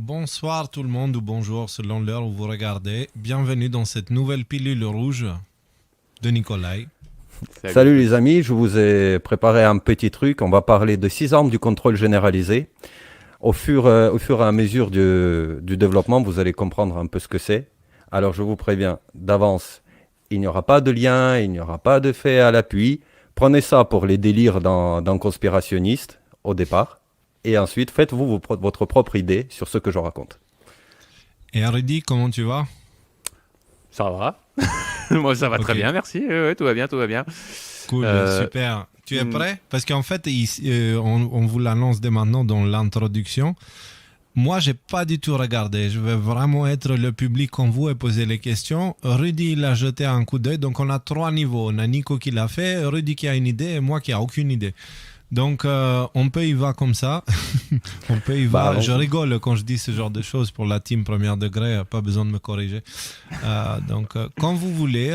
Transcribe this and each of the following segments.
Bonsoir tout le monde ou bonjour selon l'heure où vous regardez. Bienvenue dans cette nouvelle pilule rouge de Nikolai. Salut les amis, je vous ai préparé un petit truc. On va parler de 6 armes du contrôle généralisé. Au fur et à mesure du développement, vous allez comprendre un peu ce que c'est. Alors je vous préviens d'avance, il n'y aura pas de lien, il n'y aura pas de fait à l'appui. Prenez ça pour les délires d'un conspirationniste au départ. Et ensuite, faites-vous votre propre idée sur ce que je raconte. Et Rudy, comment tu vas? Ça va. Moi, ça va très bien, merci. Tout va bien, tout va bien. Cool, super. Tu es prêt? Parce qu'en fait, on vous l'annonce dès maintenant dans l'introduction. Moi, j'ai pas du tout regardé. Je vais vraiment être le public comme vous et poser les questions. Rudy, il a jeté un coup d'œil. Donc, on a 3 niveaux. On a Nico qui l'a fait, Rudy qui a une idée et moi qui a aucune idée. Donc, on peut y va comme ça. On peut y va. Je rigole quand je dis ce genre de choses pour la team premier degré. Pas besoin de me corriger. Donc, quand vous voulez.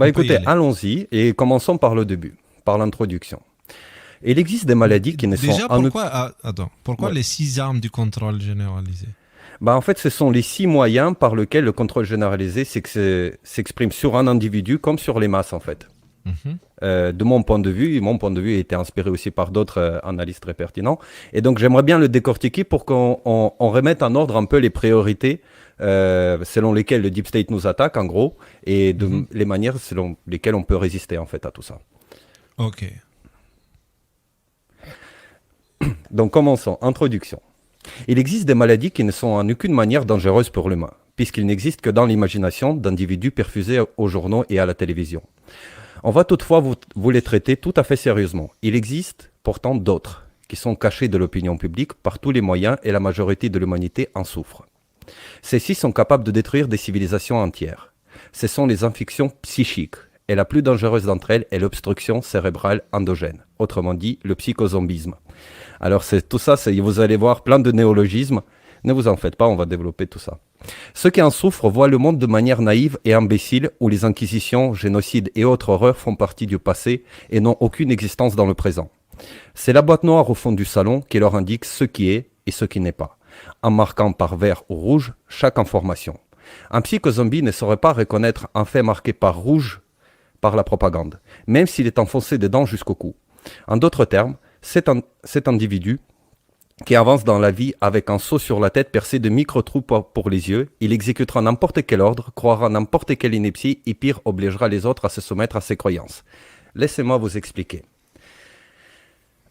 Écoutez, allons-y et commençons par le début, par l'introduction. Il existe des maladies qui ne sont... Déjà, pourquoi les 6 armes du contrôle généralisé? En fait, ce sont les 6 moyens par lesquels le contrôle généralisé s'exprime sur un individu comme sur les masses, en fait. De mon point de vue a été inspiré aussi par d'autres analystes très pertinents. Et donc, j'aimerais bien le décortiquer pour qu'on remette en ordre un peu les priorités selon lesquelles le Deep State nous attaque, en gros, et les manières selon lesquelles on peut résister, en fait, à tout ça. Ok. Donc, commençons. Introduction. Il existe des maladies qui ne sont en aucune manière dangereuses pour l'humain, puisqu'ils n'existent que dans l'imagination d'individus perfusés aux journaux et à la télévision. On va toutefois vous les traiter tout à fait sérieusement. Il existe pourtant d'autres qui sont cachés de l'opinion publique par tous les moyens et la majorité de l'humanité en souffre. Ces-ci sont capables de détruire des civilisations entières. Ce sont les infections psychiques et la plus dangereuse d'entre elles est l'obstruction cérébrale endogène, autrement dit le psychozombisme. Alors tout ça, vous allez voir plein de néologismes. Ne vous en faites pas, on va développer tout ça. Ceux qui en souffrent voient le monde de manière naïve et imbécile où les inquisitions, génocides et autres horreurs font partie du passé et n'ont aucune existence dans le présent. C'est la boîte noire au fond du salon qui leur indique ce qui est et ce qui n'est pas, en marquant par vert ou rouge chaque information. Un psychozombie ne saurait pas reconnaître un fait marqué par rouge par la propagande, même s'il est enfoncé dedans jusqu'au cou. En d'autres termes, cet individu qui avance dans la vie avec un seau sur la tête percé de micro-trous pour les yeux, il exécutera n'importe quel ordre, croira n'importe quelle ineptie et pire, obligera les autres à se soumettre à ses croyances. Laissez-moi vous expliquer.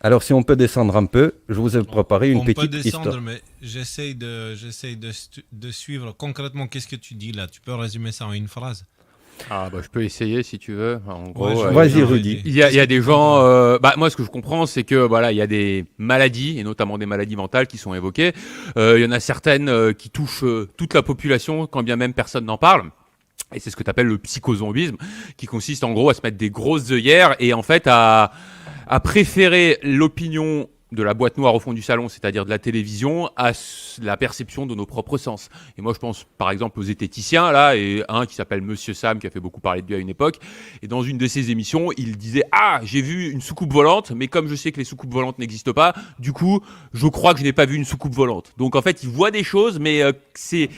Alors si on peut descendre un peu, je vous ai préparé une petite histoire. On peut descendre, mais j'essaye de suivre concrètement qu'est-ce que tu dis là. Tu peux résumer ça en une phrase? Je peux essayer si tu veux. En gros, vas-y Rudy. Il y a des gens. Moi, ce que je comprends, c'est que il y a des maladies et notamment des maladies mentales qui sont évoquées. Il y en a certaines qui touchent toute la population, quand bien même personne n'en parle. Et c'est ce que tu appelles le psychozombisme, qui consiste en gros à se mettre des grosses œillères et en fait à préférer l'opinion de la boîte noire au fond du salon, c'est-à-dire de la télévision, à la perception de nos propres sens. Et moi, je pense par exemple aux zététiciens, là, et un qui s'appelle Monsieur Sam, qui a fait beaucoup parler de lui à une époque. Et dans une de ses émissions, il disait « Ah, j'ai vu une soucoupe volante, mais comme je sais que les soucoupes volantes n'existent pas, du coup, je crois que je n'ai pas vu une soucoupe volante. » Donc en fait, il voit des choses, mais ces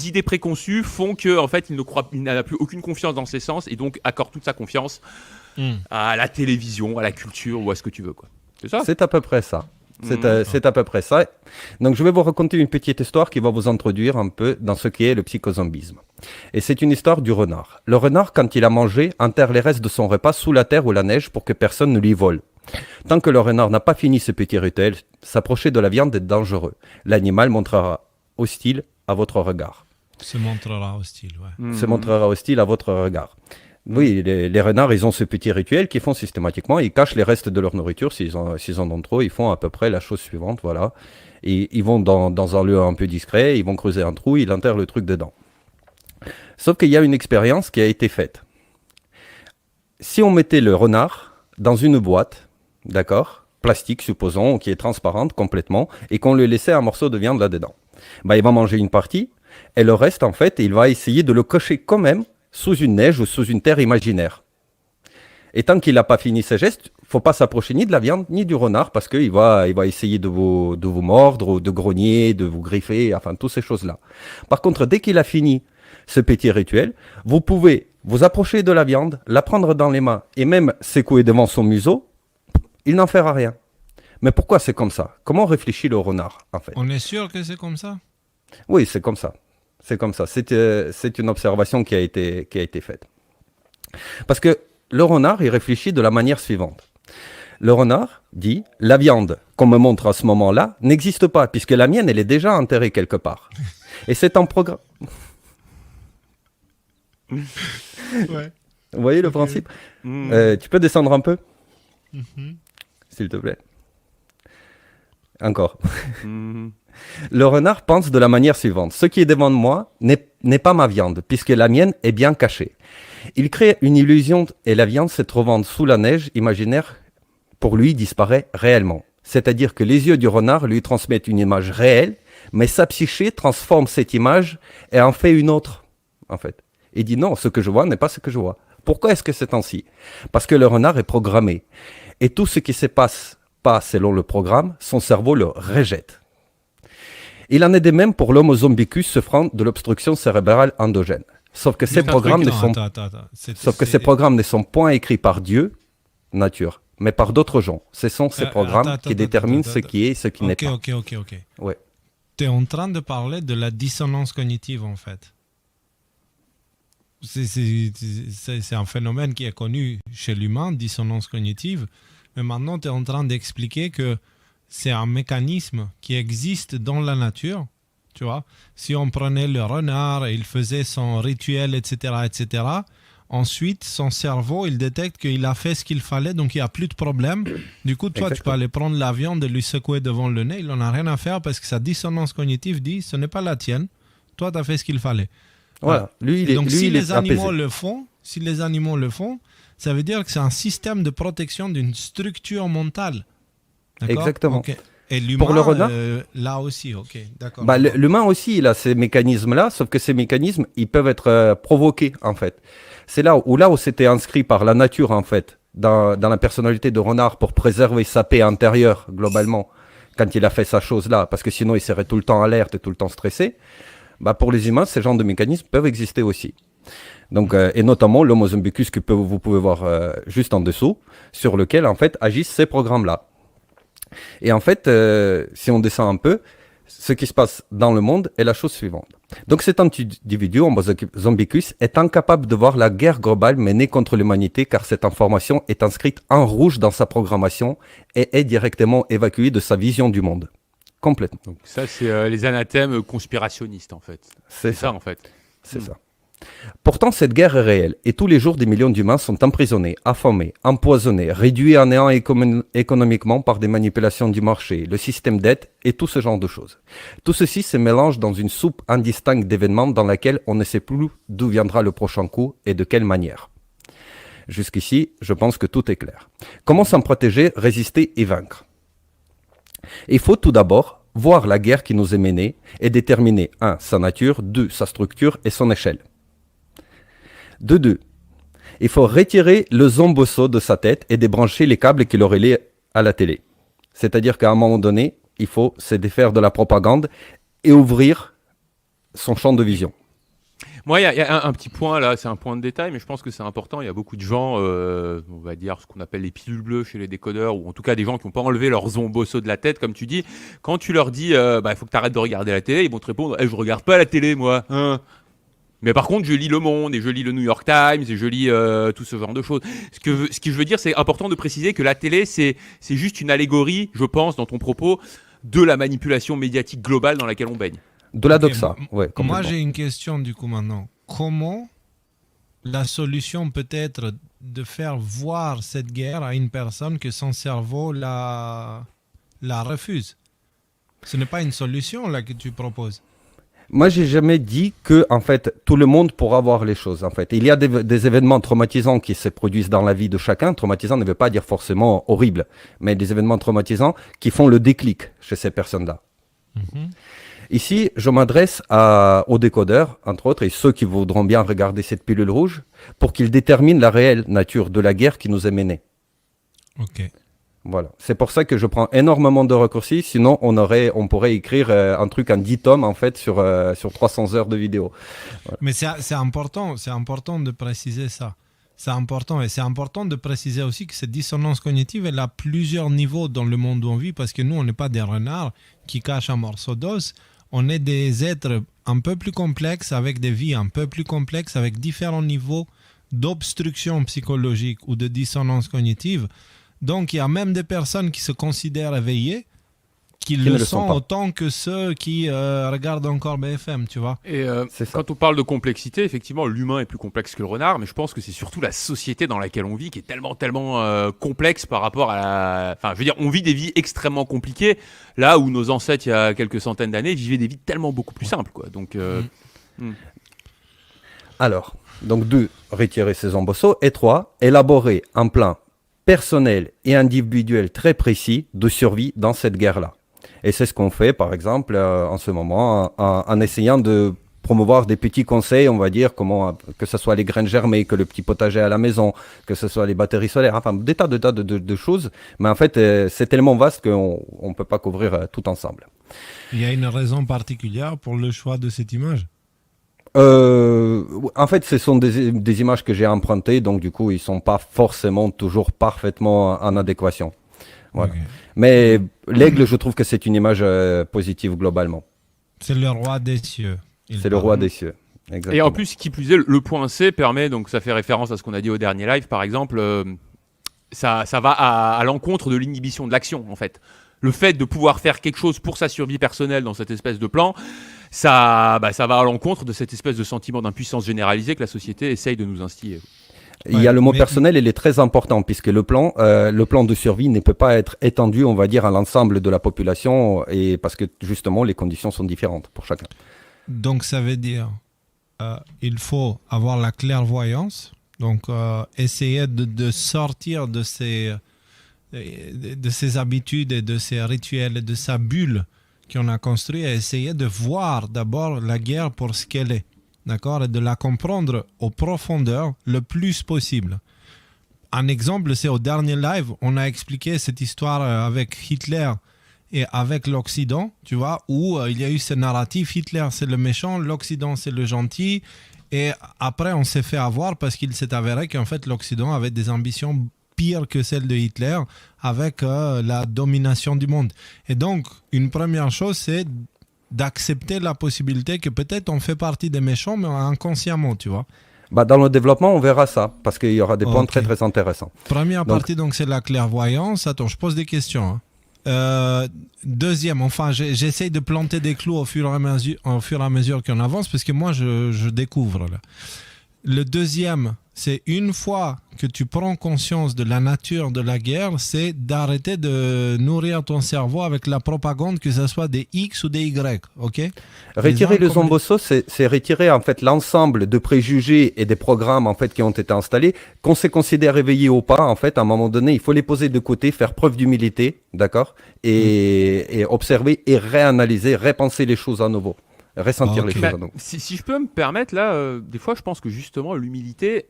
idées préconçues font qu'en fait, il n'a plus aucune confiance dans ses sens, et donc accorde toute sa confiance à la télévision, à la culture, ou à ce que tu veux, quoi. C'est ça ? C'est à peu près ça. C'est à peu près ça. Donc, je vais vous raconter une petite histoire qui va vous introduire un peu dans ce qu'est le psychozombisme. Et c'est une histoire du renard. Le renard, quand il a mangé, enterre les restes de son repas sous la terre ou la neige pour que personne ne lui vole. Tant que le renard n'a pas fini ce petit rituel, s'approcher de la viande est dangereux. L'animal montrera hostile à votre regard. Se montrera hostile, ouais. Se montrera hostile à votre regard. Oui, les renards, ils ont ce petit rituel qu'ils font systématiquement. Ils cachent les restes de leur nourriture. S'ils en ont trop, ils font à peu près la chose suivante, voilà. Et ils vont dans un lieu un peu discret, ils vont creuser un trou, ils enterrent le truc dedans. Sauf qu'il y a une expérience qui a été faite. Si on mettait le renard dans une boîte, d'accord, plastique, supposons, qui est transparente complètement, et qu'on lui laissait un morceau de viande là-dedans, il va manger une partie, et le reste, en fait, il va essayer de le cocher quand même sous une neige ou sous une terre imaginaire. Et tant qu'il n'a pas fini ses gestes, faut pas s'approcher ni de la viande ni du renard parce qu'il va essayer de vous mordre ou de grogner, de vous griffer, enfin toutes ces choses-là. Par contre, dès qu'il a fini ce petit rituel, vous pouvez vous approcher de la viande, la prendre dans les mains et même secouer devant son museau, il n'en fera rien. Mais pourquoi c'est comme ça? Comment réfléchit le renard en fait? On est sûr que c'est comme ça? Oui, c'est comme ça. C'est comme ça. C'est une observation qui a été faite. Parce que le renard, il réfléchit de la manière suivante. Le renard dit, la viande qu'on me montre à ce moment-là n'existe pas, puisque la mienne, elle est déjà enterrée quelque part. Et c'est un programme. Ouais. Vous voyez le principe? Tu peux descendre un peu, s'il te plaît? Encore. Le renard pense de la manière suivante. Ce qui est devant moi n'est pas ma viande, puisque la mienne est bien cachée. Il crée une illusion et la viande se trouvant sous la neige imaginaire, pour lui, disparaît réellement. C'est-à-dire que les yeux du renard lui transmettent une image réelle, mais sa psyché transforme cette image et en fait une autre, en fait. Il dit non, ce que je vois n'est pas ce que je vois. Pourquoi est-ce que c'est ainsi? Parce que le renard est programmé. Et tout ce qui se passe pas selon le programme, son cerveau le rejette. Il en est de même pour l'homo zombicus souffrant de l'obstruction cérébrale endogène. Sauf que ces programmes ces programmes ne sont point écrits par Dieu, nature, mais par d'autres gens. Ce sont ces programmes qui déterminent ce qui est et ce qui n'est pas. Ok. Ouais. Tu es en train de parler de la dissonance cognitive, en fait. C'est un phénomène qui est connu chez l'humain, dissonance cognitive. Mais maintenant, tu es en train d'expliquer que c'est un mécanisme qui existe dans la nature. Tu vois, si on prenait le renard et il faisait son rituel, etc., ensuite, son cerveau, il détecte qu'il a fait ce qu'il fallait, donc il n'y a plus de problème. Du coup, toi, tu peux aller prendre la viande et lui secouer devant le nez. Il n'en a rien à faire parce que sa dissonance cognitive dit, ce n'est pas la tienne. Toi, tu as fait ce qu'il fallait. Voilà. Si les animaux le font, ça veut dire que c'est un système de protection d'une structure mentale. D'accord? Exactement. Okay. Et l'humain, pour le renard, là aussi, ok, d'accord. L'humain aussi, il a ces mécanismes-là, sauf que ces mécanismes, ils peuvent être provoqués, en fait. C'est là où c'était inscrit par la nature, en fait, dans la personnalité de renard pour préserver sa paix intérieure, globalement, quand il a fait sa chose-là, parce que sinon, il serait tout le temps alerte et tout le temps stressé. Pour les humains, ces genres de mécanismes peuvent exister aussi. Donc, et notamment l'homo zombicus que vous pouvez voir juste en dessous, sur lequel, en fait, agissent ces programmes-là. Et en fait, si on descend un peu, ce qui se passe dans le monde est la chose suivante. Donc cet individu, Homo zombicus, est incapable de voir la guerre globale menée contre l'humanité car cette information est inscrite en rouge dans sa programmation et est directement évacuée de sa vision du monde. Complètement. Donc ça, c'est les anathèmes conspirationnistes, en fait. C'est ça, en fait. C'est ça. Pourtant, cette guerre est réelle et tous les jours, des millions d'humains sont emprisonnés, affamés, empoisonnés, réduits à néant économiquement par des manipulations du marché, le système d'aide et tout ce genre de choses. Tout ceci se mélange dans une soupe indistincte d'événements dans laquelle on ne sait plus d'où viendra le prochain coup et de quelle manière. Jusqu'ici, je pense que tout est clair. Comment s'en protéger, résister et vaincre? Il faut tout d'abord voir la guerre qui nous est menée et déterminer 1. Sa nature, 2. Sa structure et son échelle. De 2. Il faut retirer le zombosso de sa tête et débrancher les câbles qui le relaient à la télé. C'est-à-dire qu'à un moment donné, il faut se défaire de la propagande et ouvrir son champ de vision. Moi, il y a un petit point là, c'est un point de détail, mais je pense que c'est important. Il y a beaucoup de gens, on va dire ce qu'on appelle les pilules bleues chez les décodeurs, ou en tout cas des gens qui n'ont pas enlevé leur zombosso de la tête, comme tu dis. Quand tu leur dis, il faut que tu arrêtes de regarder la télé, ils vont te répondre, je regarde pas la télé, moi. Mais par contre, je lis Le Monde, et je lis le New York Times, et je lis tout ce genre de choses. Ce que je veux dire, c'est important de préciser que la télé, c'est juste une allégorie, je pense, dans ton propos, de la manipulation médiatique globale dans laquelle on baigne. De la doxa, ouais. Moi, j'ai une question du coup maintenant. Comment la solution peut être de faire voir cette guerre à une personne que son cerveau la refuse? Ce n'est pas une solution là que tu proposes. Moi, j'ai jamais dit que, en fait, tout le monde pourra voir les choses. En fait, il y a des événements traumatisants qui se produisent dans la vie de chacun. Traumatisant ne veut pas dire forcément horrible, mais des événements traumatisants qui font le déclic chez ces personnes-là. Ici, je m'adresse aux décodeurs, entre autres, et ceux qui voudront bien regarder cette pilule rouge, pour qu'ils déterminent la réelle nature de la guerre qui nous est menée. Ok. Voilà. C'est pour ça que je prends énormément de raccourcis. Sinon, on pourrait écrire un truc en 10 tomes, en fait, sur 300 heures de vidéo. Voilà. Mais c'est important de préciser ça. C'est important. Et c'est important de préciser aussi que cette dissonance cognitive, elle a plusieurs niveaux dans le monde où on vit, parce que nous, on n'est pas des renards qui cachent un morceau d'os. On est des êtres un peu plus complexes, avec des vies un peu plus complexes, avec différents niveaux d'obstruction psychologique ou de dissonance cognitive. Donc, il y a même des personnes qui se considèrent éveillées, qui le sont autant que ceux qui regardent encore BFM, tu vois. Et quand on parle de complexité, effectivement, l'humain est plus complexe que le renard, mais je pense que c'est surtout la société dans laquelle on vit qui est tellement complexe par rapport à la... Enfin, je veux dire, on vit des vies extrêmement compliquées, là où nos ancêtres, il y a quelques centaines d'années, vivaient des vies tellement beaucoup plus simples, quoi. Donc... Alors, donc 2, retirer ces embossos, et 3, élaborer un plan personnel et individuel très précis de survie dans cette guerre-là. Et c'est ce qu'on fait, par exemple, en ce moment, en essayant de promouvoir des petits conseils, on va dire, comment, que ce soit les graines germées, que le petit potager à la maison, que ce soit les batteries solaires, enfin, des tas de choses. Mais en fait, c'est tellement vaste qu'on ne peut pas couvrir tout ensemble. Il y a une raison particulière pour le choix de cette image ? En fait, ce sont des images que j'ai empruntées, donc du coup, ils sont pas forcément toujours parfaitement en adéquation. Voilà. Okay. Mais l'aigle, je trouve que c'est une image positive globalement. C'est le roi des cieux. C'est le roi des cieux. Exactement. Et en plus, qui plus est, le point C permet, donc ça fait référence à ce qu'on a dit au dernier live, par exemple, ça va à l'encontre de l'inhibition de l'action, en fait. Le fait de pouvoir faire quelque chose pour sa survie personnelle dans cette espèce de plan, ça va à l'encontre de cette espèce de sentiment d'impuissance généralisée que la société essaye de nous instiller. Il y a le mot personnel, il est très important, puisque le plan de survie ne peut pas être étendu, on va dire, à l'ensemble de la population, et parce que justement, les conditions sont différentes pour chacun. Donc ça veut dire il faut avoir la clairvoyance, donc essayer de sortir de ces habitudes et de ces rituels et de sa bulle qu'on a construit, et essayer de voir d'abord la guerre pour ce qu'elle est, d'accord, et de la comprendre aux profondeurs le plus possible. Un exemple, c'est au dernier live, on a expliqué cette histoire avec Hitler et avec l'Occident, tu vois, où il y a eu ce narratif, Hitler c'est le méchant, l'Occident c'est le gentil, et après on s'est fait avoir parce qu'il s'est avéré qu'en fait l'Occident avait des ambitions pire que celle de Hitler, avec la domination du monde. Et donc, une première chose, c'est d'accepter la possibilité que peut-être on fait partie des méchants, mais inconsciemment, tu vois. Dans le développement, on verra ça, parce qu'il y aura des points très, très intéressants. Première partie, donc, c'est la clairvoyance. Attends, je pose des questions. Deuxième, enfin, j'essaye de planter des clous au fur et à mesure qu'on avance, parce que moi, je découvre, là. Le deuxième, c'est une fois que tu prends conscience de la nature de la guerre, c'est d'arrêter de nourrir ton cerveau avec la propagande, que ce soit des X ou des Y, ok ? Retirer les embossos, c'est retirer en fait l'ensemble de préjugés et des programmes en fait qui ont été installés, qu'on se considère éveillé ou pas, en fait, à un moment donné, il faut les poser de côté, faire preuve d'humilité, d'accord ? Et observer et réanalyser, repenser les choses à nouveau. Ressentir les choses à nouveau. Si je peux me permettre, là, des fois, je pense que justement, l'humilité,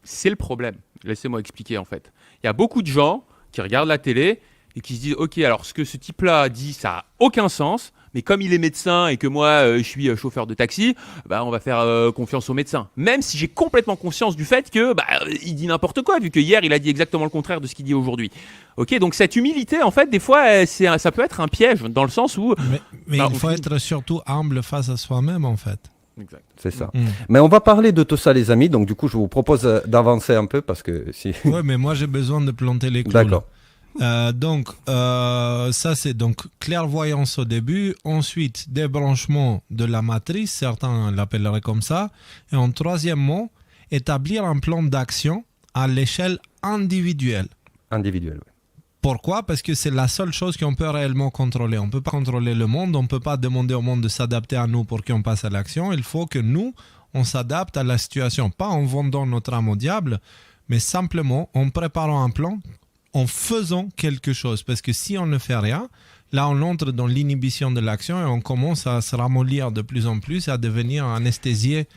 c'est le problème. Laissez-moi expliquer, en fait. Il y a beaucoup de gens qui regardent la télé et qui se disent « Ok, alors ce que ce type-là dit, ça n'a aucun sens, mais comme il est médecin et que moi, je suis chauffeur de taxi, on va faire confiance au médecin. » Même si j'ai complètement conscience du fait que il dit n'importe quoi, vu que hier, il a dit exactement le contraire de ce qu'il dit aujourd'hui. Ok, donc cette humilité, en fait, des fois, ça peut être un piège, dans le sens où... Mais il faut être surtout humble face à soi-même, en fait. Exact. C'est ça. Mais on va parler de tout ça, les amis. Donc, du coup, je vous propose d'avancer un peu parce que si. Ouais, mais moi, j'ai besoin de planter les clous. D'accord. Donc, ça, c'est donc clairvoyance au début. Ensuite, débranchement de la matrice. Certains l'appelleraient comme ça. Et en troisièmement, établir un plan d'action à l'échelle individuelle. Individuelle, oui. Pourquoi ? Parce que c'est la seule chose qu'on peut réellement contrôler. On ne peut pas contrôler le monde, on ne peut pas demander au monde de s'adapter à nous pour qu'on passe à l'action. Il faut que nous, on s'adapte à la situation. Pas en vendant notre âme au diable, mais simplement en préparant un plan, en faisant quelque chose. Parce que si on ne fait rien, là on entre dans l'inhibition de l'action et on commence à se ramollir de plus en plus, à devenir anesthésié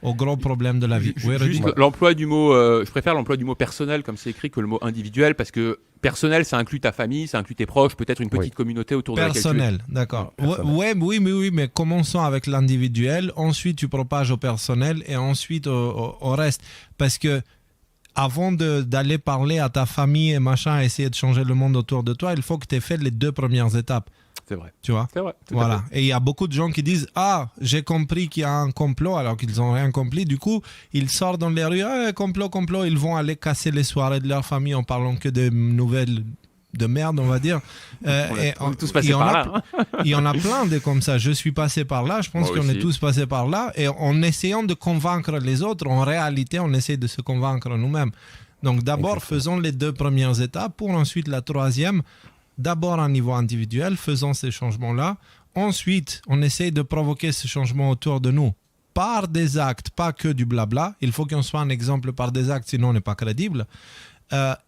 aux gros problèmes de la vie. Oui, Juste l'emploi du mot, je préfère l'emploi du mot personnel comme c'est écrit que le mot individuel parce que personnel, ça inclut ta famille, ça inclut tes proches, peut-être une petite communauté autour de laquelle tu es. Personnel, d'accord. Oui, mais commençons avec l'individuel, ensuite tu propages au personnel et ensuite au reste. Parce que avant d'aller parler à ta famille et machin, essayer de changer le monde autour de toi, il faut que tu aies fait les 2 premières étapes. C'est vrai. Tu vois? C'est vrai. Voilà. Et il y a beaucoup de gens qui disent « Ah, j'ai compris qu'il y a un complot » alors qu'ils n'ont rien compris. Du coup, ils sortent dans les rues « complot, complot ». Ils vont aller casser les soirées de leur famille en parlant que de nouvelles de merde, on va dire. On est tous passés par là. Il y en a plein de comme ça. Je suis passé par là. Je pense qu'on est tous passés par là. Et en essayant de convaincre les autres, en réalité, on essaie de se convaincre nous-mêmes. Donc d'abord, faisons les 2 premières étapes pour ensuite la 3e. D'abord à un niveau individuel, faisons ces changements-là. Ensuite, on essaie de provoquer ce changement autour de nous par des actes, pas que du blabla. Il faut qu'on soit un exemple par des actes, sinon on n'est pas crédible.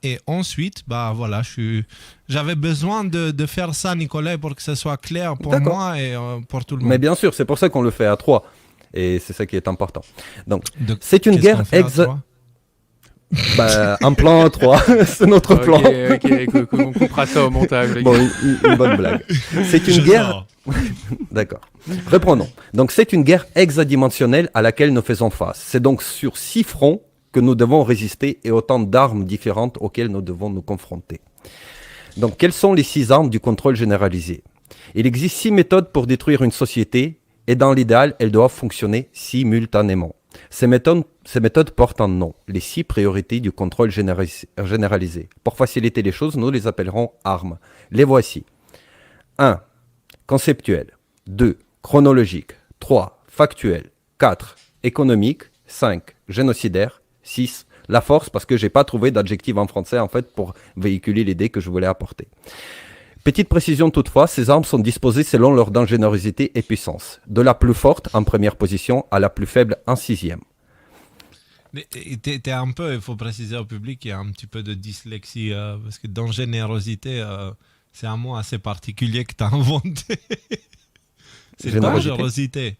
Et ensuite, voilà, j'avais besoin de faire ça, Nicolas, pour que ce soit clair pour moi et pour tout le monde. Mais bien sûr, c'est pour ça qu'on le fait à 3. Et c'est ça qui est important. Donc, c'est une guerre un plan 3, c'est notre plan. Ok, on coupera ça au montage. Bon, une bonne blague. C'est une guerre. D'accord. Reprenons. Donc, c'est une guerre hexadimensionnelle à laquelle nous faisons face. C'est donc sur 6 fronts que nous devons résister et autant d'armes différentes auxquelles nous devons nous confronter. Donc, quelles sont les 6 armes du contrôle généralisé? Il existe 6 méthodes pour détruire une société et dans l'idéal, elles doivent fonctionner simultanément. Ces méthodes portent un nom, les 6 priorités du contrôle généralisé. Pour faciliter les choses, nous les appellerons armes. Les voici. 1. Conceptuel. 2. Chronologique. 3. Factuel. 4. Économique. 5. Génocidaire. 6. La force, parce que je n'ai pas trouvé d'adjectif en français en fait pour véhiculer l'idée que je voulais apporter. Petite précision toutefois, ces armes sont disposées selon leur dangerosité et puissance, de la plus forte en première position à la plus faible en 6e. Mais t'es un peu, il faut préciser au public, il y a un petit peu de dyslexie, parce que dans générosité, c'est un mot assez particulier que tu as inventé. C'est dangerosité.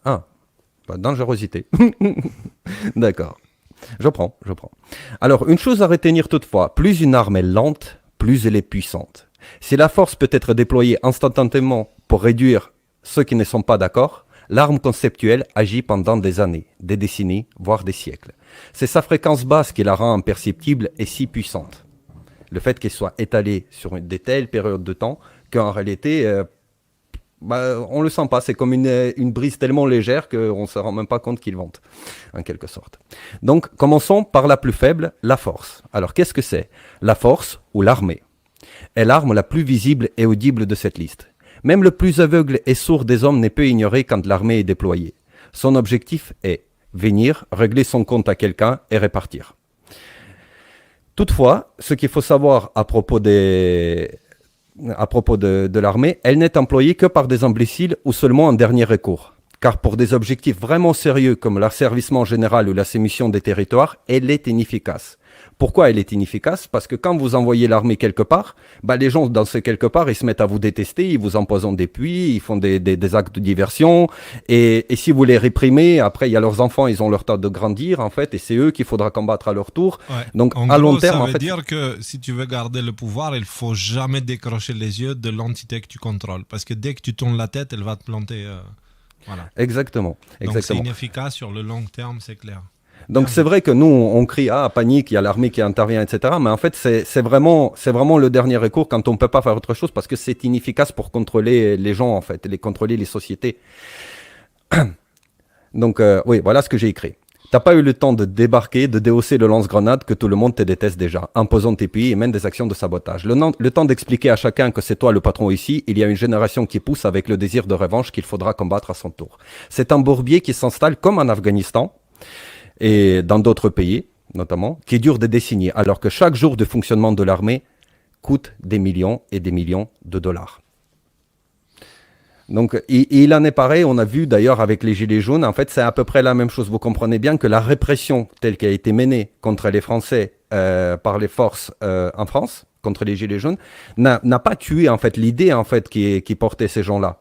Ah, dangerosité. D'accord. Je prends. Alors, une chose à retenir toutefois, plus une arme est lente, plus elle est puissante. Si la force peut être déployée instantanément pour réduire ceux qui ne sont pas d'accord, l'arme conceptuelle agit pendant des années, des décennies, voire des siècles. C'est sa fréquence basse qui la rend imperceptible et si puissante. Le fait qu'elle soit étalée sur des telles périodes de temps qu'en réalité, on ne le sent pas. C'est comme une brise tellement légère qu'on ne se rend même pas compte qu'il vente, en quelque sorte. Donc, commençons par la plus faible, la force. Alors, qu'est-ce que c'est? La force ou l'armée est l'arme la plus visible et audible de cette liste. Même le plus aveugle et sourd des hommes ne peut ignorer quand l'armée est déployée. Son objectif est venir, régler son compte à quelqu'un et repartir. Toutefois, ce qu'il faut savoir à propos de l'armée, elle n'est employée que par des imbéciles ou seulement en dernier recours. Car pour des objectifs vraiment sérieux comme l'asservissement général ou l'assainissement des territoires, elle est inefficace. Pourquoi elle est inefficace? Parce que quand vous envoyez l'armée quelque part, les gens dans ce quelque part, ils se mettent à vous détester, ils vous empoisonnent des puits, ils font des actes de diversion. Et si vous les réprimez, après il y a leurs enfants, ils ont leur temps de grandir en fait, et c'est eux qu'il faudra combattre à leur tour. Ouais. Donc en à gros, long terme, ça veut dire que si tu veux garder le pouvoir, il faut jamais décrocher les yeux de l'entité que tu contrôles, parce que dès que tu tournes la tête, elle va te planter. Voilà. Exactement. Donc c'est inefficace sur le long terme, c'est clair. Donc c'est vrai que nous, on crie « Ah, panique, il y a l'armée qui intervient, etc. » Mais en fait, c'est vraiment le dernier recours quand on ne peut pas faire autre chose parce que c'est inefficace pour contrôler les gens, en fait, contrôler les sociétés. Donc oui, voilà ce que j'ai écrit. T'as pas eu le temps de débarquer, de déhausser le lance-grenade que tout le monde te déteste déjà, imposant tes pays et même des actions de sabotage. Le temps d'expliquer à chacun que c'est toi le patron ici, il y a une génération qui pousse avec le désir de revanche qu'il faudra combattre à son tour. C'est un bourbier qui s'installe comme en Afghanistan, et dans d'autres pays, notamment, qui dure des décennies, alors que chaque jour de fonctionnement de l'armée coûte des millions et des millions de dollars. Donc, il en est pareil, on a vu d'ailleurs avec les Gilets jaunes, en fait, c'est à peu près la même chose. Vous comprenez bien que la répression telle qu'elle a été menée contre les Français par les forces en France, contre les Gilets jaunes, n'a pas tué en fait l'idée en fait qui portait ces gens-là,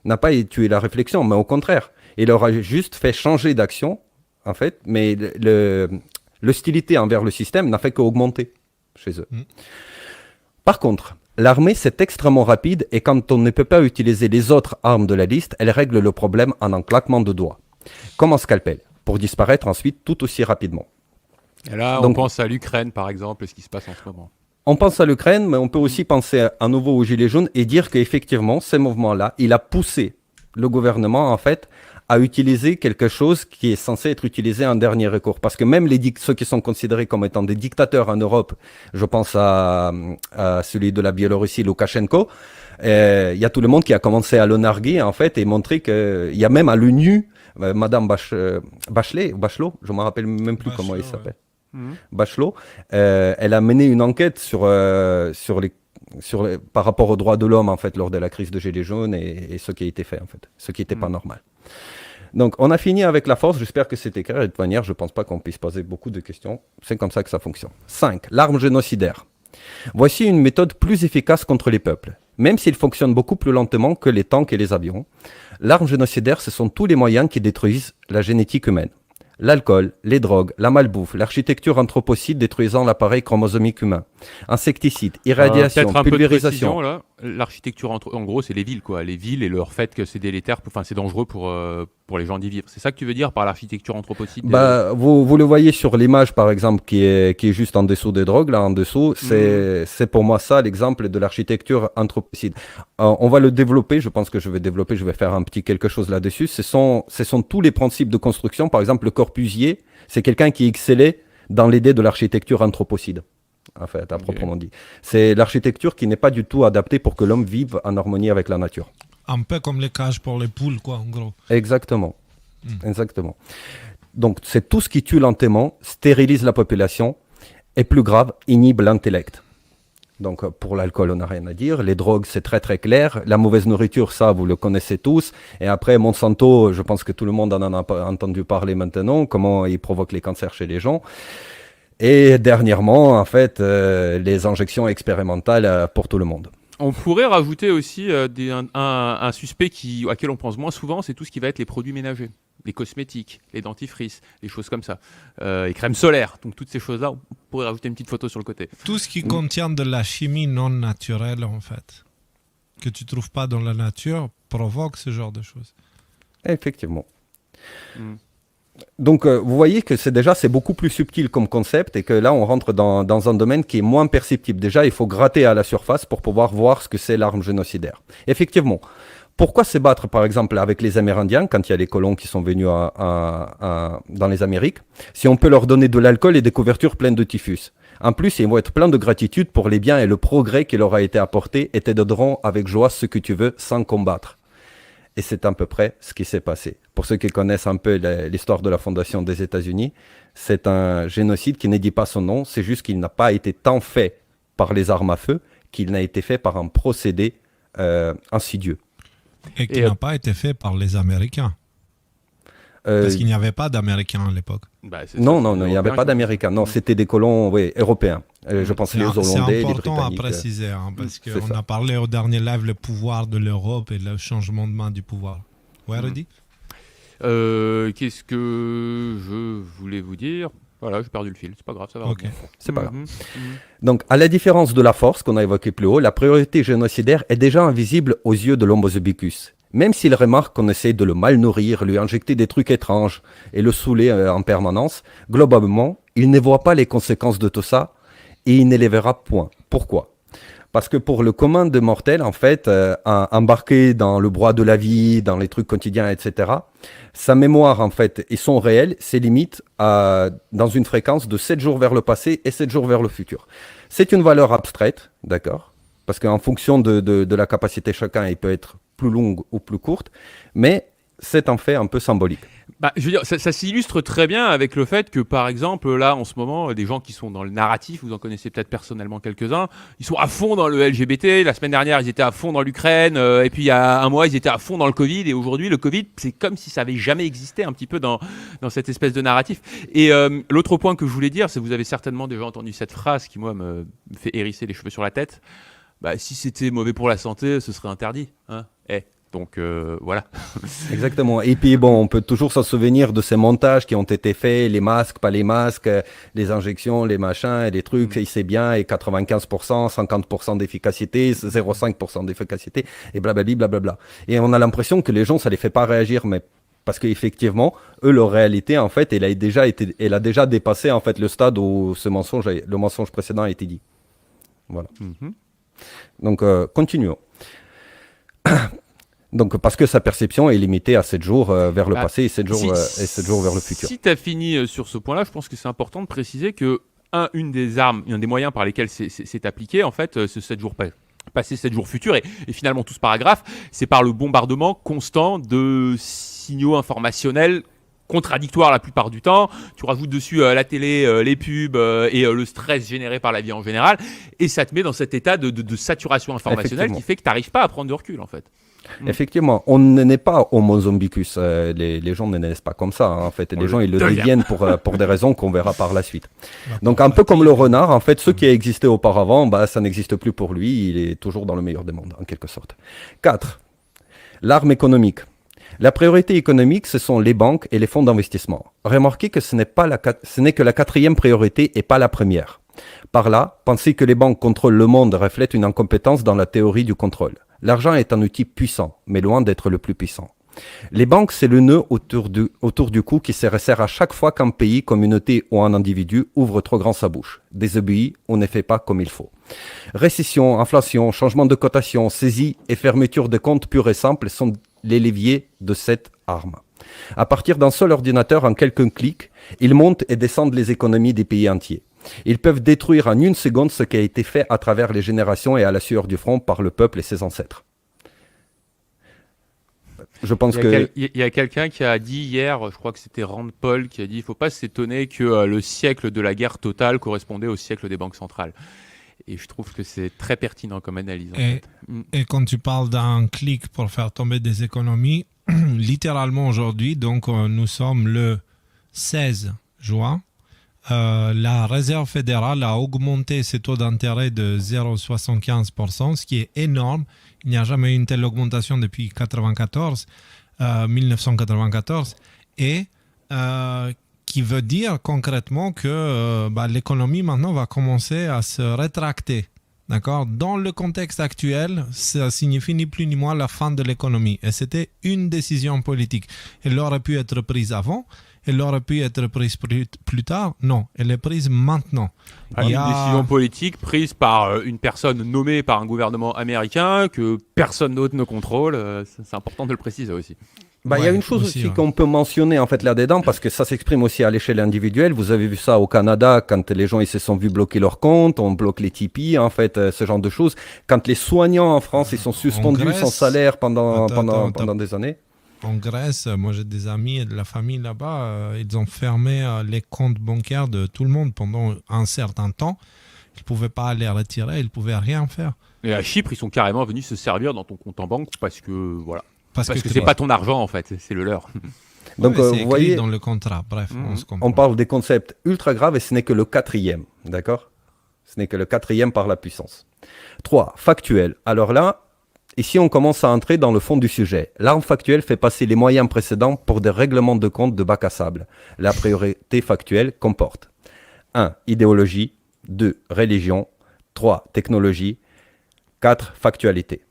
n'a pas tué la réflexion, mais au contraire, Il leur a juste fait changer d'action, en fait, mais l'hostilité envers le système n'a fait qu'augmenter chez eux. Par contre, l'armée, c'est extrêmement rapide et quand on ne peut pas utiliser les autres armes de la liste, elle règle le problème en un claquement de doigts, comme un scalpel, pour disparaître ensuite tout aussi rapidement. Et là, on pense à l'Ukraine, par exemple, et ce qui se passe en ce moment. On pense à l'Ukraine, mais on peut aussi penser à nouveau aux Gilets jaunes et dire qu'effectivement, ces mouvements-là, il a poussé le gouvernement, en fait, à utiliser quelque chose qui est censé être utilisé en dernier recours. Parce que même ceux qui sont considérés comme étant des dictateurs en Europe, je pense à celui de la Biélorussie, Loukachenko, il y a tout le monde qui a commencé à le narguer, en fait, et montrer qu'il y a même à l'ONU, Madame Bachelot, je ne me rappelle même plus comment il s'appelle. Bachelot, elle a mené une enquête par rapport aux droits de l'homme en fait lors de la crise de Gilets jaunes et ce qui a été fait en fait, ce qui n'était pas normal. Donc on a fini avec la force, j'espère que c'était clair et de toute manière je ne pense pas qu'on puisse poser beaucoup de questions, c'est comme ça que ça fonctionne. 5. L'arme génocidaire. Voici une méthode plus efficace contre les peuples. Même s'il fonctionne beaucoup plus lentement que les tanks et les avions, l'arme génocidaire ce sont tous les moyens qui détruisent la génétique humaine. L'alcool, les drogues, la malbouffe, l'architecture anthropocide détruisant l'appareil chromosomique humain, insecticides, irradiation, pulvérisation. Là. L'architecture, en gros, c'est les villes, quoi. Les villes et leur fait que c'est délétère, enfin c'est dangereux pour les gens d'y vivre. C'est ça que tu veux dire par l'architecture anthropocide vous le voyez sur l'image, par exemple, qui est juste en dessous des drogues, là en dessous. C'est pour moi ça l'exemple de l'architecture anthropocide. On va le développer, je pense que je vais faire un petit quelque chose là-dessus. Ce sont tous les principes de construction. Par exemple, Le Corbusier, c'est quelqu'un qui excellait dans l'idée de l'architecture anthropocide. En fait, à proprement dit. C'est l'architecture qui n'est pas du tout adaptée pour que l'homme vive en harmonie avec la nature. Un peu comme les cages pour les poules, quoi, en gros. Exactement. Exactement. Donc, c'est tout ce qui tue lentement, stérilise la population, et plus grave, inhibe l'intellect. Donc, pour l'alcool, on n'a rien à dire. Les drogues, c'est très, très clair. La mauvaise nourriture, ça, vous le connaissez tous. Et après, Monsanto, je pense que tout le monde en a entendu parler maintenant, comment il provoque les cancers chez les gens. Et dernièrement, en fait, les injections expérimentales pour tout le monde. On pourrait rajouter aussi un suspect auquel on pense moins souvent, c'est tout ce qui va être les produits ménagers, les cosmétiques, les dentifrices, les choses comme ça, les crèmes solaires. Donc toutes ces choses-là, on pourrait rajouter une petite photo sur le côté. Tout ce qui contient de la chimie non naturelle, en fait, que tu ne trouves pas dans la nature, provoque ce genre de choses. Effectivement. Donc, vous voyez que c'est beaucoup plus subtil comme concept et que là, on rentre dans un domaine qui est moins perceptible. Déjà, il faut gratter à la surface pour pouvoir voir ce que c'est l'arme génocidaire. Effectivement, pourquoi se battre, par exemple, avec les Amérindiens quand il y a les colons qui sont venus dans les Amériques, si on peut leur donner de l'alcool et des couvertures pleines de typhus? En plus, ils vont être pleins de gratitude pour les biens et le progrès qui leur a été apporté et te donneront avec joie ce que tu veux sans combattre. Et c'est à peu près ce qui s'est passé. Pour ceux qui connaissent un peu l'histoire de la fondation des États-Unis, c'est un génocide qui ne dit pas son nom, c'est juste qu'il n'a pas été tant fait par les armes à feu qu'il n'a été fait par un procédé insidieux. Et qui n'a pas été fait par les Américains. Parce qu'il n'y avait pas d'Américains à l'époque. Non, il n'y avait pas d'Américains. Non, c'était des colons européens. Je pense les Hollandais, les Britanniques. C'est important à préciser, parce qu'on a parlé au dernier live le pouvoir de l'Europe et le changement de main du pouvoir. Ouais, Rudy? Qu'est-ce que je voulais vous dire? Voilà, j'ai perdu le fil. C'est pas grave, ça va. Okay. C'est pas grave. Donc, à la différence de la force qu'on a évoquée plus haut, la priorité génocidaire est déjà invisible aux yeux de l'Homo Zebicus. Même s'il remarque qu'on essaie de le mal nourrir, lui injecter des trucs étranges et le saouler en permanence, globalement, il ne voit pas les conséquences de tout ça et il ne les verra point. Pourquoi? Parce que pour le commun des mortels, en fait, embarqué dans le brouhaha de la vie, dans les trucs quotidiens, etc., sa mémoire, en fait, et son réel, c'est limite dans une fréquence de 7 jours vers le passé et 7 jours vers le futur. C'est une valeur abstraite, d'accord? Parce qu'en fonction de la capacité de chacun, il peut être plus longue ou plus courte, mais c'est un fait un peu symbolique. Je veux dire, ça s'illustre très bien avec le fait que, par exemple, là, en ce moment, des gens qui sont dans le narratif, vous en connaissez peut-être personnellement quelques-uns, ils sont à fond dans le LGBT. La semaine dernière, ils étaient à fond dans l'Ukraine, et puis il y a un mois, ils étaient à fond dans le Covid, et aujourd'hui, le Covid, c'est comme si ça avait jamais existé un petit peu dans cette espèce de narratif. Et l'autre point que je voulais dire, c'est que vous avez certainement déjà entendu cette phrase qui, moi, me fait hérisser les cheveux sur la tête. Si c'était mauvais pour la santé, ce serait interdit. Hein. Donc voilà. Exactement. Et puis bon, on peut toujours s'en souvenir de ces montages qui ont été faits, les masques, pas les masques, les injections, les machins, et les trucs, et c'est bien, et 95%, 50% d'efficacité, 0,5% d'efficacité, et blablabla, blablabla. Et on a l'impression que les gens, ça les fait pas réagir, mais parce qu'effectivement, eux, leur réalité, en fait, elle a déjà dépassé en fait le stade où le mensonge précédent a été dit. Voilà. Donc, continuons. Donc, parce que sa perception est limitée à 7 jours vers le passé et 7 jours, et 7 jours vers le futur. Si tu as fini sur ce point-là, je pense que c'est important de préciser que un des moyens par lesquels c'est appliqué, en fait, ce 7 jours passé, 7 jours futurs, et finalement tout ce paragraphe, c'est par le bombardement constant de signaux informationnels contradictoires la plupart du temps. Tu rajoutes dessus la télé, les pubs et le stress généré par la vie en général, et ça te met dans cet état de saturation informationnelle qui fait que tu n'arrives pas à prendre de recul, en fait. Effectivement, on ne naît pas homo zombicus. Les gens ne naissent pas comme ça. En fait, les gens ils le deviennent pour des raisons qu'on verra par la suite. Donc un peu comme le renard, en fait, ce qui a existé auparavant, ça n'existe plus pour lui. Il est toujours dans le meilleur des mondes, en quelque sorte. 4. L'arme économique. La priorité économique, ce sont les banques et les fonds d'investissement. Remarquez que ce n'est que la 4e priorité et pas la première. Par là, penser que les banques contrôlent le monde reflète une incompétence dans la théorie du contrôle. L'argent est un outil puissant, mais loin d'être le plus puissant. Les banques, c'est le nœud autour du cou qui se resserre à chaque fois qu'un pays, communauté ou un individu ouvre trop grand sa bouche. Désobéit ou ne fait pas comme il faut. Récession, inflation, changement de cotation, saisie et fermeture de comptes purs et simples sont les leviers de cette arme. À partir d'un seul ordinateur, en quelques clics, ils montent et descendent les économies des pays entiers. Ils peuvent détruire en une seconde ce qui a été fait à travers les générations et à la sueur du front par le peuple et ses ancêtres. Je pense il y a quelqu'un qui a dit hier, je crois que c'était Rand Paul, qui a dit il ne faut pas s'étonner que le siècle de la guerre totale correspondait au siècle des banques centrales. Et je trouve que c'est très pertinent comme analyse. Et quand tu parles d'un clic pour faire tomber des économies, littéralement aujourd'hui, donc nous sommes le 16 juin, la Réserve fédérale a augmenté ses taux d'intérêt de 0,75%, ce qui est énorme. Il n'y a jamais eu une telle augmentation depuis 1994, et qui veut dire concrètement que l'économie maintenant va commencer à se rétracter. D'accord ? Dans le contexte actuel, ça signifie ni plus ni moins la fin de l'économie. Et c'était une décision politique. Elle aurait pu être prise avant, elle aurait pu être prise plus tard. Non, elle est prise maintenant. Une décision politique prise par une personne nommée par un gouvernement américain que personne d'autre ne contrôle. C'est important de le préciser aussi. Il y a une chose aussi qu'on peut mentionner en fait là-dedans, parce que ça s'exprime aussi à l'échelle individuelle. Vous avez vu ça au Canada, quand les gens ils se sont vus bloquer leurs comptes, on bloque les Tipeee, en fait, ce genre de choses. Quand les soignants en France ils sont suspendus sans salaire pendant des années. En Grèce, moi j'ai des amis et de la famille là-bas, ils ont fermé les comptes bancaires de tout le monde pendant un certain temps. Ils ne pouvaient pas les retirer, ils ne pouvaient rien faire. Et à Chypre, ils sont carrément venus se servir dans ton compte en banque parce que voilà. Parce que c'est pas ton argent en fait, c'est le leur. Donc vous voyez, dans le contrat. Bref, on parle des concepts ultra graves et ce n'est que le 4e, d'accord ? Ce n'est que le 4e par la puissance. 3. Factuel. Alors là, ici on commence à entrer dans le fond du sujet. L'arme factuelle fait passer les moyens précédents pour des règlements de compte de bac à sable. La priorité factuelle comporte 1. Idéologie. 2. Religion. 3. Technologie. 4. Factualité.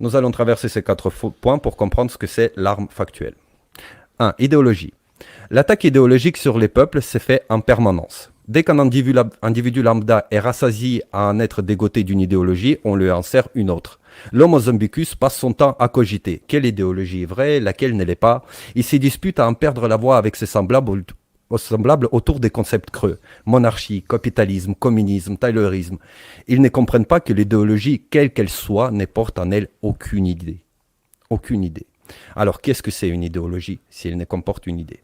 Nous allons traverser ces 4 points pour comprendre ce que c'est l'arme factuelle. 1. Idéologie. L'attaque idéologique sur les peuples s'est faite en permanence. Dès qu'un individu lambda est rassasié à en être dégoté d'une idéologie, on lui insère une autre. L'homo zombicus passe son temps à cogiter. Quelle idéologie est vraie, laquelle ne l'est pas ? Il se dispute à en perdre la voix avec ses semblables autour des concepts creux. Monarchie, capitalisme, communisme, taylorisme. Ils ne comprennent pas que l'idéologie, quelle qu'elle soit, ne porte en elle aucune idée. Aucune idée. Alors, qu'est-ce que c'est une idéologie si elle ne comporte une idée ?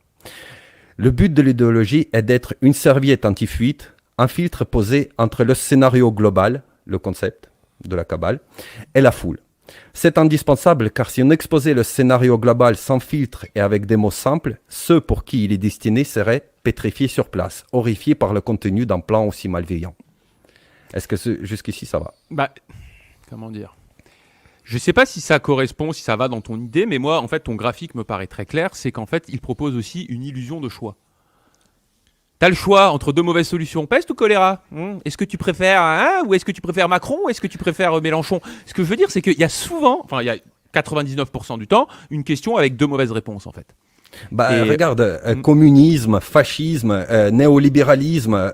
Le but de l'idéologie est d'être une serviette anti-fuite, un filtre posé entre le scénario global, le concept de la Kabbale, et la foule. C'est indispensable car si on exposait le scénario global sans filtre et avec des mots simples, ceux pour qui il est destiné seraient pétrifiés sur place, horrifiés par le contenu d'un plan aussi malveillant. Est-ce que jusqu'ici ça va ? Comment dire ? Je sais pas si ça correspond, si ça va dans ton idée, mais moi, en fait, ton graphique me paraît très clair. C'est qu'en fait, il propose aussi une illusion de choix. T'as le choix entre deux mauvaises solutions, peste ou choléra. Est-ce que tu préfères ou est-ce que tu préfères Macron ou est-ce que tu préfères Mélenchon? Ce que je veux dire, c'est qu'il y a souvent, enfin il y a 99% du temps, une question avec deux mauvaises réponses en fait. Regarde, communisme, fascisme, néolibéralisme,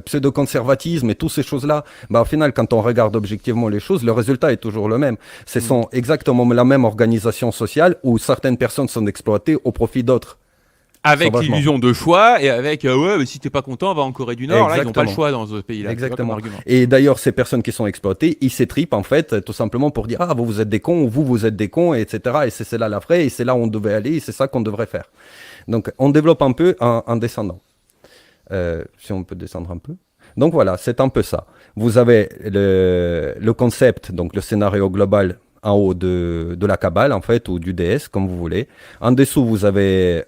pseudo-conservatisme et toutes ces choses-là, au final, quand on regarde objectivement les choses, le résultat est toujours le même. Ce sont exactement la même organisation sociale où certaines personnes sont exploitées au profit d'autres. Avec l'illusion de choix et avec mais si t'es pas content, va en Corée du Nord. Exactement. Là, ils n'ont pas le choix dans ce pays-là. Exactement. Et d'ailleurs, ces personnes qui sont exploitées, ils s'étripent en fait, tout simplement pour dire vous êtes des cons, ou vous êtes des cons, etc. Et c'est là la vraie, et c'est là où on devait aller, et c'est ça qu'on devrait faire. Donc, on développe un peu en descendant. Si on peut descendre un peu. Donc voilà, c'est un peu ça. Vous avez le concept, donc le scénario global en haut de la Kabbale, en fait, ou du DS, comme vous voulez. En dessous, vous avez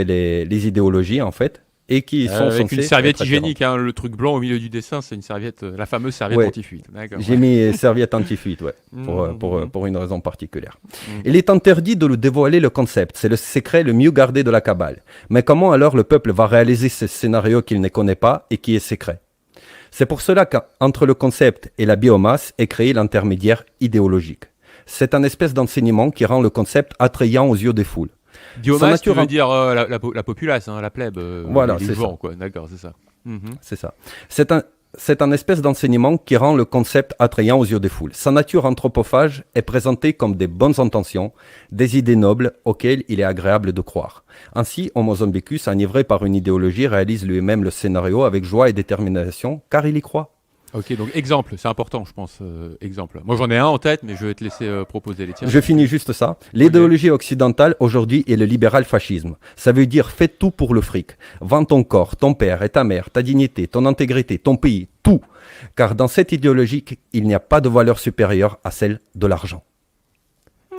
les idéologies, en fait, et qui sont avec une serviette hygiénique, le truc blanc au milieu du dessin, c'est une serviette, la fameuse serviette anti-fuite. J'ai mis serviette anti-fuite, pour une raison particulière. Il est interdit de dévoiler le concept, c'est le secret le mieux gardé de la Kabbale. Mais comment alors le peuple va réaliser ce scénario qu'il ne connaît pas et qui est secret? C'est pour cela qu'entre le concept et la biomasse est créé l'intermédiaire idéologique. C'est un espèce d'enseignement qui rend le concept attrayant aux yeux des foules. Biomasse, tu veux dire la populace, la plèbe, voilà, les c'est gens, ça. Quoi. D'accord, c'est ça. C'est ça. C'est un espèce d'enseignement qui rend le concept attrayant aux yeux des foules. Sa nature anthropophage est présentée comme des bonnes intentions, des idées nobles auxquelles il est agréable de croire. Ainsi, Homo Zombicus, enivré par une idéologie, réalise lui-même le scénario avec joie et détermination, car il y croit. Ok, donc exemple, c'est important, je pense. Exemple. Moi, j'en ai un en tête, mais je vais te laisser proposer les tiens. Je finis juste ça. L'idéologie occidentale aujourd'hui est le libéral fascisme. Ça veut dire fais tout pour le fric. Vends ton corps, ton père et ta mère, ta dignité, ton intégrité, ton pays, tout. Car dans cette idéologie, il n'y a pas de valeur supérieure à celle de l'argent.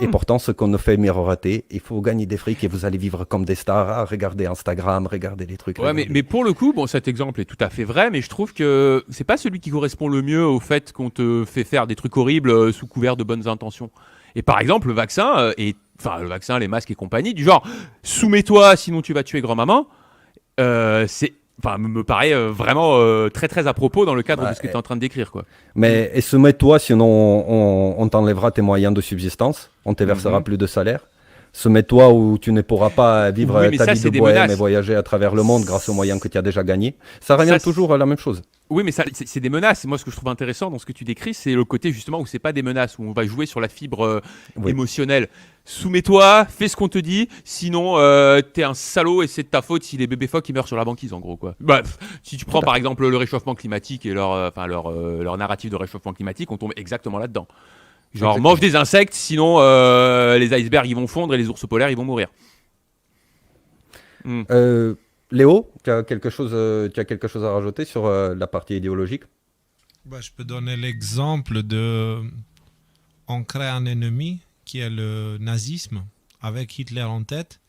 Et pourtant, ce qu'on nous fait miroiter, il faut gagner des frics et vous allez vivre comme des stars. Regardez Instagram, regardez les trucs. Ouais, mais pour le coup, cet exemple est tout à fait vrai, mais je trouve que c'est pas celui qui correspond le mieux au fait qu'on te fait faire des trucs horribles sous couvert de bonnes intentions. Et par exemple, le vaccin, les masques et compagnie, du genre, soumets-toi, sinon tu vas tuer grand-maman, me paraît vraiment très très à propos dans le cadre de ce que tu es en train de décrire, quoi. Mais et soumets-toi, sinon on t'enlèvera tes moyens de subsistance, on te versera plus de salaire. Soumets-toi où tu ne pourras pas vivre ta vie de bohème et voyager à travers le monde grâce aux moyens que tu as déjà gagnés. Ça revient toujours à la même chose. Oui, mais c'est des menaces. Moi, ce que je trouve intéressant dans ce que tu décris, c'est le côté justement où c'est pas des menaces, où on va jouer sur la fibre émotionnelle. Soumets-toi, fais ce qu'on te dit, sinon t'es un salaud et c'est de ta faute si les bébés phoques ils meurent sur la banquise, en gros, quoi. Si tu prends par exemple le réchauffement climatique et leur narratif de réchauffement climatique, on tombe exactement là-dedans. Genre, mange des insectes, sinon les icebergs ils vont fondre et les ours polaires ils vont mourir. Léo, tu as quelque chose à rajouter sur la partie idéologique? Je peux donner l'exemple on crée un ennemi qui est le nazisme avec Hitler en tête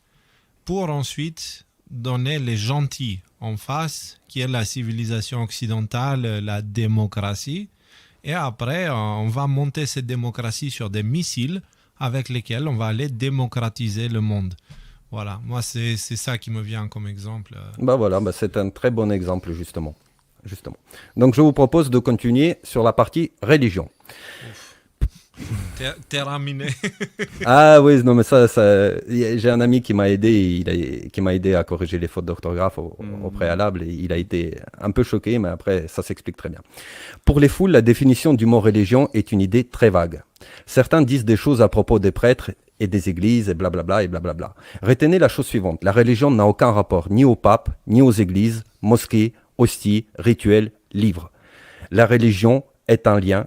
pour ensuite donner les gentils en face qui est la civilisation occidentale, la démocratie. Et après, on va monter cette démocratie sur des missiles avec lesquels on va aller démocratiser le monde. Voilà, moi c'est ça qui me vient comme exemple. C'est un très bon exemple justement. Donc je vous propose de continuer sur la partie religion. T'es raminé. Ah oui, non mais ça j'ai un ami qui m'a aidé à corriger les fautes d'orthographe au préalable et il a été un peu choqué, mais après ça s'explique très bien. Pour les foules, la définition du mot religion est une idée très vague. Certains disent des choses à propos des prêtres et des églises et blablabla et blablabla. Retenez la chose suivante, la religion n'a aucun rapport ni au pape, ni aux églises, mosquées, hosties, rituels, livres. La religion est un lien.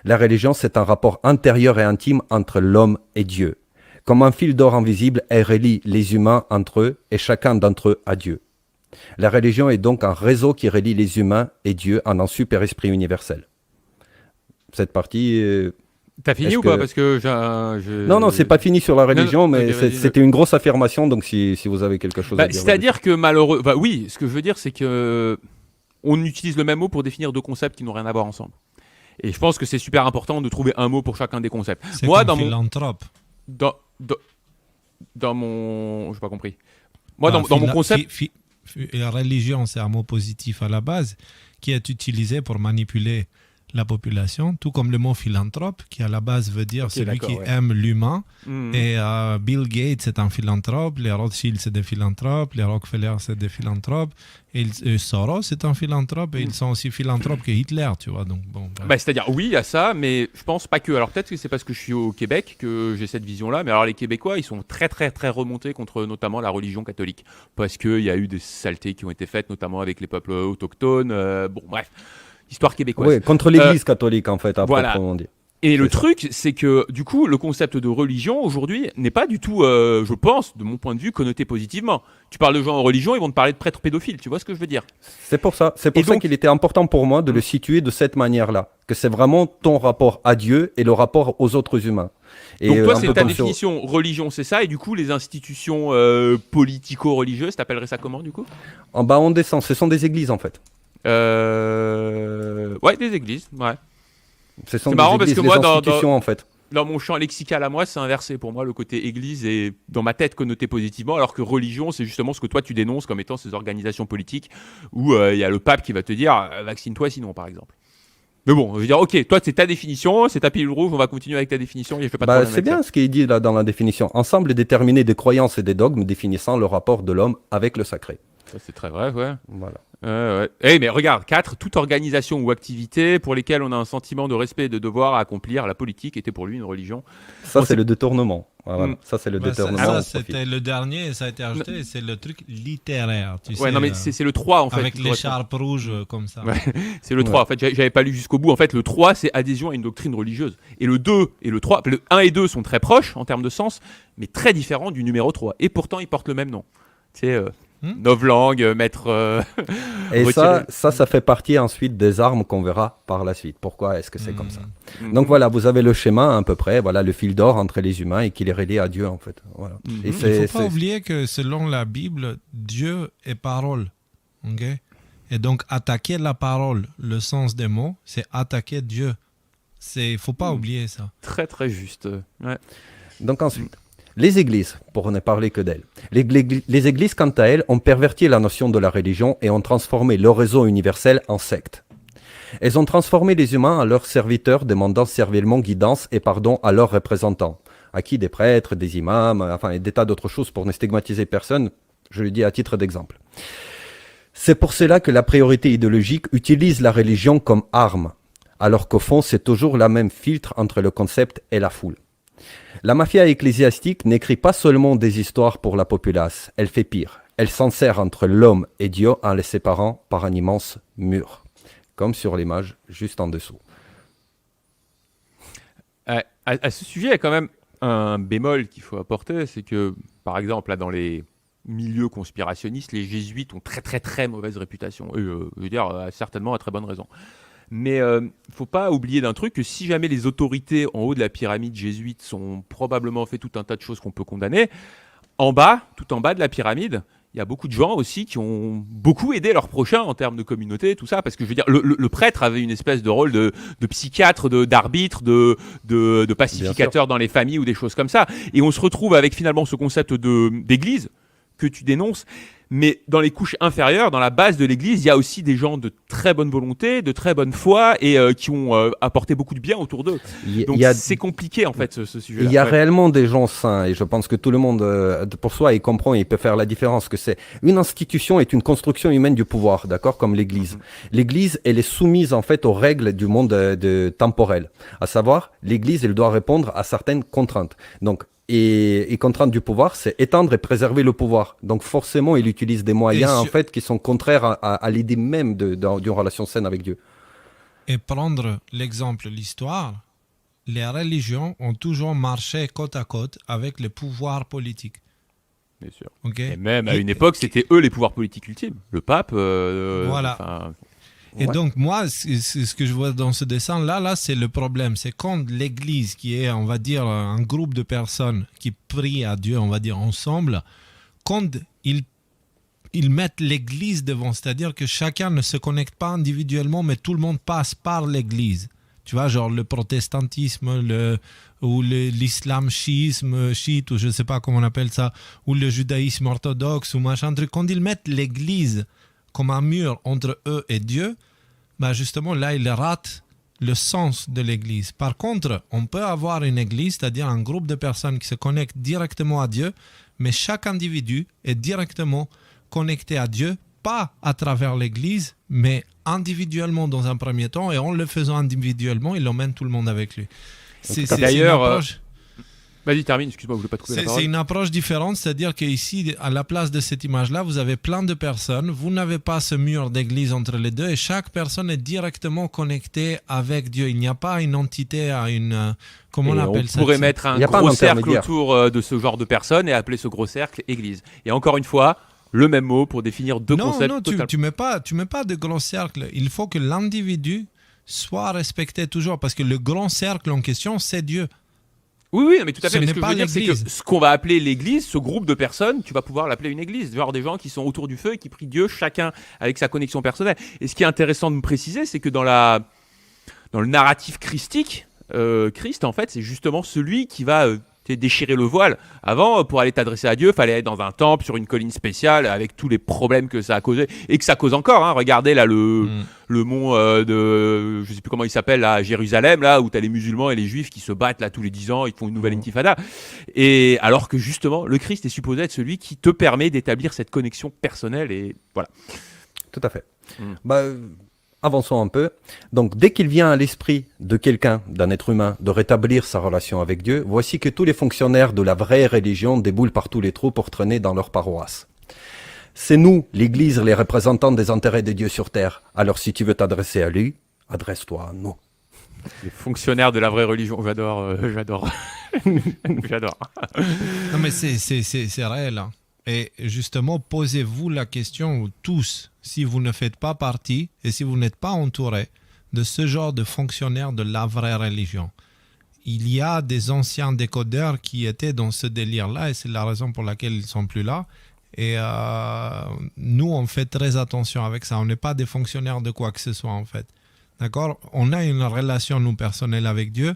La religion, c'est un rapport intérieur et intime entre l'homme et Dieu. Comme un fil d'or invisible, elle relie les humains entre eux et chacun d'entre eux à Dieu. La religion est donc un réseau qui relie les humains et Dieu en un super esprit universel. Cette partie... T'as fini ou pas? Parce que Non, c'est pas fini sur la religion, mais c'était une grosse affirmation, donc si vous avez quelque chose à dire... C'est-à-dire que malheureux... oui, ce que je veux dire, c'est que on utilise le même mot pour définir deux concepts qui n'ont rien à voir ensemble. Et je pense que c'est super important de trouver un mot pour chacun des concepts. C'est Moi, comme dans philanthrope. dans mon... J'ai pas compris. Moi, dans mon concept... La religion, c'est un mot positif à la base qui est utilisé pour manipuler la population, tout comme le mot philanthrope, qui à la base veut dire celui qui aime l'humain. Et Bill Gates, c'est un philanthrope, les Rothschild, c'est des philanthropes, les Rockefeller, c'est des philanthropes, et Soros, c'est un philanthrope, et ils sont aussi philanthropes que Hitler, tu vois. Donc, bon, c'est-à-dire, oui, il y a ça, mais je pense pas que. Alors peut-être que c'est parce que je suis au Québec que j'ai cette vision-là, mais alors les Québécois, ils sont très, très, très remontés contre notamment la religion catholique, parce qu'il y a eu des saletés qui ont été faites, notamment avec les peuples autochtones. Bon, bref. Histoire québécoise. Oui, contre l'Église catholique, en fait, à proprement dit. Et le truc, c'est que, du coup, le concept de religion, aujourd'hui, n'est pas du tout, je pense, de mon point de vue, connoté positivement. Tu parles de gens en religion, ils vont te parler de prêtres pédophiles, tu vois ce que je veux dire? C'est pour ça qu'il était important pour moi de le situer de cette manière-là, que c'est vraiment ton rapport à Dieu et le rapport aux autres humains. Et donc toi, c'est ta définition, religion, c'est ça, et du coup, les institutions politico-religieuses, t'appellerais ça comment, du coup? En bas, on descend, ce sont des églises, en fait. Ouais, des églises, ouais. C'est marrant parce que moi, en fait. Dans mon champ lexical à moi, c'est inversé. Pour moi, le côté église est dans ma tête connoté positivement, alors que religion, c'est justement ce que toi tu dénonces comme étant ces organisations politiques où il y a le pape qui va te dire vaccine-toi sinon, par exemple. Mais bon, je veux dire, ok, toi c'est ta définition, c'est ta pilule rouge, on va continuer avec ta définition. Je fais pas de problème c'est bien ce qui est dit là dans la définition. Ensemble déterminer des croyances et des dogmes définissant le rapport de l'homme avec le sacré. Ça c'est très vrai, ouais. Voilà. Ouais. Hey, mais regarde, 4, toute organisation ou activité pour lesquelles on a un sentiment de respect et de devoir à accomplir, la politique était pour lui une religion. Ça, c'est le détournement. Voilà. Ça, c'est le détournement. Ça, c'était le dernier, et ça a été ajouté, c'est le truc littéraire. Tu sais, non, mais c'est le 3, en fait. Avec l'écharpe rouge, comme ça. Ouais, c'est le 3. En fait, j'avais pas lu jusqu'au bout. En fait, le 3, c'est adhésion à une doctrine religieuse. Et le 2 et le 3, le 1 et 2 sont très proches en termes de sens, mais très différents du numéro 3. Et pourtant, ils portent le même nom. C'est novlangue, maître... et ça fait partie ensuite des armes qu'on verra par la suite. Pourquoi est-ce que c'est comme ça? Donc voilà, vous avez le schéma à peu près, voilà, le fil d'or entre les humains et qu'il est relié à Dieu en fait. Voilà. Et il ne faut pas oublier que selon la Bible, Dieu est parole. Okay? Et donc attaquer la parole, le sens des mots, c'est attaquer Dieu. Il ne faut pas oublier ça. Très très juste. Ouais. Donc ensuite... Les églises, pour ne parler que d'elles. Les églises, quant à elles, ont perverti la notion de la religion et ont transformé le réseau universel en secte. Elles ont transformé les humains en leurs serviteurs, demandant servilement guidance et pardon à leurs représentants. À qui des prêtres, des imams, enfin, et des tas d'autres choses pour ne stigmatiser personne, je le dis à titre d'exemple. C'est pour cela que la priorité idéologique utilise la religion comme arme, alors qu'au fond, c'est toujours la même filtre entre le concept et la foule. La mafia ecclésiastique n'écrit pas seulement des histoires pour la populace, elle fait pire. Elle s'en sert entre l'homme et Dieu en les séparant par un immense mur, comme sur l'image juste en dessous. À ce sujet, il y a quand même un bémol qu'il faut apporter, c'est que, par exemple, là, dans les milieux conspirationnistes, les jésuites ont très très très mauvaise réputation. Et, je veux dire, certainement à très bonne raison. Mais il ne faut pas oublier d'un truc, que si jamais les autorités en haut de la pyramide jésuite ont probablement fait tout un tas de choses qu'on peut condamner, tout en bas de la pyramide, il y a beaucoup de gens aussi qui ont beaucoup aidé leurs prochains en termes de communauté, tout ça, parce que je veux dire, le prêtre avait une espèce de rôle de psychiatre, d'arbitre, de pacificateur dans les familles ou des choses comme ça. Et on se retrouve avec finalement ce concept d'église que tu dénonces. Mais dans les couches inférieures, dans la base de l'église, il y a aussi des gens de très bonne volonté, de très bonne foi et qui ont apporté beaucoup de bien autour d'eux. Donc c'est compliqué en fait ce sujet-là. Il y a réellement des gens sains et je pense que tout le monde pour soi il comprend et il peut faire la différence que c'est une institution est une construction humaine du pouvoir, d'accord, comme l'église. L'église elle est soumise en fait aux règles du monde temporel. À savoir, l'église elle doit répondre à certaines contraintes. Donc et contrainte du pouvoir, c'est étendre et préserver le pouvoir. Donc forcément, il utilise des moyens en fait qui sont contraires à l'idée même d'une relation saine avec Dieu. Et prendre l'exemple, l'histoire, les religions ont toujours marché côte à côte avec les pouvoirs politiques. Bien sûr. Okay. Et même à une époque, c'était eux les pouvoirs politiques ultimes. Le pape. Voilà. Et donc, moi, c'est ce que je vois dans ce dessin, là, c'est le problème. C'est quand l'Église, qui est, on va dire, un groupe de personnes qui prient à Dieu, on va dire, ensemble, quand ils mettent l'Église devant, c'est-à-dire que chacun ne se connecte pas individuellement, mais tout le monde passe par l'Église. Tu vois, genre le protestantisme, ou l'islam chiite, ou je ne sais pas comment on appelle ça, ou le judaïsme orthodoxe, ou machin truc. Quand ils mettent l'Église comme un mur entre eux et Dieu, bah justement, là, ils ratent le sens de l'Église. Par contre, on peut avoir une Église, c'est-à-dire un groupe de personnes qui se connectent directement à Dieu, mais chaque individu est directement connecté à Dieu, pas à travers l'Église, mais individuellement dans un premier temps, et en le faisant individuellement, il emmène tout le monde avec lui. D'ailleurs, vas-y, termine, excuse-moi, je ne voulais pas te couper la parole. C'est une approche différente, c'est-à-dire qu'ici, à la place de cette image-là, vous avez plein de personnes, vous n'avez pas ce mur d'église entre les deux, et chaque personne est directement connectée avec Dieu. Il n'y a pas une entité à une... Comment on appelle ça? On pourrait mettre un gros cercle autour de ce genre de personnes et appeler ce gros cercle église. Et encore une fois, le même mot pour définir deux concepts. Non, tu mets pas de grand cercle. Il faut que l'individu soit respecté toujours, parce que le grand cercle en question, c'est Dieu. Oui, mais tout à fait. Mais ce que je veux dire, c'est que ce qu'on va appeler l'église, ce groupe de personnes, tu vas pouvoir l'appeler une église. Genre des gens qui sont autour du feu et qui prient Dieu, chacun avec sa connexion personnelle. Et ce qui est intéressant de me préciser, c'est que dans le narratif christique, Christ, en fait, c'est justement celui qui va déchirer le voile. Avant, pour aller t'adresser à Dieu, il fallait être dans un temple, sur une colline spéciale, avec tous les problèmes que ça a causé, et que ça cause encore. Hein. Regardez là le mont de, je sais plus comment il s'appelle, là, à Jérusalem, là, où tu as les musulmans et les juifs qui se battent là tous les 10 ans, ils font une nouvelle intifada. Et alors que justement, le Christ est supposé être celui qui te permet d'établir cette connexion personnelle, et voilà. Tout à fait. Avançons un peu. Donc, dès qu'il vient à l'esprit de quelqu'un, d'un être humain, de rétablir sa relation avec Dieu, voici que tous les fonctionnaires de la vraie religion déboulent par tous les trous pour traîner dans leur paroisse. C'est nous, l'Église, les représentants des intérêts de Dieu sur terre. Alors, si tu veux t'adresser à lui, adresse-toi à nous. Les fonctionnaires de la vraie religion, j'adore. J'adore. Non, mais c'est réel. Hein. Et justement, posez-vous la question, tous, si vous ne faites pas partie et si vous n'êtes pas entouré de ce genre de fonctionnaires de la vraie religion. Il y a des anciens décodeurs qui étaient dans ce délire-là et c'est la raison pour laquelle ils ne sont plus là. Et nous, on fait très attention avec ça. On n'est pas des fonctionnaires de quoi que ce soit, en fait. D'accord? On a une relation, nous, personnelle avec Dieu.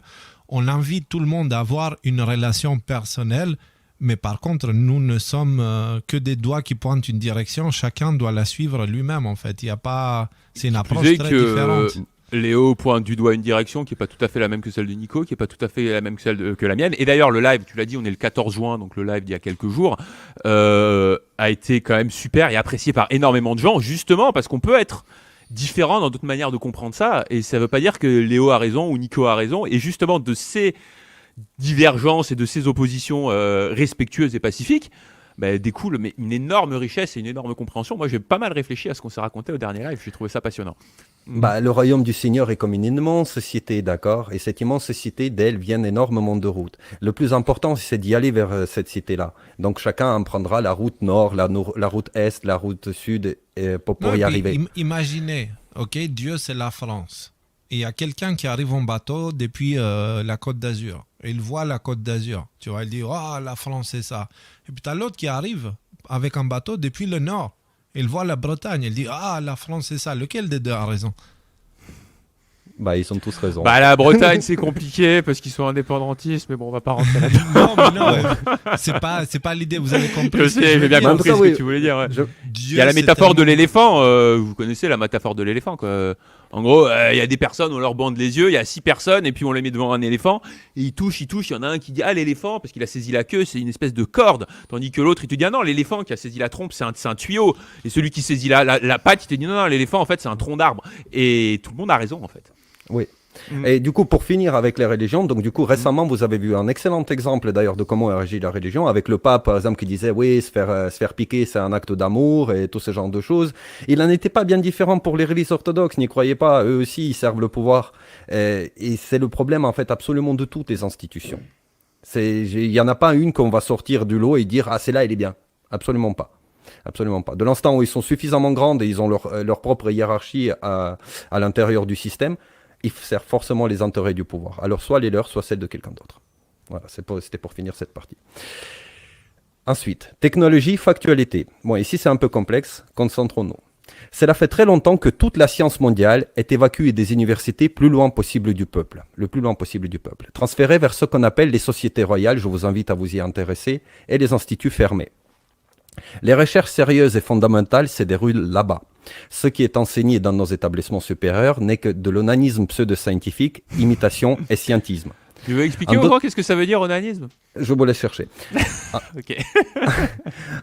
On invite tout le monde à avoir une relation personnelle. Mais par contre, nous ne sommes que des doigts qui pointent une direction. Chacun doit la suivre lui-même, en fait. Il y a pas... C'est une approche très différente. Léo pointe du doigt une direction qui n'est pas tout à fait la même que celle de Nico, qui n'est pas tout à fait la même que celle que la mienne. Et d'ailleurs, le live, tu l'as dit, on est le 14 juin, donc le live d'il y a quelques jours, a été quand même super et apprécié par énormément de gens, justement parce qu'on peut être différent dans d'autres manières de comprendre ça. Et ça ne veut pas dire que Léo a raison ou Nico a raison. Et justement, de ces divergences et de ces oppositions respectueuses et pacifiques, découle mais une énorme richesse et une énorme compréhension. Moi, j'ai pas mal réfléchi à ce qu'on s'est raconté au dernier live. J'ai trouvé ça passionnant. Le royaume du Seigneur est comme une immense cité, d'accord? Et cette immense cité, d'elle viennent énormément de routes. Le plus important, c'est d'y aller vers cette cité-là. Donc, chacun en prendra la route nord, la route est, la route sud pour y arriver. Imaginez, Dieu, c'est la France. Et il y a quelqu'un qui arrive en bateau depuis la Côte d'Azur. Et il voit la Côte d'Azur. Tu vois, il dit, la France, c'est ça. Et puis, tu as l'autre qui arrive avec un bateau depuis le nord. Il voit la Bretagne. Il dit, la France, c'est ça. Lequel des deux a raison? Ils ont tous raison. La Bretagne, c'est compliqué parce qu'ils sont indépendantistes, mais bon, on va pas rentrer là-dedans. non, c'est pas l'idée. Vous avez compris. Je sais, j'ai bien compris ce que tu voulais dire. Ouais. Il y a la métaphore de l'éléphant. Vous connaissez la métaphore de l'éléphant, quoi. En gros, il y a des personnes, on leur bande les yeux, il y a 6 personnes, et puis on les met devant un éléphant, et ils touchent, il y en a un qui dit, l'éléphant, parce qu'il a saisi la queue, c'est une espèce de corde, tandis que l'autre, il te dit, non, l'éléphant qui a saisi la trompe, c'est un tuyau, et celui qui saisit la patte, il te dit, non, l'éléphant, en fait, c'est un tronc d'arbre, et tout le monde a raison, en fait. Oui. Et du coup, pour finir avec les religions, donc du coup, récemment, vous avez vu un excellent exemple d'ailleurs de comment agit la religion, avec le pape, par exemple, qui disait, oui, se faire piquer, c'est un acte d'amour, et tout ce genre de choses. Il n'en était pas bien différent pour les religions orthodoxes, n'y croyez pas, eux aussi, ils servent le pouvoir. Et c'est le problème, en fait, absolument de toutes les institutions. Il n'y en a pas une qu'on va sortir du lot et dire, celle-là, elle est bien. Absolument pas. Absolument pas. De l'instant où ils sont suffisamment grandes et ils ont leur propre hiérarchie à l'intérieur du système, ils servent forcément les intérêts du pouvoir. Alors soit les leurs, soit celles de quelqu'un d'autre. Voilà, c'était pour finir cette partie. Ensuite, technologie, factualité. Bon, ici c'est un peu complexe, concentrons-nous. Cela fait très longtemps que toute la science mondiale est évacuée des universités le plus loin possible du peuple, transférée vers ce qu'on appelle les sociétés royales, je vous invite à vous y intéresser, et les instituts fermés. Les recherches sérieuses et fondamentales se déroulent là-bas. Ce qui est enseigné dans nos établissements supérieurs n'est que de l'onanisme pseudo-scientifique, imitation et scientisme. Tu veux expliquer au moins qu'est-ce que ça veut dire onanisme? Je vous laisse chercher. Ok.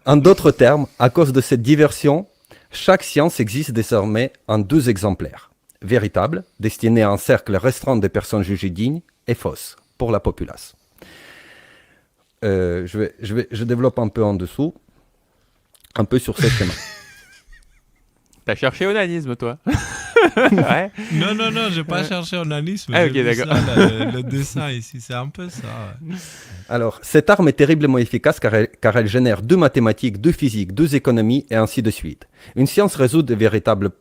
En d'autres termes, à cause de cette diversion, chaque science existe désormais en 2 exemplaires. Véritable, destiné à un cercle restreint de personnes jugées dignes, et fausse, pour la populace. Je développe un peu en dessous, un peu sur ce schéma. T'as cherché onanisme, toi? Ouais. Non, j'ai pas cherché onanisme. Ah, ok, d'accord. Le dessin ici, c'est un peu ça. Ouais. Alors, cette arme est terriblement efficace car elle génère 2 mathématiques, 2 physiques, 2 économies et ainsi de suite. Une science résout des véritables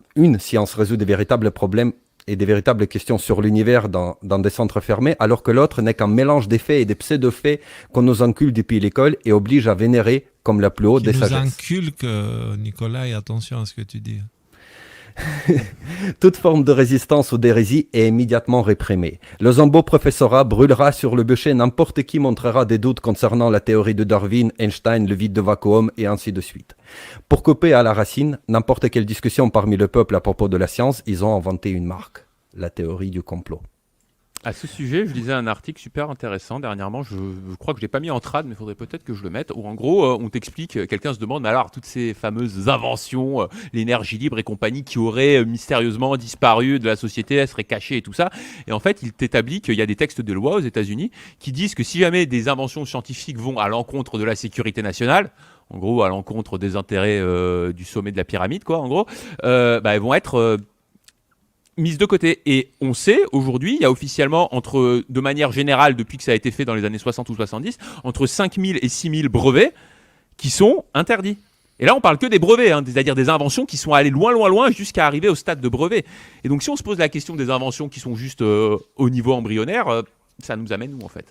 problèmes et des véritables questions sur l'univers dans des centres fermés, alors que l'autre n'est qu'un mélange des faits et des pseudo-faits qu'on nous inculque depuis l'école et oblige à vénérer comme la plus haute des sagesses. Qui nous inculque, Nicolas, et attention à ce que tu dis. Toute forme de résistance ou d'hérésie est immédiatement réprimée. Le Zambo professorat brûlera sur le bûcher n'importe qui montrera des doutes concernant la théorie de Darwin, Einstein, le vide de vacuum et ainsi de suite. Pour couper à la racine n'importe quelle discussion parmi le peuple à propos de la science, ils ont inventé une marque, la théorie du complot. À ce sujet, je lisais un article super intéressant dernièrement, je crois que je ne l'ai pas mis en trad, mais il faudrait peut-être que je le mette, où en gros, on t'explique, quelqu'un se demande, alors, toutes ces fameuses inventions, l'énergie libre et compagnie, qui auraient mystérieusement disparu de la société, elles seraient cachées et tout ça. Et en fait, il t'établit qu'il y a des textes de loi aux États-Unis qui disent que si jamais des inventions scientifiques vont à l'encontre de la sécurité nationale, en gros, à l'encontre des intérêts du sommet de la pyramide, quoi, en gros, elles vont être... mise de côté. Et on sait, aujourd'hui, il y a officiellement, de manière générale, depuis que ça a été fait dans les années 60 ou 70, entre 5000 et 6000 brevets qui sont interdits. Et là, on parle que des brevets, c'est-à-dire des inventions qui sont allées loin, jusqu'à arriver au stade de brevet. Et donc, si on se pose la question des inventions qui sont juste au niveau embryonnaire, ça nous amène où, en fait?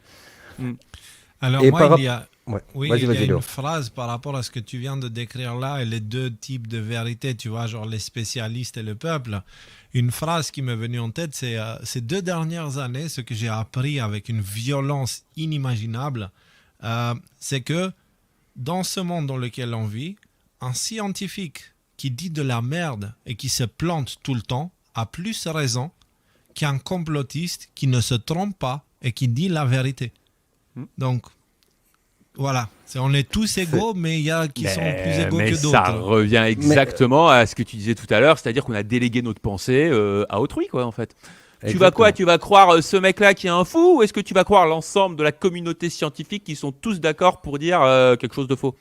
Alors, et moi, il y a... Ouais. Oui, il y a une phrase par rapport à ce que tu viens de décrire là et les 2 types de vérités, tu vois, genre les spécialistes et le peuple. Une phrase qui m'est venue en tête, c'est ces 2 dernières années, ce que j'ai appris avec une violence inimaginable, c'est que dans ce monde dans lequel on vit, un scientifique qui dit de la merde et qui se plante tout le temps a plus raison qu'un complotiste qui ne se trompe pas et qui dit la vérité. Donc, voilà, on est tous égaux, mais il y a qui sont plus égaux que d'autres. Ça revient exactement à ce que tu disais tout à l'heure, c'est-à-dire qu'on a délégué notre pensée à autrui, quoi, en fait. Exactement. Tu vas quoi? Tu vas croire ce mec-là qui est un fou, ou est-ce que tu vas croire l'ensemble de la communauté scientifique qui sont tous d'accord pour dire quelque chose de faux?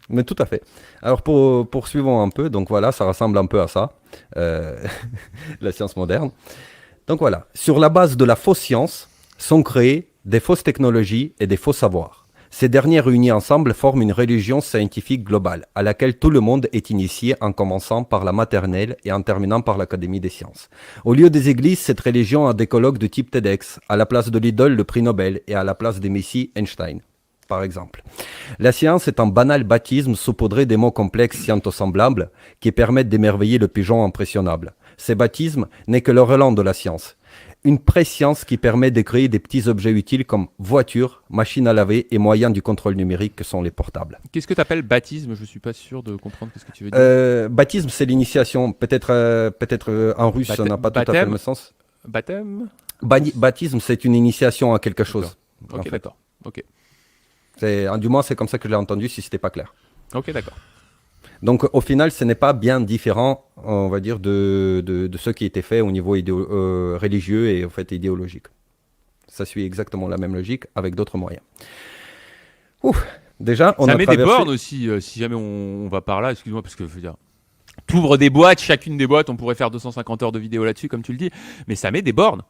Mais tout à fait. Alors poursuivons un peu, donc voilà, ça ressemble un peu à ça, la science moderne. Donc voilà, sur la base de la fausse science sont créées des fausses technologies et des faux savoirs. Ces derniers réunis ensemble forment une religion scientifique globale, à laquelle tout le monde est initié en commençant par la maternelle et en terminant par l'Académie des sciences. Au lieu des églises, cette religion a des colloques de type TEDx, à la place de l'idole le prix Nobel et à la place des messies Einstein, par exemple. La science est un banal baptême saupoudré des mots complexes sciento-semblables qui permettent d'émerveiller le pigeon impressionnable. Ces baptêmes n'est que le relent de la science. Une préscience qui permet de créer des petits objets utiles comme voitures, machines à laver et moyens du contrôle numérique que sont les portables. Qu'est-ce que tu appelles baptême? Je ne suis pas sûr de comprendre ce que tu veux dire. Baptême, c'est l'initiation. Peut-être en russe, ça n'a pas tout à fait le même sens. Baptême? Baptême, c'est une initiation à quelque chose. Ok, d'accord. Ok. Du moins, c'est comme ça que je l'ai entendu, si ce n'était pas clair. Ok, d'accord. Donc au final, ce n'est pas bien différent, on va dire, de ce qui était fait au niveau religieux et en fait idéologique. Ça suit exactement la même logique avec d'autres moyens. Déjà, on ça a met traversé... des bornes aussi, si jamais on va par là, excuse-moi, parce que je veux dire, t'ouvres des boîtes, chacune des boîtes, on pourrait faire 250 heures de vidéo là-dessus, comme tu le dis, mais ça met des bornes.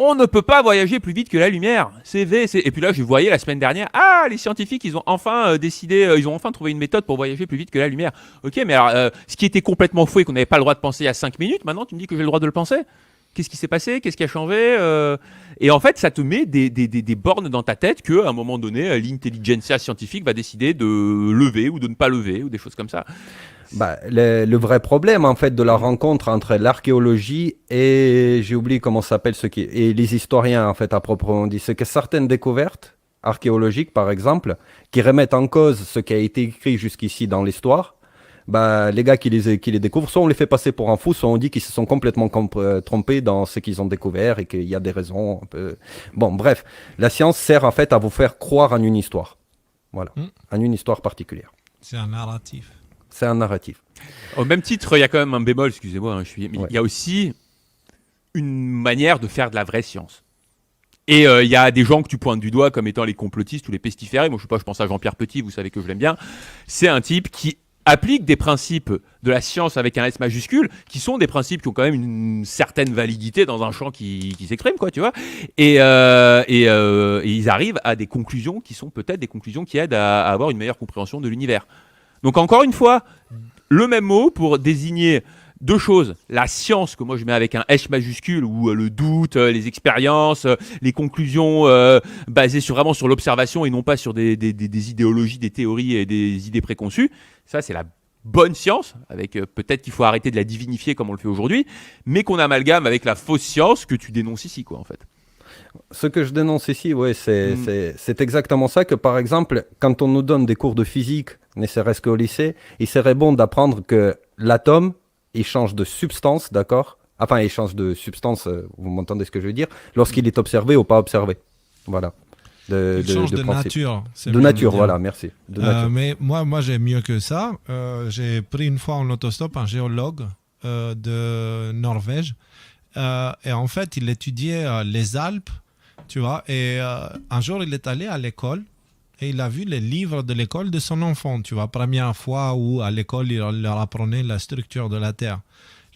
On ne peut pas voyager plus vite que la lumière. Et puis là, je voyais la semaine dernière, les scientifiques, ils ont enfin décidé, ils ont enfin trouvé une méthode pour voyager plus vite que la lumière. Ok, mais alors, ce qui était complètement faux et qu'on n'avait pas le droit de penser il y a 5 minutes, maintenant tu me dis que j'ai le droit de le penser? Qu'est-ce qui s'est passé? Qu'est-ce qui a changé? Et en fait, ça te met des bornes dans ta tête qu'à un moment donné, l'intelligentsia scientifique va décider de lever ou de ne pas lever ou des choses comme ça. Le vrai problème, en fait, de la rencontre entre l'archéologie et, j'ai oublié comment ça s'appelle, et les historiens, en fait, à proprement dit, c'est que certaines découvertes archéologiques, par exemple, qui remettent en cause ce qui a été écrit jusqu'ici dans l'histoire, les gars qui les découvrent, soit on les fait passer pour un fou, soit on dit qu'ils se sont complètement trompés dans ce qu'ils ont découvert et qu'il y a des raisons un peu... Bon, bref, la science sert en fait à vous faire croire en une histoire. Voilà, en une histoire particulière. C'est un narratif. C'est un narratif. Au même titre, il y a quand même un bémol, excusez-moi, hein, il y a aussi une manière de faire de la vraie science. Et il y a des gens que tu pointes du doigt comme étant les complotistes ou les pestiférés. Moi, je pense à Jean-Pierre Petit, vous savez que je l'aime bien. C'est un type qui applique des principes de la science avec un S majuscule, qui sont des principes qui ont quand même une certaine validité dans un champ qui s'exprime, quoi, tu vois. Et ils arrivent à des conclusions qui sont peut-être des conclusions qui aident à avoir une meilleure compréhension de l'univers. Donc encore une fois, le même mot pour désigner deux choses. La science, que moi je mets avec un S majuscule, où le doute, les expériences, les conclusions basées vraiment sur l'observation et non pas sur des idéologies, des théories et des idées préconçues. Ça, c'est la bonne science, avec peut-être qu'il faut arrêter de la divinifier comme on le fait aujourd'hui, mais qu'on amalgame avec la fausse science que tu dénonces ici, quoi, en fait. Ce que je dénonce ici, c'est exactement ça, que par exemple, quand on nous donne des cours de physique, ne serait-ce qu'au lycée, il serait bon d'apprendre que l'atome, il change de substance, d'accord ? Enfin, il change de substance, vous m'entendez ce que je veux dire, lorsqu'il est observé ou pas observé. Voilà. Il change de nature. De nature, voilà, merci. De nature. Mais moi, j'ai mieux que ça. J'ai pris une fois en autostop un géologue de Norvège. Et en fait, il étudiait les Alpes, tu vois. Et un jour, il est allé à l'école et il a vu les livres de l'école de son enfant, tu vois. Première fois où à l'école, il leur apprenait la structure de la Terre.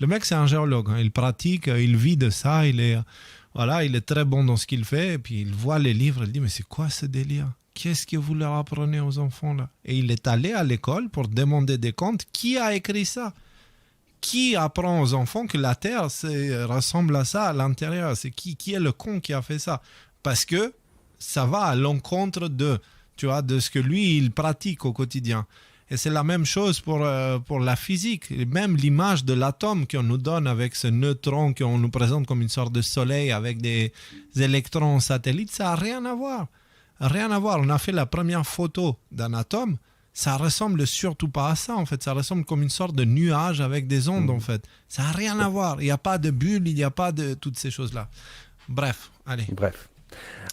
Le mec, c'est un géologue. Hein. Il pratique, il vit de ça, il est très bon dans ce qu'il fait. Et puis, il voit les livres, il dit, mais c'est quoi ce délire ? Qu'est-ce que vous leur apprenez aux enfants là ? Et il est allé à l'école pour demander des comptes. Qui a écrit ça ? Qui apprend aux enfants que la Terre ressemble à ça à l'intérieur ? C'est qui est le con qui a fait ça ? Parce que ça va à l'encontre de ce que lui, il pratique au quotidien. Et c'est la même chose pour la physique. Et même l'image de l'atome qu'on nous donne avec ce neutron qu'on nous présente comme une sorte de soleil avec des électrons satellites, ça n'a rien à voir. Rien à voir. On a fait la première photo d'un atome. Ça ressemble surtout pas à ça, en fait. Ça ressemble comme une sorte de nuage avec des ondes, en fait. Ça n'a rien à voir. Il n'y a pas de bulle, il n'y a pas de toutes ces choses-là. Bref, allez. Bref.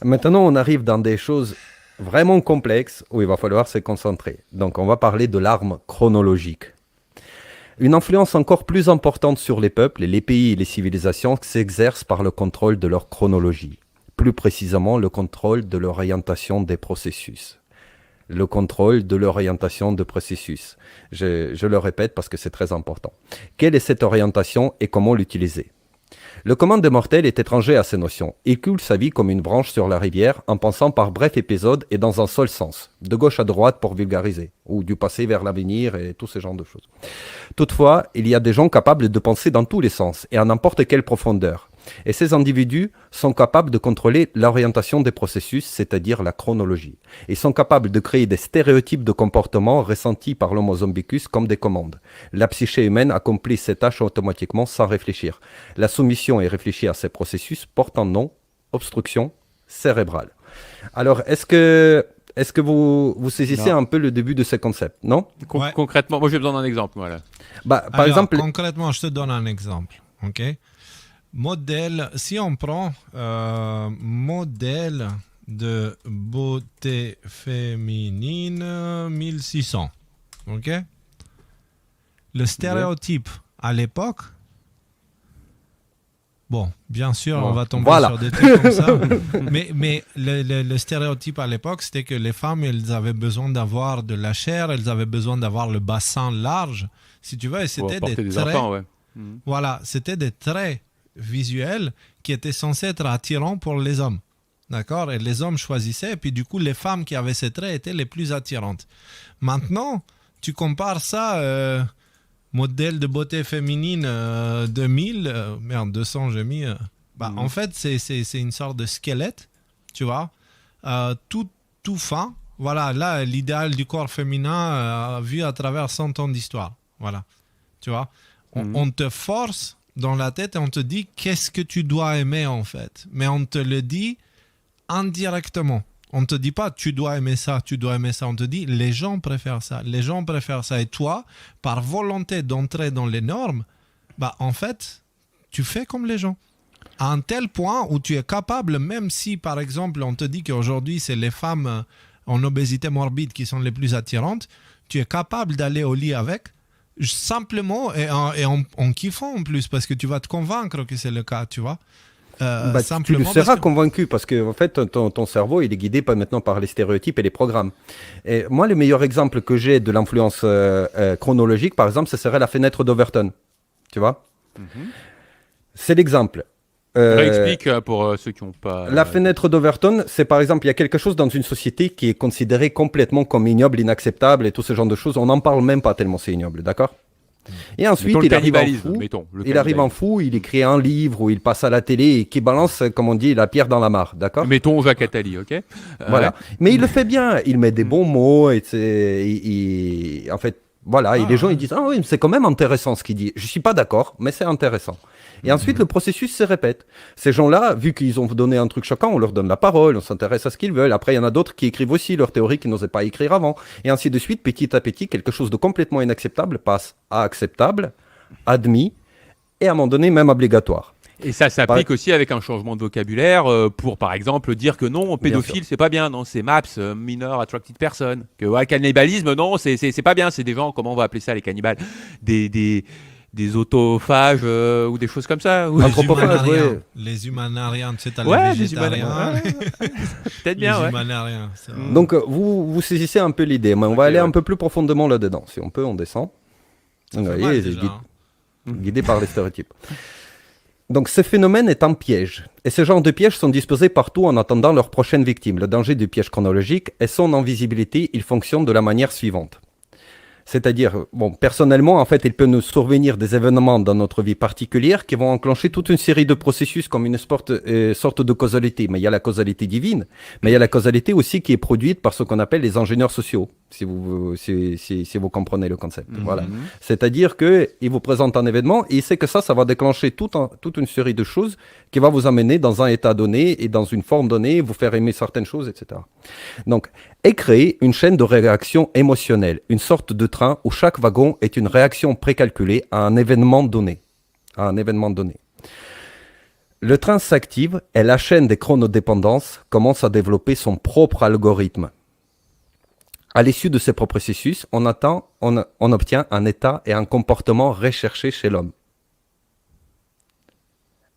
Maintenant, on arrive dans des choses vraiment complexes où il va falloir se concentrer. Donc, on va parler de l'arme chronologique. Une influence encore plus importante sur les peuples, les pays et les civilisations s'exerce par le contrôle de leur chronologie. Plus précisément, le contrôle de l'orientation des processus. Le contrôle de l'orientation de processus. Je le répète parce que c'est très important. Quelle est cette orientation et comment l'utiliser ? Le commun des mortels est étranger à ces notions. Il coule sa vie comme une branche sur la rivière en pensant par brefs épisodes et dans un seul sens, de gauche à droite pour vulgariser, ou du passé vers l'avenir et tout ce genre de choses. Toutefois, il y a des gens capables de penser dans tous les sens et à n'importe quelle profondeur. Et ces individus sont capables de contrôler l'orientation des processus, c'est-à-dire la chronologie. Ils sont capables de créer des stéréotypes de comportement ressentis par l'homo zombicus comme des commandes. La psyché humaine accomplit ces tâches automatiquement sans réfléchir. La soumission est réfléchie à ces processus porte un nom, obstruction cérébrale. Alors, est-ce que vous saisissez un peu le début de ce concept, non ? Ouais. Concrètement, moi j'ai besoin d'un exemple. Voilà. Par exemple, concrètement, je te donne un exemple. Ok ? Modèle, si on prend modèle de beauté féminine 1600, ok ? Le stéréotype à l'époque, bon, bien sûr, on va tomber sur des trucs comme ça, mais le stéréotype à l'époque, c'était que les femmes, elles avaient besoin d'avoir de la chair, elles avaient besoin d'avoir le bassin large, si tu veux, et c'était des traits. Enfants, ouais. Voilà, c'était des traits visuels qui étaient censés être attirants pour les hommes. D'accord ? Et les hommes choisissaient, et puis du coup, les femmes qui avaient ces traits étaient les plus attirantes. Maintenant, tu compares ça, modèle de beauté féminine 2000, 200, j'ai mis. En fait, c'est une sorte de squelette, tu vois, tout fin. Voilà, là, l'idéal du corps féminin vu à travers 100 ans d'histoire. Voilà. Tu vois, on te force dans la tête et on te dit qu'est-ce que tu dois aimer en fait. Mais on te le dit indirectement. On ne te dit pas tu dois aimer ça, tu dois aimer ça. On te dit les gens préfèrent ça, les gens préfèrent ça. Et toi, par volonté d'entrer dans les normes, bah en fait, tu fais comme les gens. À un tel point où tu es capable, même si par exemple on te dit qu'aujourd'hui c'est les femmes en obésité morbide qui sont les plus attirantes, tu es capable d'aller au lit avec simplement et en kiffant en plus parce que tu vas te convaincre que c'est le cas, tu vois. Tu le seras convaincu parce que en fait ton cerveau il est guidé maintenant par les stéréotypes et les programmes. Et moi le meilleur exemple que j'ai de l'influence chronologique par exemple ce serait la fenêtre d'Overton, tu vois. C'est l'exemple. Explique pour ceux qui n'ont pas... La fenêtre d'Overton, c'est par exemple, il y a quelque chose dans une société qui est considéré complètement comme ignoble, inacceptable et tout ce genre de choses. On n'en parle même pas tellement c'est ignoble, d'accord ? Et ensuite, il arrive en fou, il écrit un livre ou il passe à la télé et qui balance, comme on dit, la pierre dans la mare, d'accord ? Mettons Jacques Attali, ok ? Voilà. Mais il le fait bien, il met des bons mots et en fait, voilà, et les gens ils disent ah oui, c'est quand même intéressant ce qu'il dit. Je suis pas d'accord, mais c'est intéressant. Et ensuite, le processus se répète. Ces gens-là, vu qu'ils ont donné un truc choquant, on leur donne la parole, on s'intéresse à ce qu'ils veulent. Après, il y en a d'autres qui écrivent aussi leurs théories qu'ils n'osaient pas écrire avant. Et ainsi de suite, petit à petit, quelque chose de complètement inacceptable passe à acceptable, admis, et à un moment donné, même obligatoire. Et ça s'applique aussi avec un changement de vocabulaire pour, par exemple, dire que non, pédophile, c'est pas bien, non, c'est MAPS, minor attracted person. Que cannibalisme, non, c'est pas bien, c'est des gens, comment on va appeler ça, les cannibales, des autophages ou des choses comme ça. Les humanariens, tu sais, t'as les végétariens. Peut-être bien, les humanariens. Donc, vous saisissez un peu l'idée, mais on va aller un peu plus profondément là-dedans. Si on peut, on descend. Vous voyez, guidé par les stéréotypes. Donc, ce phénomène est un piège. Et ce genre de pièges sont disposés partout en attendant leur prochaine victime. Le danger du piège chronologique et son invisibilité, il fonctionne de la manière suivante. C'est-à-dire, bon, personnellement, en fait, il peut nous survenir des événements dans notre vie particulière qui vont enclencher toute une série de processus comme une sorte de causalité. Mais il y a la causalité divine, mais il y a la causalité aussi qui est produite par ce qu'on appelle les ingénieurs sociaux, si vous comprenez le concept. Voilà. C'est-à-dire qu'il vous présente un événement et il sait que ça va déclencher toute une série de choses qui va vous amener dans un état donné et dans une forme donnée, vous faire aimer certaines choses, etc. Donc, et créer une chaîne de réaction émotionnelle, une sorte de train où chaque wagon est une réaction précalculée à un événement donné. Le train s'active et la chaîne des chronodépendances commence à développer son propre algorithme. À l'issue de ces processus, on obtient un état et un comportement recherché chez l'homme.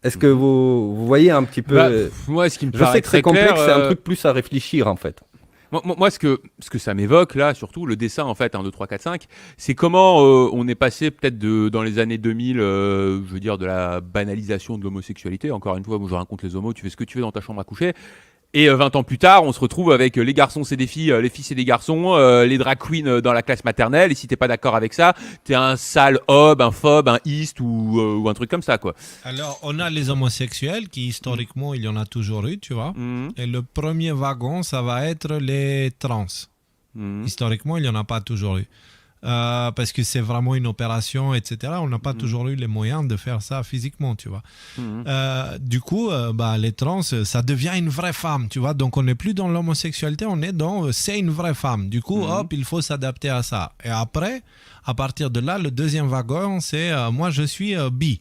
Est-ce que vous voyez un petit peu... Moi, ce qui me Je sais que c'est complexe, c'est un truc plus à réfléchir en fait. Moi, ce que ça m'évoque, là, surtout, le dessin, en fait, 1, 2, 3, 4, 5, c'est comment on est passé, peut-être, dans les années 2000, je veux dire, de la banalisation de l'homosexualité. Encore une fois, moi, je raconte les homos, tu fais ce que tu veux dans ta chambre à coucher. Et 20 ans plus tard, on se retrouve avec les garçons, c'est des filles, les filles, c'est des garçons, les drag queens dans la classe maternelle. Et si t'es pas d'accord avec ça, t'es un sale hob, un phobe, un east ou un truc comme ça, quoi. Alors, on a les homosexuels qui, historiquement, il y en a toujours eu, tu vois. Et le premier wagon, ça va être les trans. Historiquement, il n'y en a pas toujours eu. Parce que c'est vraiment une opération, etc. On n'a pas toujours eu les moyens de faire ça physiquement, tu vois. Du coup, les trans, ça devient une vraie femme, tu vois. Donc, on n'est plus dans l'homosexualité, on est dans c'est une vraie femme. Du coup, hop, il faut s'adapter à ça. Et après, à partir de là, le deuxième wagon, c'est moi, je suis bi.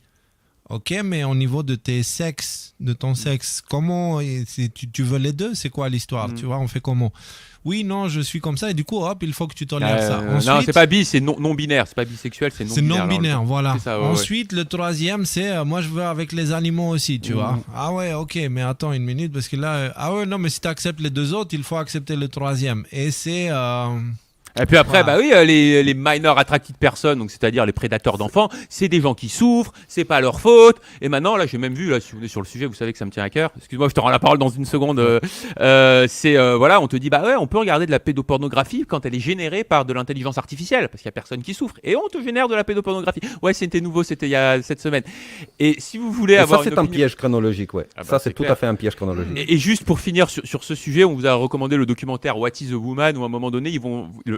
Ok, mais au niveau de tes sexes, de ton sexe, comment tu veux les deux? C'est quoi l'histoire? Tu vois, on fait comment? Oui, non, je suis comme ça et du coup, hop, il faut que tu tolères ça. Ensuite, non, c'est pas bi, c'est non-binaire, c'est pas bisexuel, c'est non-binaire. C'est non-binaire, voilà. Ça, Ensuite, le troisième, c'est moi je veux avec les animaux aussi, tu vois. Ah ouais, ok, mais attends une minute parce que là, ah ouais, non, mais si tu acceptes les deux autres, il faut accepter le troisième. Et c'est... Et puis après, les minor attracted personnes, donc c'est-à-dire les prédateurs d'enfants, c'est des gens qui souffrent, c'est pas leur faute. Et maintenant, là, j'ai même vu, là, si vous êtes sur le sujet, vous savez que ça me tient à cœur. Excuse-moi, je te rends la parole dans une seconde. On te dit, on peut regarder de la pédopornographie quand elle est générée par de l'intelligence artificielle, parce qu'il y a personne qui souffre. Et on te génère de la pédopornographie. Ouais, c'était nouveau, c'était il y a cette semaine. Et si vous voulez avoir ça, c'est un piège chronologique, ouais. Ça, c'est tout à fait un piège chronologique. Et juste pour finir sur ce sujet, on vous a recommandé le documentaire What is a Woman, où à un moment donné,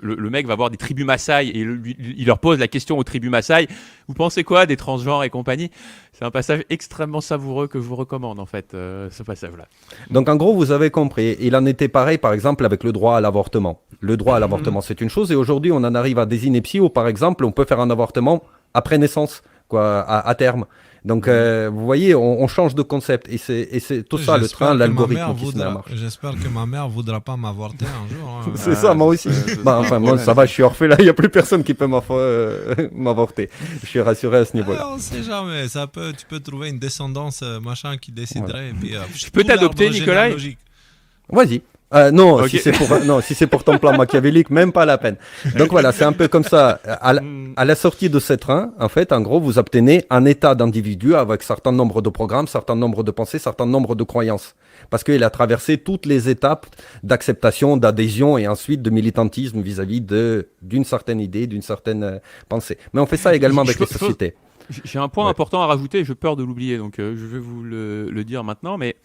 le mec va voir des tribus Maasai et il leur pose la question aux tribus Maasai, vous pensez quoi des transgenres et compagnie? C'est un passage extrêmement savoureux que je vous recommande en fait, ce passage-là. Donc en gros, vous avez compris, il en était pareil par exemple avec le droit à l'avortement. Le droit à l'avortement, c'est une chose, et aujourd'hui on en arrive à des inepties où par exemple on peut faire un avortement après naissance, quoi, à terme. Donc vous voyez, on change de concept, et c'est tout ça, le train, l'algorithme qui se met à marcher. J'espère que ma mère voudra pas m'avorter un jour. Hein. C'est ça, moi aussi. Moi, ça va, je suis orphelin, il n'y a plus personne qui peut m'avorter. Je suis rassuré à ce niveau-là. On sait jamais, tu peux trouver une descendance machin qui déciderait. Et puis, je peux t'adopter, Nicolas? Vas-y. Non, okay. si c'est pour ton plan machiavélique, même pas la peine. Donc voilà, c'est un peu comme ça. À la sortie de ces trains, en fait, en gros, vous obtenez un état d'individu avec un certain nombre de programmes, un certain nombre de pensées, un certain nombre de croyances. Parce qu'il a traversé toutes les étapes d'acceptation, d'adhésion et ensuite de militantisme vis-à-vis d'une certaine idée, d'une certaine pensée. Mais on fait ça également avec les sociétés. J'ai un point important à rajouter, j'ai peur de l'oublier, donc je vais vous le dire maintenant, mais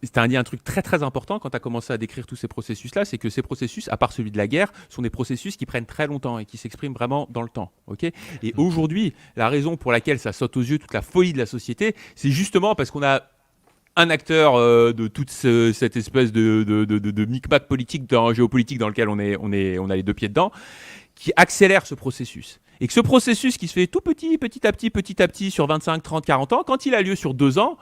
tu as dit un truc très très important quand tu as commencé à décrire tous ces processus-là, c'est que ces processus, à part celui de la guerre, sont des processus qui prennent très longtemps et qui s'expriment vraiment dans le temps. Okay, et aujourd'hui, la raison pour laquelle ça saute aux yeux toute la folie de la société, c'est justement parce qu'on a un acteur de toute cette espèce de micmac politique, géopolitique dans lequel on a les deux pieds dedans, qui accélère ce processus. Et que ce processus qui se fait tout petit à petit, sur 25, 30, 40 ans, quand il a lieu sur 2 ans,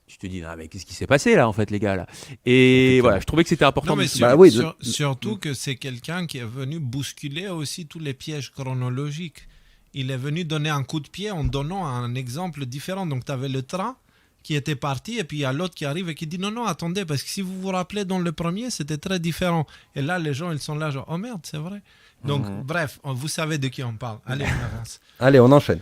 tu te dis, ah, mais qu'est-ce qui s'est passé là, en fait, les gars là. Et voilà, je trouvais que c'était important. Non, mais surtout que c'est quelqu'un qui est venu bousculer aussi tous les pièges chronologiques. Il est venu donner un coup de pied en donnant un exemple différent. Donc, tu avais le train qui était parti, et puis il y a l'autre qui arrive et qui dit non, attendez, parce que si vous vous rappelez, dans le premier, c'était très différent. Et là, les gens, ils sont là, genre, oh merde, c'est vrai. Donc, bref, vous savez de qui on parle. Allez, on avance. Allez, on enchaîne.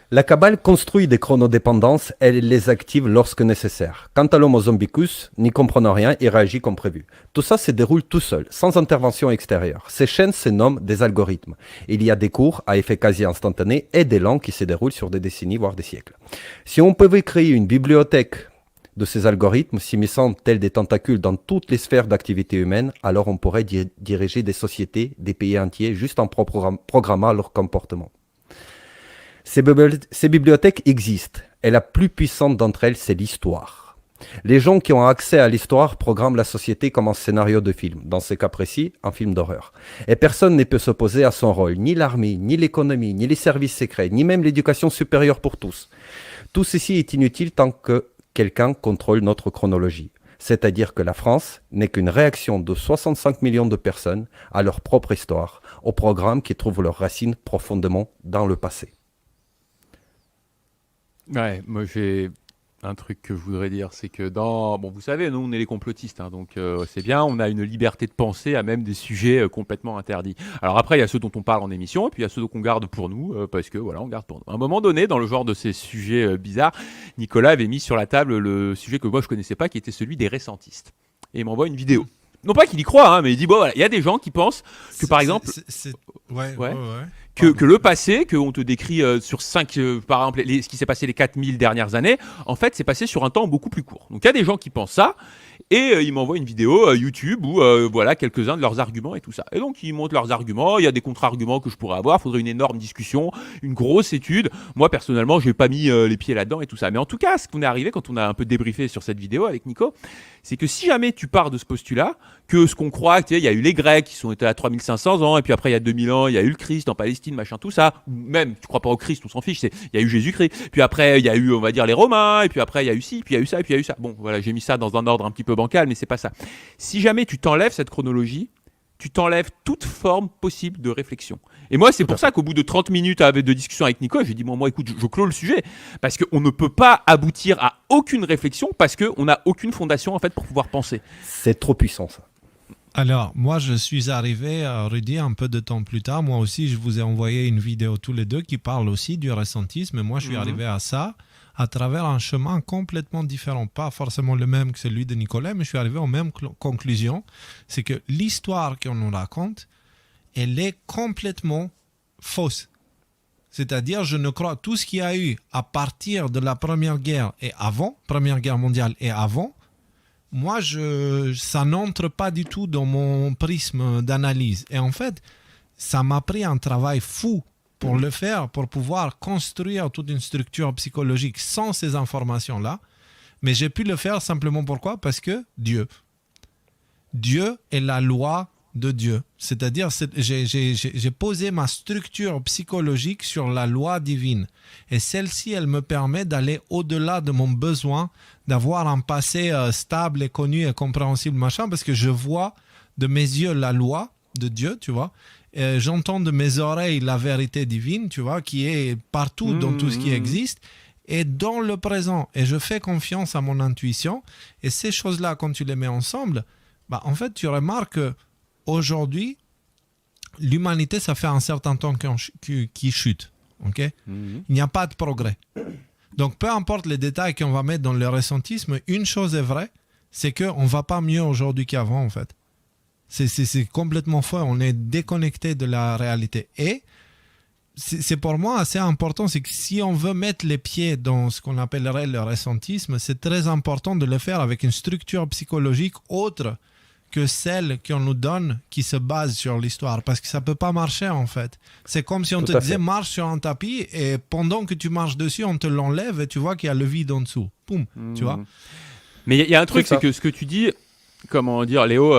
La Kabbale construit des chronodépendances, elle les active lorsque nécessaire. Quant à l'homo zombicus, n'y comprenant rien, il réagit comme prévu. Tout ça se déroule tout seul, sans intervention extérieure. Ces chaînes se nomment des algorithmes. Il y a des cours à effet quasi instantané et des langues qui se déroulent sur des décennies, voire des siècles. Si on pouvait créer une bibliothèque de ces algorithmes s'immisçant tels des tentacules dans toutes les sphères d'activité humaine, alors on pourrait diriger des sociétés, des pays entiers, juste en programmant leur comportement. Ces bibliothèques existent, et la plus puissante d'entre elles, c'est l'histoire. Les gens qui ont accès à l'histoire programment la société comme un scénario de film, dans ce cas précis, un film d'horreur. Et personne ne peut s'opposer à son rôle, ni l'armée, ni l'économie, ni les services secrets, ni même l'éducation supérieure pour tous. Tout ceci est inutile tant que quelqu'un contrôle notre chronologie. C'est-à-dire que la France n'est qu'une réaction de 65 millions de personnes à leur propre histoire, au programme qui trouve leurs racines profondément dans le passé. Ouais, moi j'ai un truc que je voudrais dire, c'est que bon, vous savez, nous on est les complotistes, hein, donc c'est bien, on a une liberté de penser à même des sujets complètement interdits. Alors après, il y a ceux dont on parle en émission, et puis il y a ceux qu'on garde pour nous, parce que voilà, on garde pour nous. À un moment donné, dans le genre de ces sujets bizarres, Nicolas avait mis sur la table le sujet que moi je connaissais pas, qui était celui des récentistes. Et il m'envoie une vidéo. Non pas qu'il y croit, hein, mais il dit, bon voilà, il y a des gens qui pensent que par exemple... Que le passé, qu'on te décrit sur 5, par exemple, ce qui s'est passé les 4000 dernières années, en fait, c'est passé sur un temps beaucoup plus court. Donc, il y a des gens qui pensent ça, et ils m'envoient une vidéo YouTube où, voilà, quelques-uns de leurs arguments et tout ça. Et donc, ils montrent leurs arguments, il y a des contre-arguments que je pourrais avoir, il faudrait une énorme discussion, une grosse étude. Moi, personnellement, je n'ai pas mis les pieds là-dedans et tout ça. Mais en tout cas, ce qu'on est arrivé quand on a un peu débriefé sur cette vidéo avec Nico, c'est que si jamais tu pars de ce postulat, que ce qu'on croit, il y a eu les Grecs qui sont été à 3500 ans, et puis après il y a 2000 ans, il y a eu le Christ en Palestine, machin, tout ça, ou même, tu crois pas au Christ, on s'en fiche, il y a eu Jésus-Christ, puis après il y a eu, on va dire, les Romains, et puis après il y a eu ci, puis il y a eu ça, et puis il y a eu ça. Bon, voilà, j'ai mis ça dans un ordre un petit peu bancal, mais c'est pas ça. Si jamais tu t'enlèves cette chronologie, tu t'enlèves toute forme possible de réflexion. Et moi, c'est pour ça qu'au bout de 30 minutes de discussion avec Nico, j'ai dit, moi, écoute, je clôt le sujet. Parce qu'on ne peut pas aboutir à aucune réflexion parce qu'on n'a aucune fondation, en fait, pour pouvoir penser. C'est trop puissant, ça. Alors, moi, je suis arrivé à Rudy un peu de temps plus tard. Moi aussi, je vous ai envoyé une vidéo tous les deux qui parle aussi du récentisme. Moi, je suis arrivé à ça à travers un chemin complètement différent. Pas forcément le même que celui de Nicolas, mais je suis arrivé aux mêmes conclusions. C'est que l'histoire qu'on nous raconte, elle est complètement fausse. C'est-à-dire, je ne crois tout ce qu'il y a eu à partir de la Première Guerre et avant, Première Guerre mondiale et avant, moi, ça n'entre pas du tout dans mon prisme d'analyse. Et en fait, ça m'a pris un travail fou pour le faire, pour pouvoir construire toute une structure psychologique sans ces informations-là. Mais j'ai pu le faire simplement pourquoi ? Parce que Dieu est la loi de Dieu. C'est-à-dire, j'ai posé ma structure psychologique sur la loi divine. Et celle-ci, elle me permet d'aller au-delà de mon besoin d'avoir un passé stable et connu et compréhensible, machin, parce que je vois de mes yeux la loi de Dieu, tu vois. Et j'entends de mes oreilles la vérité divine, tu vois, qui est partout dans tout ce qui existe. Et dans le présent, et je fais confiance à mon intuition, et ces choses-là, quand tu les mets ensemble, bah, en fait, tu remarques qu'aujourd'hui, l'humanité, ça fait un certain temps qui chute, ok ? Il n'y a pas de progrès. Donc, peu importe les détails qu'on va mettre dans le ressentisme, une chose est vraie, c'est qu'on ne va pas mieux aujourd'hui qu'avant, en fait. C'est complètement faux, on est déconnecté de la réalité. Et c'est pour moi assez important, c'est que si on veut mettre les pieds dans ce qu'on appellerait le ressentisme, c'est très important de le faire avec une structure psychologique autre que celle qu'on nous donne, qui se base sur l'histoire, parce que ça ne peut pas marcher en fait. C'est comme si on te disait marche sur un tapis et pendant que tu marches dessus, on te l'enlève et tu vois qu'il y a le vide en dessous. Poum, tu vois. Mais il y a un truc, c'est que ce que tu dis, comment dire, Léo,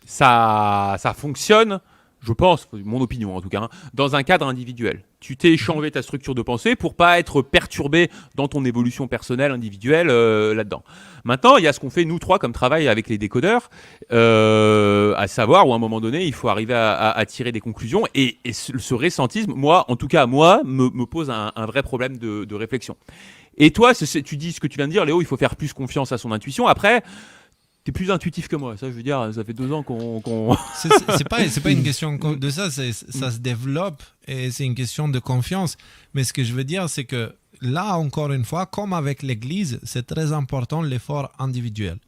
ça fonctionne, je pense, mon opinion en tout cas, hein, dans un cadre individuel. Tu t'es échangé ta structure de pensée pour pas être perturbé dans ton évolution personnelle, individuelle, là-dedans. Maintenant, il y a ce qu'on fait nous trois comme travail avec les décodeurs, à savoir où à un moment donné, il faut arriver à tirer des conclusions. Et ce ressentisme, en tout cas, me pose un vrai problème de réflexion. Et toi, tu dis ce que tu viens de dire, Léo, il faut faire plus confiance à son intuition. Après, t'es plus intuitif que moi, ça je veux dire, ça fait 2 ans qu'on... C'est pas une question de ça, ça se développe et c'est une question de confiance. Mais ce que je veux dire, c'est que là, encore une fois, comme avec l'Église, c'est très important l'effort individuel.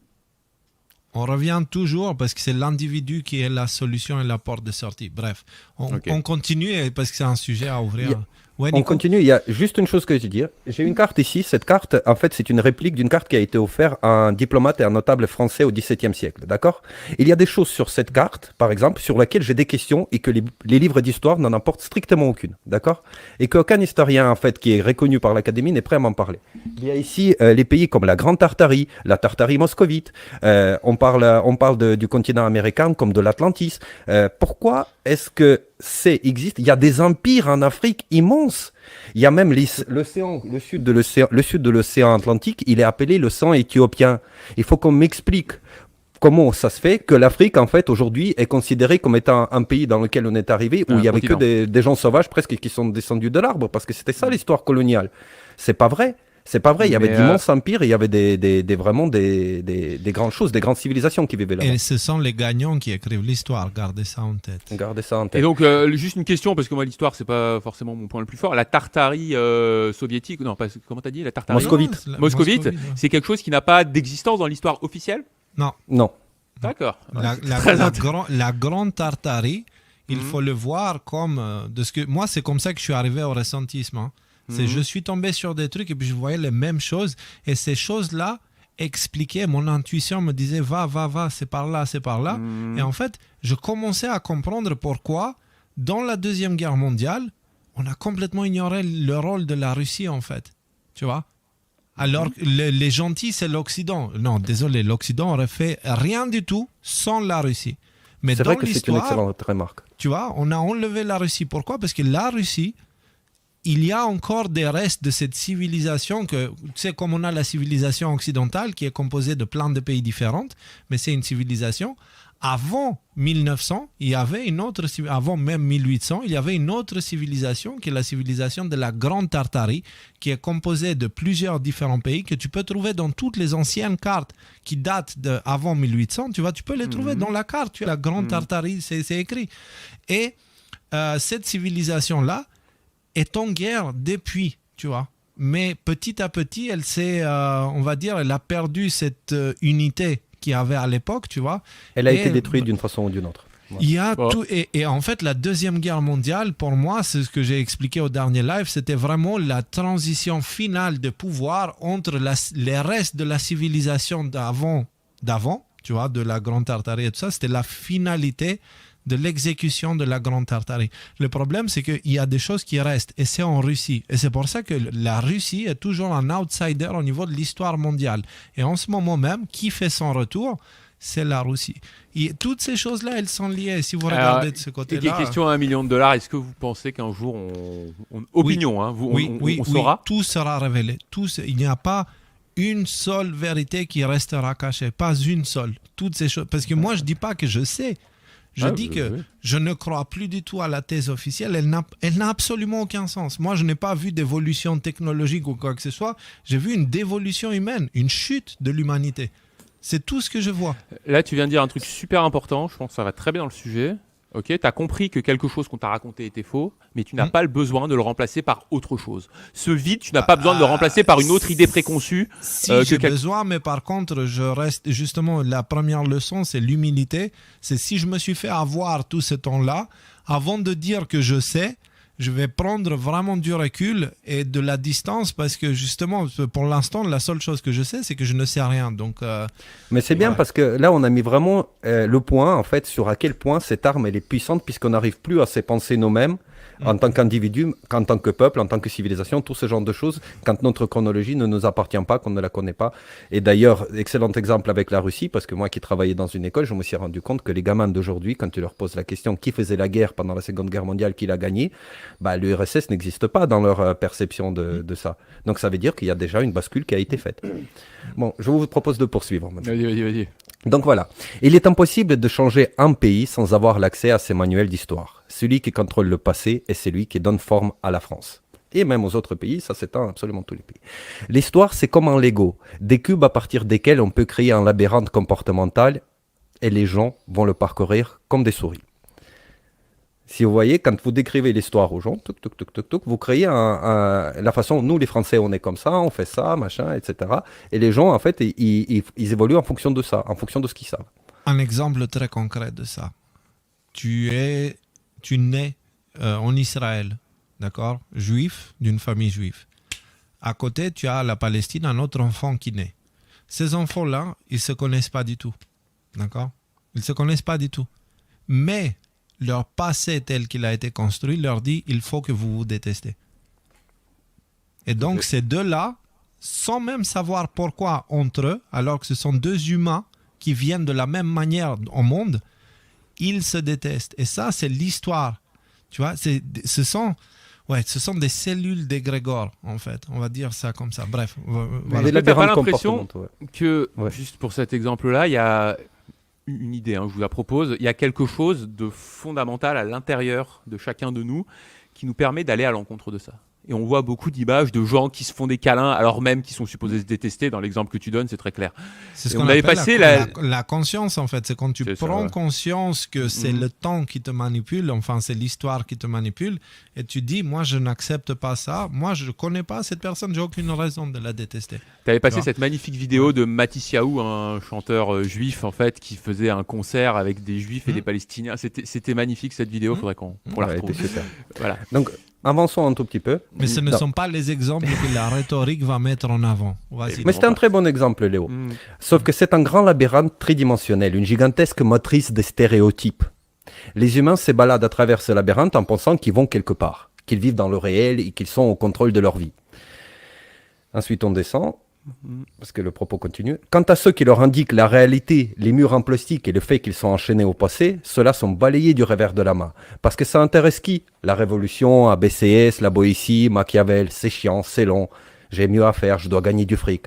On revient toujours parce que c'est l'individu qui est la solution et la porte de sortie. Bref, on continue parce que c'est un sujet à ouvrir. Ouais, on continue, il y a juste une chose que je veux dire. J'ai une carte ici. Cette carte, en fait, c'est une réplique d'une carte qui a été offerte à un diplomate et un notable français au XVIIe siècle. D'accord ? Il y a des choses sur cette carte, par exemple, sur lesquelles j'ai des questions et que les livres d'histoire n'en apportent strictement aucune. D'accord ? Et qu'aucun historien, en fait, qui est reconnu par l'Académie n'est prêt à m'en parler. Il y a ici les pays comme la Grande Tartarie, la Tartarie moscovite. On parle du continent américain comme de l'Atlantis. Pourquoi est-ce que existe? Il y a des empires en Afrique immenses. Il y a même l'océan, le sud de l'océan Atlantique, il est appelé l'océan éthiopien. Il faut qu'on m'explique comment ça se fait que l'Afrique, en fait, aujourd'hui, est considérée comme étant un pays dans lequel on est arrivé, où il y avait que des gens sauvages presque qui sont descendus de l'arbre, parce que c'était ça l'histoire coloniale. C'est pas vrai. C'est pas vrai, il y avait d'immenses empires, il y avait vraiment des grandes choses, des grandes civilisations qui vivaient là. Et ce sont les gagnants qui écrivent l'histoire, gardez ça en tête. Gardez ça en tête. Et donc, juste une question, parce que moi, l'histoire, c'est pas forcément mon point le plus fort. La Tartarie soviétique, non, pas, comment t'as dit, la Tartarie Moscovite, c'est quelque chose qui n'a pas d'existence dans l'histoire officielle ? Non. D'accord. La Grande Tartarie, il faut le voir comme... moi, c'est comme ça que je suis arrivé au ressentisme, hein. Je suis tombé sur des trucs et puis je voyais les mêmes choses. Et ces choses-là expliquaient, mon intuition me disait va, c'est par là. Et en fait, je commençais à comprendre pourquoi, dans la Deuxième Guerre mondiale, on a complètement ignoré le rôle de la Russie, en fait. Tu vois ? Alors que les gentils, c'est l'Occident. Non, désolé, l'Occident aurait fait rien du tout sans la Russie. Mais c'est vrai que c'est une excellente remarque. Tu vois, on a enlevé la Russie. Pourquoi ? Parce que la Russie... il y a encore des restes de cette civilisation que, tu sais, comme on a la civilisation occidentale qui est composée de plein de pays différents, mais c'est une civilisation. Avant 1900, il y avait avant même 1800, il y avait une autre civilisation qui est la civilisation de la Grande Tartarie, qui est composée de plusieurs différents pays que tu peux trouver dans toutes les anciennes cartes qui datent d'avant 1800. Tu vois, tu peux les trouver dans la carte. Tu vois, la Grande Tartarie, c'est écrit. Et cette civilisation-là est en guerre depuis, tu vois. Mais petit à petit, elle s'est, on va dire, elle a perdu cette unité qu'il y avait à l'époque, tu vois. Elle a été détruite d'une façon ou d'une autre. Ouais. Il y a tout, et en fait, la Deuxième Guerre mondiale, pour moi, c'est ce que j'ai expliqué au dernier live, c'était vraiment la transition finale de pouvoir entre les restes de la civilisation d'avant, tu vois, de la Grande Tartarie et tout ça. C'était la finalité de l'exécution de la Grande Tartarie. Le problème, c'est qu'il y a des choses qui restent, et c'est en Russie. Et c'est pour ça que la Russie est toujours un outsider au niveau de l'histoire mondiale. Et en ce moment même, qui fait son retour ? C'est la Russie. Et toutes ces choses-là, elles sont liées. Si vous regardez de ce côté-là... Question à $1 million, est-ce que vous pensez qu'un jour, opinion, on saura ? Tout sera révélé. Il n'y a pas une seule vérité qui restera cachée. Pas une seule. Toutes ces choses. Parce que moi, je ne dis pas que je sais. Je dis que je ne crois plus du tout à la thèse officielle. Elle n'a absolument aucun sens. Moi, je n'ai pas vu d'évolution technologique ou quoi que ce soit. J'ai vu une dévolution humaine, une chute de l'humanité. C'est tout ce que je vois. Là, tu viens de dire un truc super important. Je pense que ça va très bien dans le sujet. Ok, tu as compris que quelque chose qu'on t'a raconté était faux, mais tu n'as pas le besoin de le remplacer par autre chose. Ce vide, tu n'as pas besoin de le remplacer par une autre idée préconçue. Si j'ai besoin, mais par contre, je reste justement, la première leçon, c'est l'humilité. C'est si je me suis fait avoir tout ce temps-là, avant de dire que je sais, je vais prendre vraiment du recul et de la distance parce que justement, pour l'instant, la seule chose que je sais, c'est que je ne sais rien. Donc, mais c'est bien parce que là, on a mis vraiment le point en fait sur à quel point cette arme elle est puissante puisqu'on n'arrive plus à se penser nous-mêmes en tant qu'individu, en tant que peuple, en tant que civilisation, tout ce genre de choses, quand notre chronologie ne nous appartient pas, qu'on ne la connaît pas. Et d'ailleurs, excellent exemple avec la Russie, parce que moi qui travaillais dans une école, je me suis rendu compte que les gamins d'aujourd'hui, quand tu leur poses la question qui faisait la guerre pendant la Seconde Guerre mondiale, qui l'a gagnée, l'URSS n'existe pas dans leur perception de ça. Donc ça veut dire qu'il y a déjà une bascule qui a été faite. Bon, je vous propose de poursuivre maintenant. Vas-y. Donc voilà, il est impossible de changer un pays sans avoir l'accès à ses manuels d'histoire. Celui qui contrôle le passé est celui qui donne forme à la France. Et même aux autres pays, ça s'étend absolument tous les pays. L'histoire, c'est comme un Lego, des cubes à partir desquels on peut créer un labyrinthe comportemental et les gens vont le parcourir comme des souris. Si vous voyez, quand vous décrivez l'histoire aux gens, vous créez la façon, nous les Français, on est comme ça, on fait ça, machin, etc. Et les gens, en fait, ils évoluent en fonction de ça, en fonction de ce qu'ils savent. Un exemple très concret de ça. Tu nais en Israël, d'accord, juif, d'une famille juive. À côté, tu as la Palestine, un autre enfant qui naît. Ces enfants-là, ils ne se connaissent pas du tout, d'accord. Ils ne se connaissent pas du tout. Mais leur passé tel qu'il a été construit leur dit il faut que vous vous détestez. Et donc ces deux-là, sans même savoir pourquoi entre eux, alors que ce sont deux humains qui viennent de la même manière au monde, ils se détestent. Et ça, c'est l'histoire. Tu vois, ce sont des cellules d'égrégore, en fait. On va dire ça comme ça. Bref. Voilà. Mais t'as pas l'impression que, juste pour cet exemple-là, il y a une idée, je vous la propose, il y a quelque chose de fondamental à l'intérieur de chacun de nous qui nous permet d'aller à l'encontre de ça. Et on voit beaucoup d'images de gens qui se font des câlins alors même qu'ils sont supposés se détester. Dans l'exemple que tu donnes, c'est très clair. C'est ce qu'on appelle la conscience, en fait. C'est quand tu prends conscience que c'est le temps qui te manipule, enfin c'est l'histoire qui te manipule, et tu dis, moi je n'accepte pas ça, moi je ne connais pas cette personne, j'ai aucune raison de la détester. Tu avais passé cette magnifique vidéo de Matisyahu, un chanteur juif en fait, qui faisait un concert avec des juifs et des palestiniens. C'était magnifique cette vidéo, il faudrait qu'on la retrouve. Voilà. Donc, avançons un tout petit peu. Mais ce ne sont pas les exemples que la rhétorique va mettre en avant. Mais c'est un très bon exemple, Léo. Sauf que c'est un grand labyrinthe tridimensionnel, une gigantesque matrice des stéréotypes. Les humains se baladent à travers ce labyrinthe en pensant qu'ils vont quelque part, qu'ils vivent dans le réel et qu'ils sont au contrôle de leur vie. Ensuite, on descend, parce que le propos continue. Quant à ceux qui leur indiquent la réalité, les murs en plastique et le fait qu'ils sont enchaînés au passé, ceux-là sont balayés du revers de la main. Parce que ça intéresse qui ? La Révolution, ABCS, la Boétie, Machiavel, c'est chiant, c'est long, j'ai mieux à faire, je dois gagner du fric.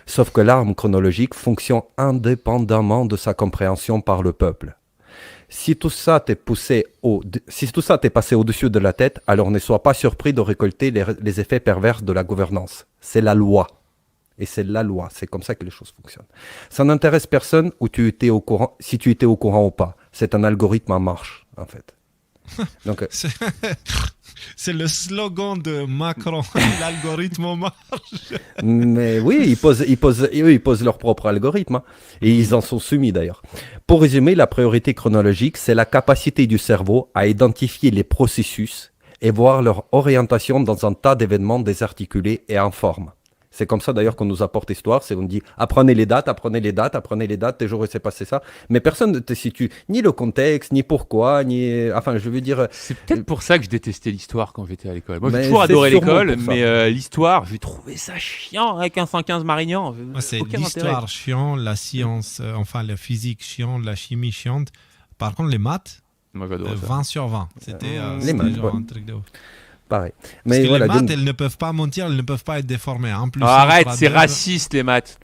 Sauf que l'arme chronologique fonctionne indépendamment de sa compréhension par le peuple. Si tout ça t'est passé au-dessus de la tête, alors ne sois pas surpris de récolter les effets pervers de la gouvernance. C'est la loi. Et c'est la loi, c'est comme ça que les choses fonctionnent. Ça n'intéresse personne si tu étais au courant ou pas. C'est un algorithme en marche, en fait. Donc, c'est le slogan de Macron, l'algorithme en marche. Mais oui, ils posent leur propre algorithme, et ils en sont soumis d'ailleurs. Pour résumer, la priorité chronologique, c'est la capacité du cerveau à identifier les processus et voir leur orientation dans un tas d'événements désarticulés et en forme. C'est comme ça d'ailleurs qu'on nous apporte l'histoire, c'est on dit apprenez les dates, tes jours il s'est passé ça, mais personne ne te situe ni le contexte, ni pourquoi, enfin je veux dire... C'est peut-être pour ça que je détestais l'histoire quand j'étais à l'école. Moi j'ai Mais toujours c'est adoré sûrement l'école, pour ça. mais l'histoire, j'ai trouvé ça chiant avec un 115 Marignan. Moi, c'est Aucun l'histoire intérêt. chiant, la science, enfin la physique chiante, la chimie chiante. Par contre, les maths, Moi j'adore ça. 20 sur 20. C'était Les c'était maths, genre ouais. un truc de ouf. Pareil. Parce Mais que voilà, les maths, donc, elles ne peuvent pas mentir, elles ne peuvent pas être déformées. En plus, Ah, arrête, ça c'est sera raciste les maths.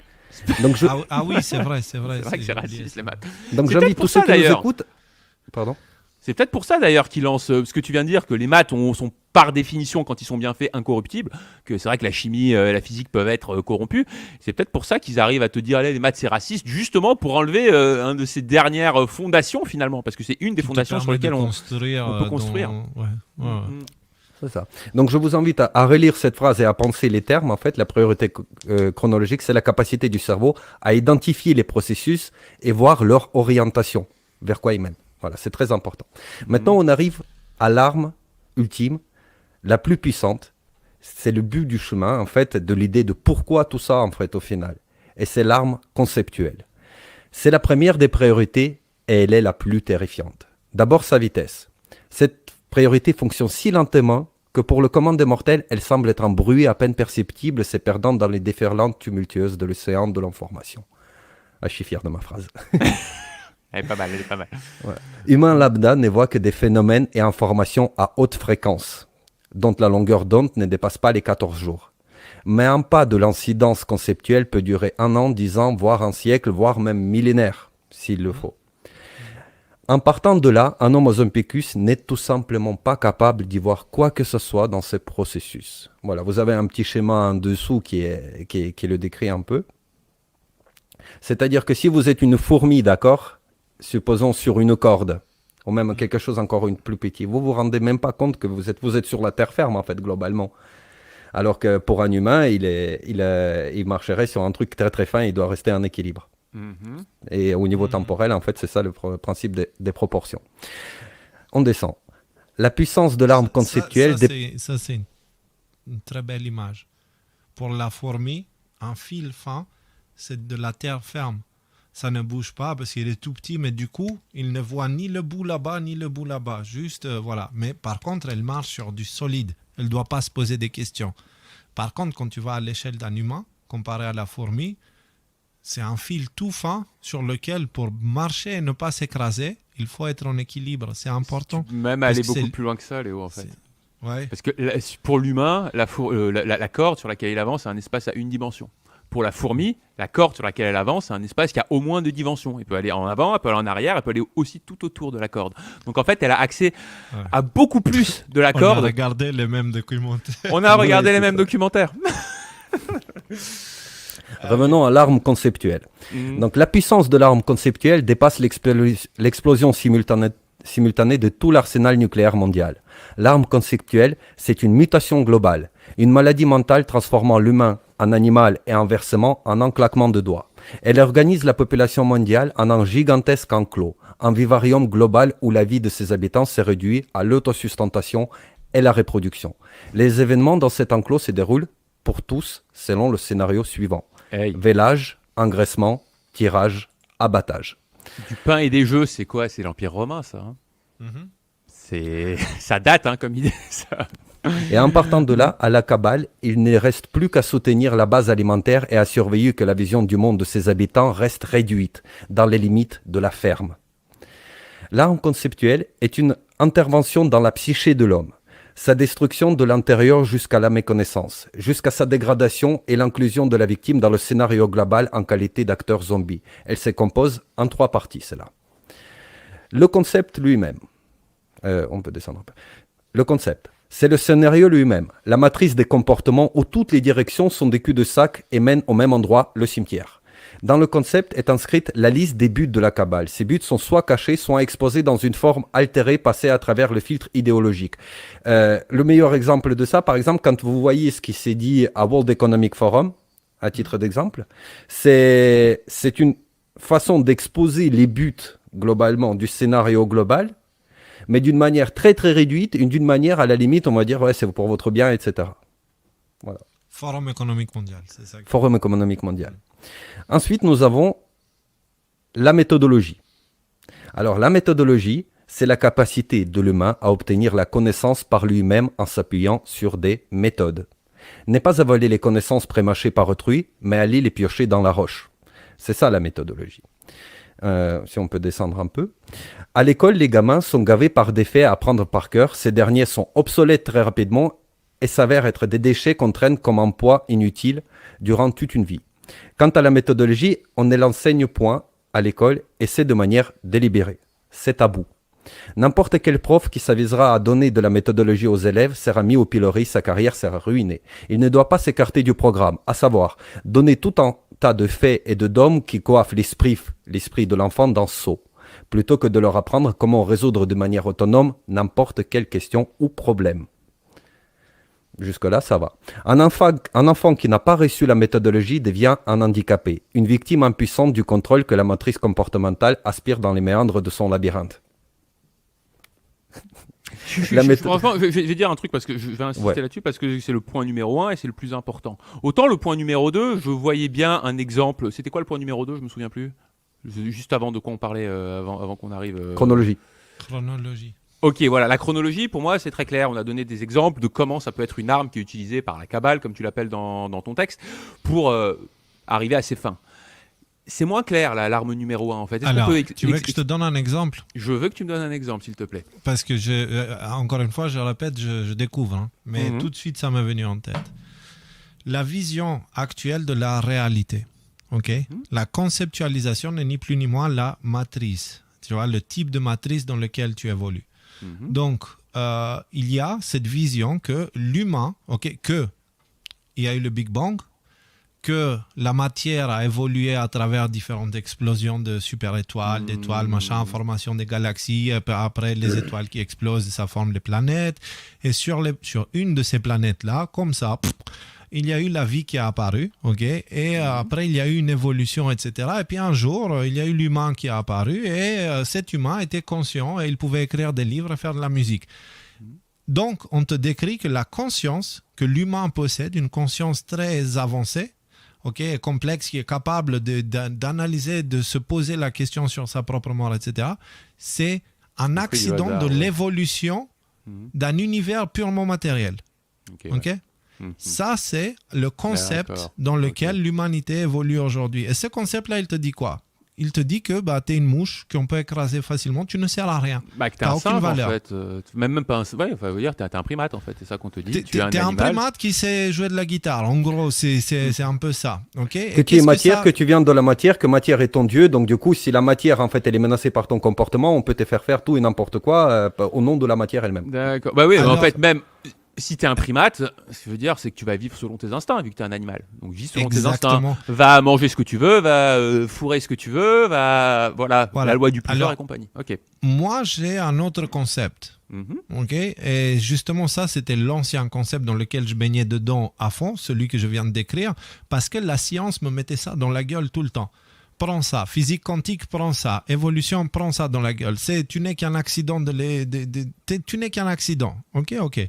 donc je- Ah oui, c'est vrai, c'est vrai. C'est vrai que c'est j'ai oublié raciste ça. les maths. donc c'est j'invite peut-être tous pour ceux ça, qui nous d'ailleurs. écoutent... Pardon. C'est peut-être pour ça d'ailleurs qu'ils lancent ce que tu viens de dire, que les maths sont par définition, quand ils sont bien faits, incorruptibles, que c'est vrai que la chimie et la physique peuvent être corrompues. C'est peut-être pour ça qu'ils arrivent à te dire allez, les maths c'est raciste, justement pour enlever un de ces dernières fondations finalement, parce que c'est une des Qui te fondations sur permet de lesquelles on construire, peut construire. Ouais, ouais. Mm. C'est ça. Donc je vous invite à relire cette phrase et à penser les termes. En fait, la priorité chronologique, c'est la capacité du cerveau à identifier les processus et voir leur orientation, vers quoi ils mènent. Voilà, c'est très important. Maintenant, on arrive à l'arme ultime, la plus puissante. C'est le but du chemin, en fait, de l'idée de pourquoi tout ça, en fait, au final. Et c'est l'arme conceptuelle. C'est la première des priorités et elle est la plus terrifiante. D'abord, sa vitesse. Cette priorité fonctionne si lentement que pour le commun des mortels, elle semble être un bruit à peine perceptible, se perdant dans les déferlantes tumultueuses de l'océan de l'information. Ah, je suis fier de ma phrase. Elle est pas mal, elle est pas mal. Humain lambda ne voit que des phénomènes et informations à haute fréquence, dont la longueur d'onde ne dépasse pas les 14 jours. Mais un pas de l'incidence conceptuelle peut durer 1 an, 10 ans, voire un siècle, voire même millénaire, s'il le faut. En partant de là, un homo zompicus n'est tout simplement pas capable d'y voir quoi que ce soit dans ce processus. Voilà, vous avez un petit schéma en dessous qui le décrit un peu. C'est-à-dire que si vous êtes une fourmi, d'accord, supposons sur une corde, ou même quelque chose encore plus petit, vous vous rendez même pas compte que vous êtes sur la terre ferme, en fait, globalement. Alors que pour un humain, il marcherait sur un truc très très fin, il doit rester en équilibre. Mhm. Et au niveau temporel, en fait, c'est ça le principe des proportions. On descend. La puissance de l'arme conceptuelle... Ça, c'est une très belle image. Pour la fourmi, un fil fin, c'est de la terre ferme. Ça ne bouge pas parce qu'il est tout petit, mais du coup, il ne voit ni le bout là-bas, ni le bout là-bas. Juste, voilà. Mais par contre, elle marche sur du solide. Elle ne doit pas se poser des questions. Par contre, quand tu vas à l'échelle d'un humain, comparé à la fourmi, c'est un fil tout fin sur lequel, pour marcher et ne pas s'écraser, il faut être en équilibre. C'est important. Même Parce aller que beaucoup c'est- plus loin que ça, Léo, en fait. Ouais. Parce que pour l'humain, la corde sur laquelle il avance, c'est un espace à une dimension. Pour la fourmi, la corde sur laquelle elle avance, c'est un espace qui a au moins 2 dimensions. Elle peut aller en avant, elle peut aller en arrière, elle peut aller aussi tout autour de la corde. Donc en fait, elle a accès Ouais. à beaucoup plus de la On a corde. regardé les mêmes documentaires. On a regardé Oui, les c'est mêmes ça. documentaires. Revenons à l'arme conceptuelle. Mhm. Donc la puissance de l'arme conceptuelle dépasse l'explosion simultanée de tout l'arsenal nucléaire mondial. L'arme conceptuelle, c'est une mutation globale, une maladie mentale transformant l'humain en animal et inversement en un claquement de doigts. Elle organise la population mondiale en un gigantesque enclos, un vivarium global où la vie de ses habitants s'est réduite à l'autosustentation et la reproduction. Les événements dans cet enclos se déroulent pour tous selon le scénario suivant. Hey, Vélage, engraissement, tirage, abattage. du pain et des jeux, c'est quoi? C'est l'Empire romain, ça. Hein. Mhm. Ça date, hein, comme idée. Ça. Et en partant de là, à la Kabbale, il ne reste plus qu'à soutenir la base alimentaire et à surveiller que la vision du monde de ses habitants reste réduite dans les limites de la ferme. L'arme conceptuelle est une intervention dans la psyché de l'homme, sa destruction de l'intérieur jusqu'à la méconnaissance, jusqu'à sa dégradation et l'inclusion de la victime dans le scénario global en qualité d'acteur zombie. Elle se compose en 3 parties, cela. Le concept lui-même. On peut descendre un peu. Le concept, c'est le scénario lui-même, la matrice des comportements où toutes les directions sont des culs-de-sac et mènent au même endroit, le cimetière. Dans le concept est inscrite la liste des buts de la Kabbale. Ces buts sont soit cachés, soit exposés dans une forme altérée, passée à travers le filtre idéologique. Le meilleur exemple de ça, par exemple, quand vous voyez ce qui s'est dit à World Economic Forum, à titre d'exemple, c'est une façon d'exposer les buts globalement du scénario global, mais d'une manière très très réduite, d'une manière à la limite, on va dire, ouais, c'est pour votre bien, etc. Voilà. Forum économique mondial, c'est ça. Forum économique mondial. Ensuite, nous avons la méthodologie. Alors, la méthodologie, c'est la capacité de l'humain à obtenir la connaissance par lui-même en s'appuyant sur des méthodes. N'est pas avaler les connaissances prémâchées par autrui, mais aller les piocher dans la roche. C'est ça la méthodologie. Si on peut descendre un peu. À l'école, les gamins sont gavés par des faits à apprendre par cœur. Ces derniers sont obsolètes très rapidement et s'avèrent être des déchets qu'on traîne comme un poids inutile durant toute une vie. Quant à la méthodologie, on ne l'enseigne point à l'école et c'est de manière délibérée. C'est tabou. N'importe quel prof qui s'avisera à donner de la méthodologie aux élèves sera mis au pilori, sa carrière sera ruinée. Il ne doit pas s'écarter du programme, à savoir donner tout un tas de faits et de dogmes qui coiffent l'esprit de l'enfant dans ce seau, plutôt que de leur apprendre comment résoudre de manière autonome n'importe quelle question ou problème. Jusque-là, ça va. Un enfant qui n'a pas reçu la méthodologie devient un handicapé, une victime impuissante du contrôle que la matrice comportementale aspire dans les méandres de son labyrinthe. Franchement, je vais dire un truc parce que je vais insister là-dessus parce que c'est le point numéro 1 et c'est le plus important. Autant le point numéro 2, je voyais bien un exemple. C'était quoi le point numéro 2 ? Je me souviens plus. Juste avant de quoi on parlait, avant qu'on arrive. Chronologie. Ok, voilà, la chronologie, pour moi, c'est très clair. On a donné des exemples de comment ça peut être une arme qui est utilisée par la cabale, comme tu l'appelles dans ton texte, pour arriver à ses fins. C'est moins clair, là, l'arme numéro 1, en fait. Alors, tu veux que je te donne un exemple ? Je veux que tu me donnes un exemple, s'il te plaît. Parce que, encore une fois, je répète, je découvre. Hein, mais tout de suite, ça m'est venu en tête. La vision actuelle de la réalité. Okay ? La conceptualisation n'est ni plus ni moins la matrice. Tu vois, le type de matrice dans lequel tu évolues. Donc, il y a cette vision que l'humain, il y a eu le Big Bang, que la matière a évolué à travers différentes explosions de super-étoiles, d'étoiles, machin, formation des galaxies, après les étoiles qui explosent, ça forme les planètes. Et sur une de ces planètes-là, comme ça, il y a eu la vie qui a apparu, et après il y a eu une évolution, etc. Et puis un jour, il y a eu l'humain qui a apparu, et cet humain était conscient, et il pouvait écrire des livres et faire de la musique. Donc, on te décrit que la conscience que l'humain possède, une conscience très avancée, complexe, qui est capable d'analyser, de se poser la question sur sa propre mort, etc., c'est un accident de l'évolution d'un univers purement matériel. Ça, c'est le concept dans lequel l'humanité évolue aujourd'hui. Et ce concept-là, il te dit quoi ? Il te dit que tu es une mouche qu'on peut écraser facilement, tu ne sers à rien. Que tu n'as aucune valeur. En fait. Même pas tu es un primate, en fait. C'est ça qu'on te dit. Tu es un primate qui sait jouer de la guitare. En gros, c'est un peu ça. Que tu es matière, que tu viens de la matière, que matière est ton Dieu. Donc, du coup, si la matière, en fait, elle est menacée par ton comportement, on peut te faire tout et n'importe quoi au nom de la matière elle-même. D'accord. Alors, en fait, même... Si tu es un primate, ce que veut dire, c'est que tu vas vivre selon tes instincts, vu que tu es un animal. Donc, vis selon tes instincts. Va manger ce que tu veux, va fourrer ce que tu veux, voilà. La loi du plus fort et compagnie. Moi, j'ai un autre concept. Et justement, ça, c'était l'ancien concept dans lequel je baignais dedans à fond, celui que je viens de décrire, parce que la science me mettait ça dans la gueule tout le temps. Prends ça, physique quantique, prends ça, évolution, prends ça dans la gueule. Tu n'es qu'un accident tu n'es qu'un accident. Ok.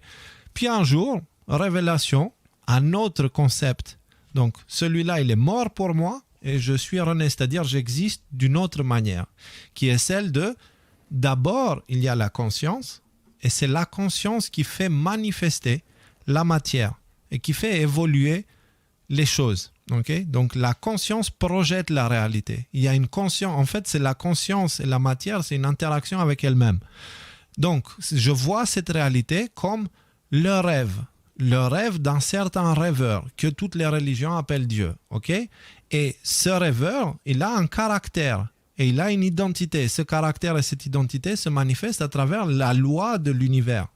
Puis un jour, révélation, un autre concept. Donc, celui-là, il est mort pour moi et je suis rené, c'est-à-dire j'existe d'une autre manière, qui est celle de, d'abord, il y a la conscience, et c'est la conscience qui fait manifester la matière et qui fait évoluer les choses. Donc, la conscience projette la réalité. Il y a une conscience, en fait, c'est la conscience et la matière, c'est une interaction avec elle-même. Donc, je vois cette réalité comme le rêve d'un certain rêveur que toutes les religions appellent Dieu, Et ce rêveur, il a un caractère et il a une identité. Ce caractère et cette identité se manifestent à travers la loi de l'univers,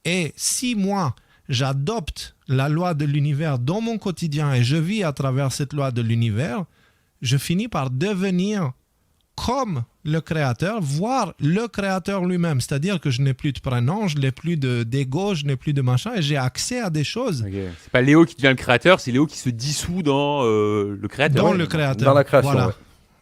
Et si moi, j'adopte la loi de l'univers dans mon quotidien et je vis à travers cette loi de l'univers, je finis par devenir comme le créateur, voire le créateur lui-même. C'est-à-dire que je n'ai plus de prénom, je n'ai plus d'ego, je n'ai plus de machin, et j'ai accès à des choses. C'est pas Léo qui devient le créateur, c'est Léo qui se dissout dans le créateur. Le créateur. Dans la création, voilà.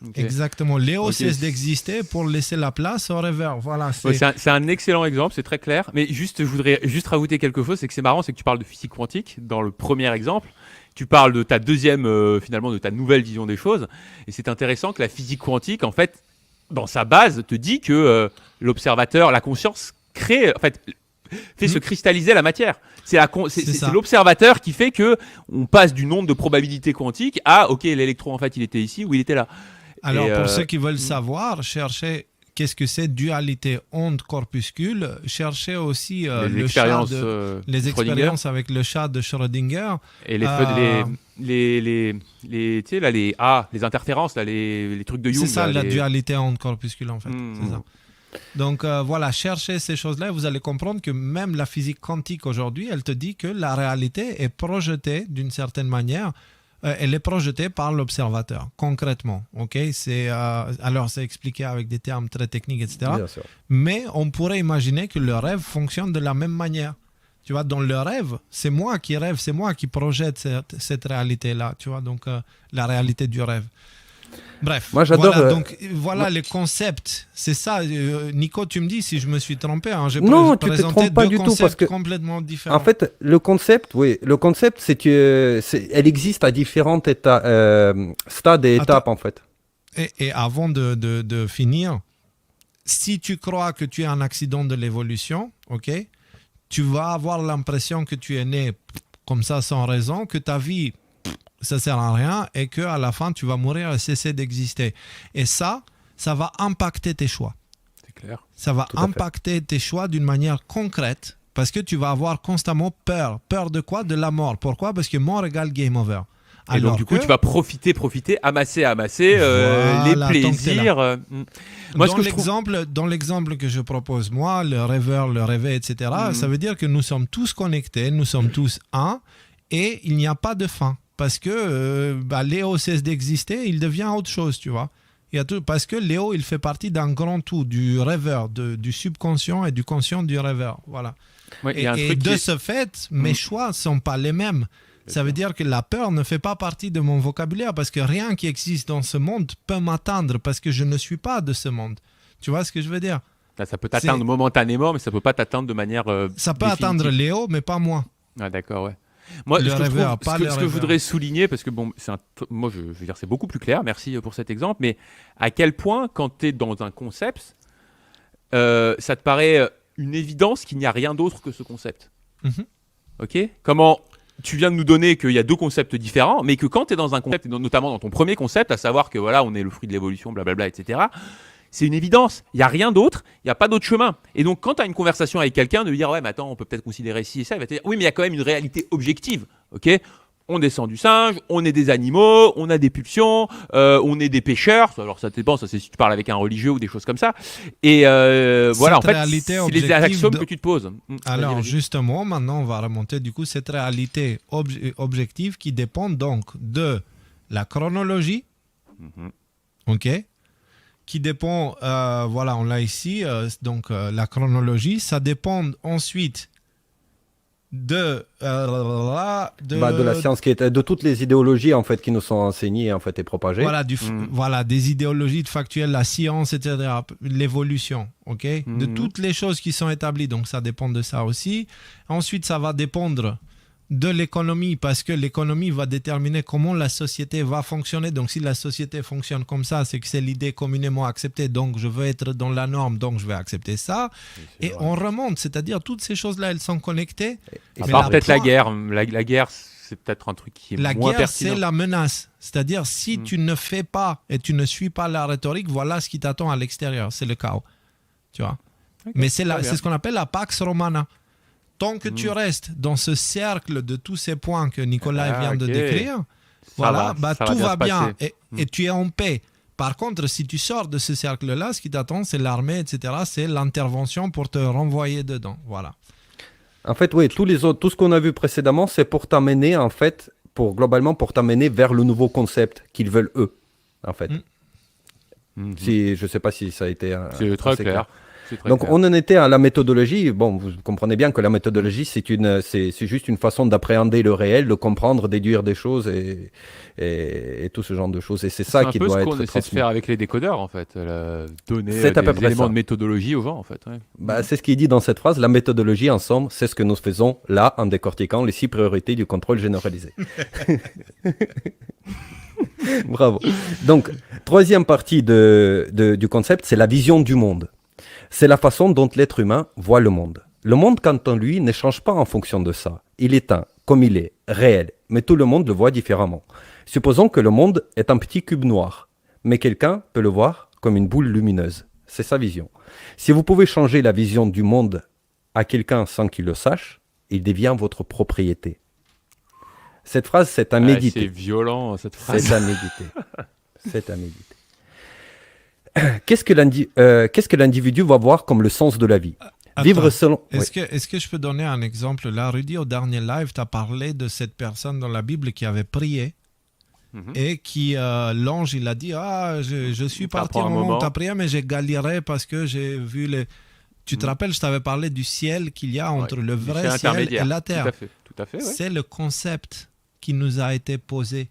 Ok. Exactement. Léo Ok. cesse d'exister pour laisser la place au rêveur. Voilà. Ouais, c'est un excellent exemple, c'est très clair. Mais juste, je voudrais juste rajouter quelque chose, c'est que c'est marrant, c'est que tu parles de physique quantique dans le premier exemple. Tu parles de ta deuxième, finalement, de ta nouvelle vision des choses. Et c'est intéressant que la physique quantique, en fait, dans sa base, te dit que l'observateur, la conscience crée, en fait, fait se cristalliser la matière. C'est l'observateur qui fait que on passe du nombre de probabilités quantiques à, ok, l'électron, en fait, il était ici ou il était là. Alors, pour ceux qui veulent savoir, cherchez qu'est-ce que c'est dualité onde-corpuscule. Cherchez aussi les expériences, les Schrödinger. expériences avec le chat de Schrödinger. Et tu sais, là, les interférences, là, les trucs de Young. C'est ça, là, la dualité onde-corpuscule, en fait. Mmh. C'est ça. Donc voilà, cherchez ces choses-là et vous allez comprendre que même la physique quantique aujourd'hui, elle te dit que la réalité est projetée d'une certaine manière. Elle est projetée par l'observateur, concrètement. Okay, alors, c'est expliqué avec des termes très techniques, etc. Bien sûr. Mais on pourrait imaginer que le rêve fonctionne de la même manière. Tu vois, dans le rêve, c'est moi qui rêve, c'est moi qui projette cette réalité-là. Tu vois, donc la réalité du rêve. Bref, moi j'adore. Voilà, donc voilà les concepts. C'est ça. Nico, tu me dis si je me suis trompé. Hein, j'ai Non, tu te présenté trompes pas deux du tout concepts parce que complètement différents. en fait, le concept, c'est que elle existe à différents stades et étapes en fait. Et avant de finir, si tu crois que tu es un accident de l'évolution, ok, tu vas avoir l'impression que tu es né comme ça sans raison, que ta vie ça sert à rien et que à la fin tu vas mourir et cesser d'exister. Et ça va impacter tes choix. C'est clair. Ça va Tout à fait. impacter tes choix d'une manière concrète parce que tu vas avoir constamment peur. Peur de quoi? De la mort. Pourquoi? Parce que mort égale game over. Et Alors donc du coup, tu vas profiter, amasser, Voilà, les tant que t'es plaisirs. Moi, dans l'exemple que je propose, moi, le rêveur, le rêvé, etc., ça veut dire que nous sommes tous connectés, nous sommes tous un, et il n'y a pas de fin. Parce que Léo cesse d'exister, il devient autre chose, tu vois. Parce que Léo, il fait partie d'un grand tout, du rêveur, du subconscient et du conscient du rêveur. Voilà. Ouais, il y a un Et truc de ce fait, mes choix ne sont pas les mêmes. Ça veut dire que la peur ne fait pas partie de mon vocabulaire parce que rien qui existe dans ce monde peut m'atteindre parce que je ne suis pas de ce monde. Tu vois ce que je veux dire? Ça peut t'atteindre momentanément, mais ça peut pas t'atteindre de manière ça peut définitive. atteindre Léo, mais pas moi. Ah d'accord, ouais. Moi, Le ce que je rêveur, trouve- pas ce que le je rêveur. voudrais souligner, parce que bon, moi, je veux dire, c'est beaucoup plus clair. Merci pour cet exemple. Mais à quel point, quand tu es dans un concept, ça te paraît une évidence qu'il n'y a rien d'autre que ce concept. Mhm. Ok? Comment tu viens de nous donner qu'il y a deux concepts différents, mais que quand tu es dans un concept, et notamment dans ton premier concept, à savoir que voilà, on est le fruit de l'évolution, blablabla, etc. C'est une évidence. Il n'y a rien d'autre, il n'y a pas d'autre chemin. Et donc, quand tu as une conversation avec quelqu'un, de lui dire, ouais, mais attends, on peut peut-être considérer ci et ça, il va te dire, oui, mais il y a quand même une réalité objective. Ok? On descend du singe, on est des animaux, on a des pulsions, on est des pêcheurs. Alors, ça dépend, ça c'est si tu parles avec un religieux ou des choses comme ça. Et voilà, en fait, réalité c'est les objective axiomes de- que tu te poses. Alors, Vas-y. justement, maintenant, on va remonter du coup cette réalité objective qui dépend donc de la chronologie, Mhm. ok, qui dépend, voilà, on l'a ici, donc la chronologie, ça dépend ensuite de La science qui est de toutes les idéologies en fait qui nous sont enseignées en fait et propagées. voilà, voilà, des idéologies de factuelles, la science, etc., l'évolution, ok, de toutes les choses qui sont établies, donc ça dépend de ça aussi. Ensuite, ça va dépendre de l'économie, parce que l'économie va déterminer comment la société va fonctionner. Donc, si la société fonctionne comme ça, c'est que c'est l'idée communément acceptée, donc je veux être dans la norme, donc je vais accepter ça. Et on remonte, c'est-à-dire toutes ces choses-là, elles sont connectées. À Mais part peut-être la point- guerre. La guerre, c'est peut-être un truc qui est La moins guerre, pertinent. c'est la menace. C'est-à-dire, si tu ne fais pas et tu ne suis pas la rhétorique, voilà ce qui t'attend à l'extérieur. C'est le chaos. Tu vois. Ok, Mais c'est très bien. ce qu'on appelle la Pax Romana. Tant que tu restes dans ce cercle de tous ces points que Nicolas vient de ok. décrire, Ça voilà, va tout va se bien passer. et tu es en paix. Par contre, si tu sors de ce cercle-là, ce qui t'attend, c'est l'armée, etc. C'est l'intervention pour te renvoyer dedans. Voilà. En fait, oui, tout ce qu'on a vu précédemment, c'est pour t'amener en fait, globalement pour t'amener vers le nouveau concept qu'ils veulent eux, en fait. Mhm. Je sais pas si ça a été C'est très assez clair. Donc on en était à la méthodologie. Bon, vous comprenez bien que la méthodologie, c'est juste une façon d'appréhender le réel, de comprendre, déduire des choses et tout ce genre de choses. Et c'est ça qui doit être transmis. C'est un peu ce qu'on essaie de faire avec les décodeurs, en fait. Donner des éléments de méthodologie aux gens, en fait. Ouais. Bah, c'est ce qu'il dit dans cette phrase. La méthodologie, en somme, c'est ce que nous faisons là en décortiquant les 6 priorités du contrôle généralisé. Bravo. Donc, troisième partie du concept, c'est la vision du monde. C'est la façon dont l'être humain voit le monde. Le monde, quant à lui, ne change pas en fonction de ça. Il est un, comme il est, réel, mais tout le monde le voit différemment. Supposons que le monde est un petit cube noir, mais quelqu'un peut le voir comme une boule lumineuse. C'est sa vision. Si vous pouvez changer la vision du monde à quelqu'un sans qu'il le sache, il devient votre propriété. Cette phrase, c'est à méditer. C'est violent, cette phrase. C'est à méditer. C'est à méditer. Qu'est-ce que l'individu va voir comme le sens de la vie? Vivre selon... Est-ce que je peux donner un exemple? Là, Rudy, au dernier live, tu as parlé de cette personne dans la Bible qui avait prié et qui, l'ange, il a dit, je suis parti au moment où tu as prié, mais j'ai galéré parce que j'ai vu les... Tu te rappelles, je t'avais parlé du ciel qu'il y a entre le vrai ciel et la terre. Tout à fait. Ouais. C'est le concept qui nous a été posé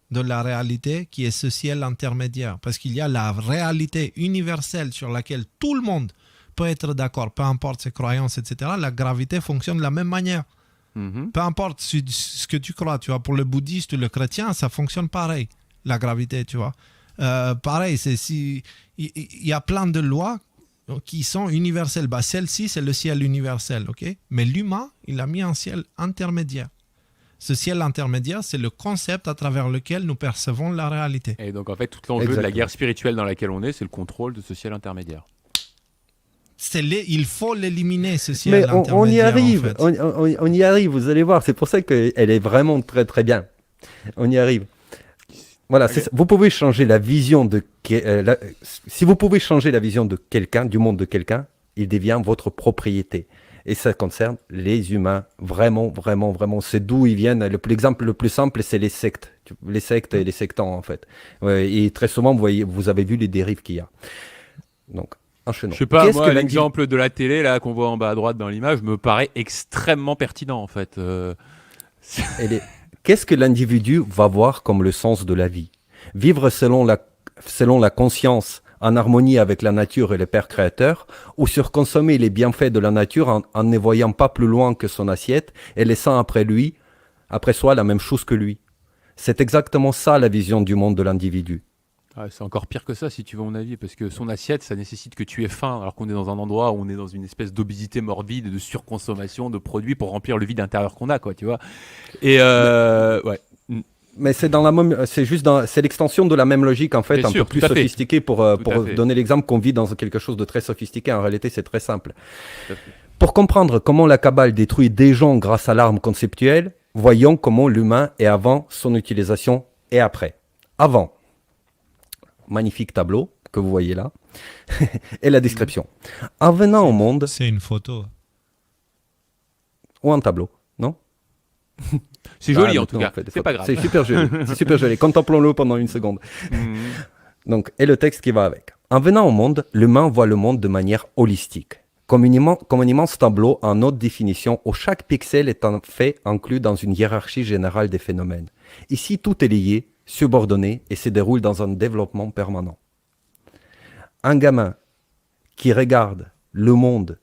de la réalité qui est ce ciel intermédiaire. Parce qu'il y a la réalité universelle sur laquelle tout le monde peut être d'accord, peu importe ses croyances, etc. La gravité fonctionne de la même manière. Peu importe ce que tu crois, tu vois, pour le bouddhiste ou le chrétien, ça fonctionne pareil, la gravité, tu vois. Pareil, il y a plein de lois qui sont universelles. Bah, celle-ci, c'est le ciel universel, ok? Mais l'humain, il a mis un ciel intermédiaire. Ce ciel intermédiaire, c'est le concept à travers lequel nous percevons la réalité. Et donc, en fait, tout l'enjeu de la guerre spirituelle dans laquelle on est, c'est le contrôle de ce ciel intermédiaire. Il faut l'éliminer, ce ciel intermédiaire. On y arrive, en fait. on y arrive, vous allez voir. C'est pour ça qu'elle est vraiment très, très bien. On y arrive. Voilà, okay. Vous pouvez changer la vision si vous pouvez changer la vision de quelqu'un, du monde de quelqu'un, il devient votre propriété. Et ça concerne les humains, vraiment, vraiment, vraiment. C'est d'où ils viennent. L'exemple le plus simple, c'est les sectes. Les sectes et les sectants, en fait. Ouais, et très souvent, vous avez vu les dérives qu'il y a. Donc, enchaînons. Je sais pas, moi, l'exemple de la télé, là, qu'on voit en bas à droite dans l'image, me paraît extrêmement pertinent, en fait. Qu'est-ce que l'individu va voir comme le sens de la vie? Vivre selon la conscience, en harmonie avec la nature et le Père créateur, ou surconsommer les bienfaits de la nature en ne voyant pas plus loin que son assiette et laissant après soi la même chose que lui. C'est exactement ça la vision du monde de l'individu. Ah, c'est encore pire que ça, si tu veux mon avis, parce que son assiette, ça nécessite que tu aies faim, alors qu'on est dans un endroit où on est dans une espèce d'obésité morbide et de surconsommation de produits pour remplir le vide intérieur qu'on a, quoi, tu vois. Et ouais. Mais c'est c'est l'extension de la même logique, en fait, peu plus sophistiquée pour donner l'exemple qu'on vit dans quelque chose de très sophistiqué. En réalité, c'est très simple. Pour comprendre comment la Kabbale détruit des gens grâce à l'arme conceptuelle, voyons comment l'humain est avant son utilisation et après. Avant, magnifique tableau que vous voyez là, et la description. En venant au monde... C'est une photo. Ou un tableau, non? C'est joli en tout cas, c'est pas grave. C'est super joli, c'est super joli. Contemplons-le pendant une seconde. Donc, et le texte qui va avec. En venant au monde, l'humain voit le monde de manière holistique. Comme un immense tableau en haute définition où chaque pixel est en fait inclus dans une hiérarchie générale des phénomènes. Ici, tout est lié, subordonné et se déroule dans un développement permanent. Un gamin qui regarde le monde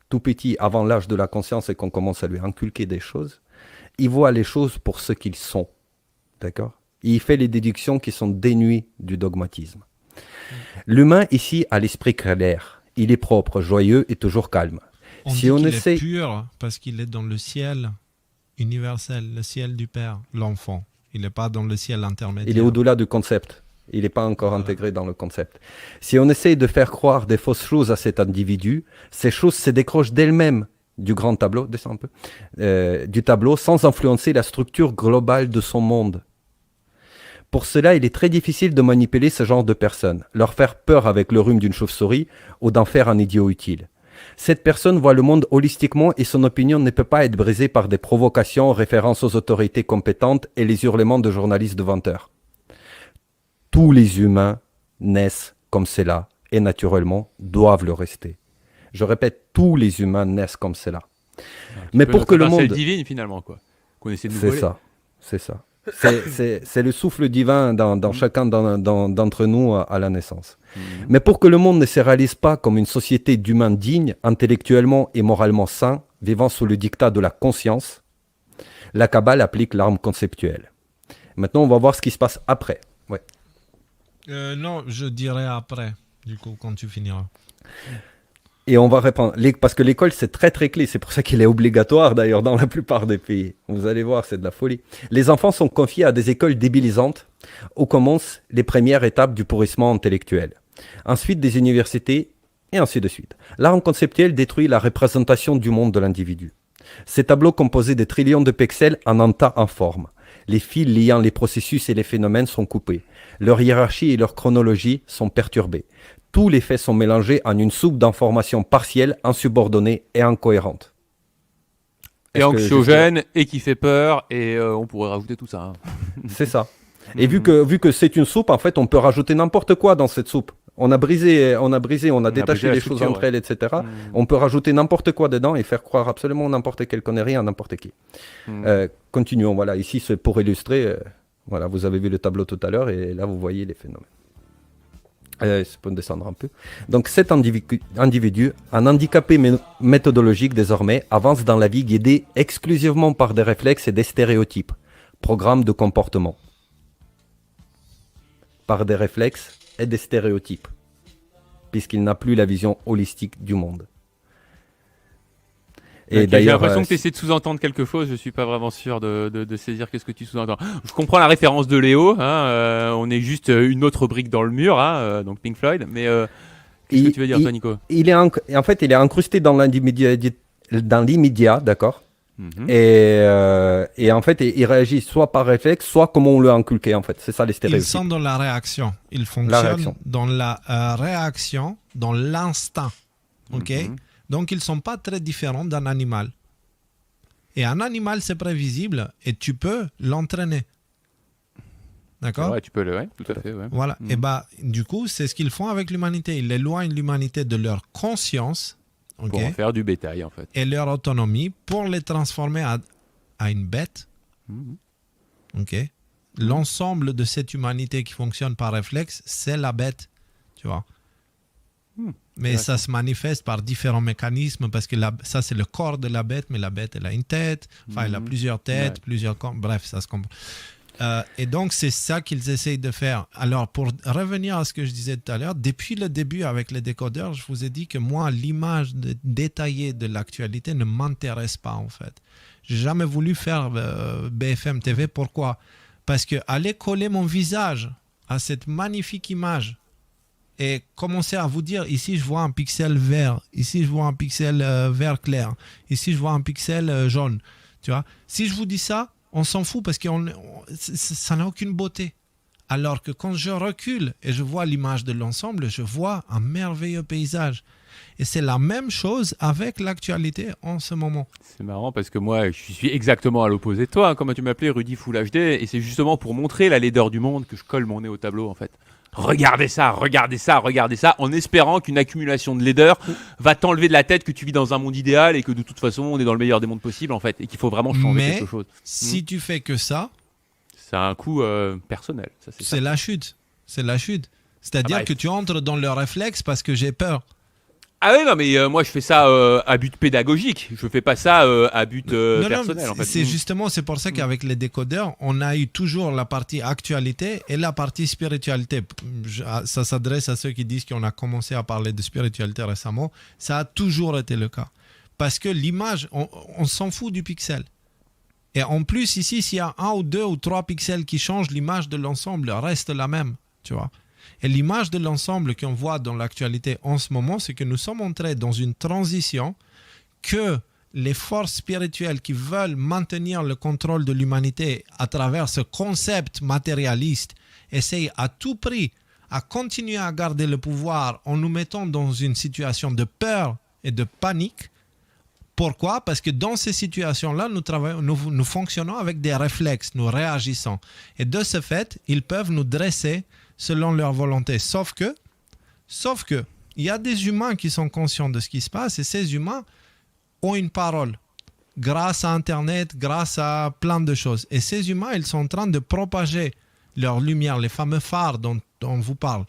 tout petit avant l'âge de la conscience et qu'on commence à lui inculquer des choses, il voit les choses pour ce qu'ils sont, d'accord? Il fait les déductions qui sont dénuées du dogmatisme. L'humain ici a l'esprit clair, il est propre, joyeux et toujours calme. On dit qu'il est pur parce qu'il est dans le ciel universel, le ciel du Père, l'enfant. Il n'est pas dans le ciel intermédiaire. Il est au-delà du concept. Il n'est pas encore intégré dans le concept. Si on essaye de faire croire des fausses choses à cet individu, ces choses se décrochent d'elles-mêmes du grand tableau, descends un peu, du tableau, sans influencer la structure globale de son monde. Pour cela, il est très difficile de manipuler ce genre de personnes, leur faire peur avec le rhume d'une chauve-souris ou d'en faire un idiot utile. Cette personne voit le monde holistiquement et son opinion ne peut pas être brisée par des provocations, références aux autorités compétentes et les hurlements de journalistes de 20 heures. Tous les humains naissent comme cela et naturellement doivent le rester. Je répète, tous les humains naissent comme cela. Mais pour que le monde... C'est divine finalement, quoi. Qu'on essaie de nous voler. C'est ça. C'est le souffle divin dans chacun d'entre nous à la naissance. Mais pour que le monde ne se réalise pas comme une société d'humains dignes, intellectuellement et moralement sains, vivant sous le diktat de la conscience, la Kabbale applique l'arme conceptuelle. Maintenant, on va voir ce qui se passe après. Ouais. Non, je dirais après, du coup, quand tu finiras. Et on va répondre, parce que l'école, c'est très très clé. C'est pour ça qu'il est obligatoire d'ailleurs dans la plupart des pays. Vous allez voir, c'est de la folie. Les enfants sont confiés à des écoles débilisantes où commencent les premières étapes du pourrissement intellectuel. Ensuite, des universités et ainsi de suite. L'arme conceptuelle détruit la représentation du monde de l'individu. Ces tableaux composés de trillions de pixels en un tas informe. Les fils liant les processus et les phénomènes sont coupés. Leur hiérarchie et leur chronologie sont perturbées. Tous les faits sont mélangés en une soupe d'informations partielles, insubordonnées et incohérentes. Et anxiogène, et qui fait peur, et on pourrait rajouter tout ça. Hein. C'est ça. Et vu que c'est une soupe, en fait, on peut rajouter n'importe quoi dans cette soupe. On a détaché les choses entre elles, etc. On peut rajouter n'importe quoi dedans et faire croire absolument n'importe quelle connerie à n'importe qui. Continuons, voilà. Ici, c'est pour illustrer. Voilà, vous avez vu le tableau tout à l'heure et là, vous voyez les phénomènes. Je peux descendre un peu. Donc cet individu, un handicapé méthodologique désormais, avance dans la vie guidé exclusivement par des réflexes et des stéréotypes, programme de comportement. Par des réflexes et des stéréotypes, puisqu'il n'a plus la vision holistique du monde. Et okay, j'ai l'impression que tu essaies de sous-entendre quelque chose, je suis pas vraiment sûr de saisir qu'est-ce que tu sous-entends. Je comprends la référence de Léo, hein, on est juste une autre brique dans le mur, hein, donc Pink Floyd, mais qu'est-ce que tu veux dire toi, Nico? En fait, il est incrusté dans l'immédiat, d'accord. Et en fait, il réagit soit par réflexe, soit comme on l'a inculqué, en fait. C'est ça les stéréotypes. Ils sont dans la réaction, ils fonctionnent dans la réaction, dans l'instinct, ok. Donc, ils ne sont pas très différents d'un animal. Et un animal, c'est prévisible et tu peux l'entraîner. D'accord ? Ouais, tu peux le, ouais, tout à fait. Ouais. Voilà. Et du coup, c'est ce qu'ils font avec l'humanité. Ils éloignent l'humanité de leur conscience. Okay, pour en faire du bétail, en fait. Et leur autonomie pour les transformer à une bête. Ok. L'ensemble de cette humanité qui fonctionne par réflexe, c'est la bête. Tu vois ? Mais ça se manifeste par différents mécanismes parce que ça, c'est le corps de la bête, mais la bête, elle a une tête. Enfin, elle a plusieurs têtes, plusieurs corps. Bref, ça se comprend. Et donc, c'est ça qu'ils essayent de faire. Alors, pour revenir à ce que je disais tout à l'heure, depuis le début avec les décodeurs, je vous ai dit que moi, l'image détaillée de l'actualité ne m'intéresse pas, en fait. Je n'ai jamais voulu faire BFM TV. Pourquoi ? Parce que aller coller mon visage à cette magnifique image et commencer à vous dire, ici je vois un pixel vert, ici je vois un pixel vert clair, ici je vois un pixel jaune. Tu vois, si je vous dis ça, on s'en fout parce que ça n'a aucune beauté. Alors que quand je recule et je vois l'image de l'ensemble, je vois un merveilleux paysage. Et c'est la même chose avec l'actualité en ce moment. C'est marrant parce que moi, je suis exactement à l'opposé de toi. Hein, comme tu m'appelais, Rudy Full HD. Et c'est justement pour montrer la laideur du monde que je colle mon nez au tableau, en fait. Regardez ça, en espérant qu'une accumulation de laideur va t'enlever de la tête que tu vis dans un monde idéal et que de toute façon, on est dans le meilleur des mondes possibles, en fait. Et qu'il faut vraiment changer quelque chose. Si tu fais que ça... Ça a un coût personnel. Ça, c'est la chute. C'est la chute. C'est-à-dire que tu entres dans le réflexe parce que j'ai peur. Ah oui, non, mais moi je fais ça à but pédagogique. Je fais pas ça à but personnel. Non, en fait. C'est pour ça qu'avec les décodeurs, on a eu toujours la partie actualité et la partie spiritualité. Ça s'adresse à ceux qui disent qu'on a commencé à parler de spiritualité récemment. Ça a toujours été le cas. Parce que l'image, on s'en fout du pixel. Et en plus, ici, s'il y a 1 ou 2 ou 3 pixels qui changent, l'image de l'ensemble reste la même. Tu vois ? Et l'image de l'ensemble qu'on voit dans l'actualité en ce moment, c'est que nous sommes entrés dans une transition que les forces spirituelles qui veulent maintenir le contrôle de l'humanité à travers ce concept matérialiste essayent à tout prix à continuer à garder le pouvoir en nous mettant dans une situation de peur et de panique. Pourquoi ? Parce que dans ces situations-là, nous fonctionnons avec des réflexes, nous réagissons. Et de ce fait, ils peuvent nous dresser selon leur volonté. Sauf que, Il y a des humains qui sont conscients de ce qui se passe et ces humains ont une parole grâce à Internet, grâce à plein de choses. Et ces humains, ils sont en train de propager leur lumière, les fameux phares dont on vous parle,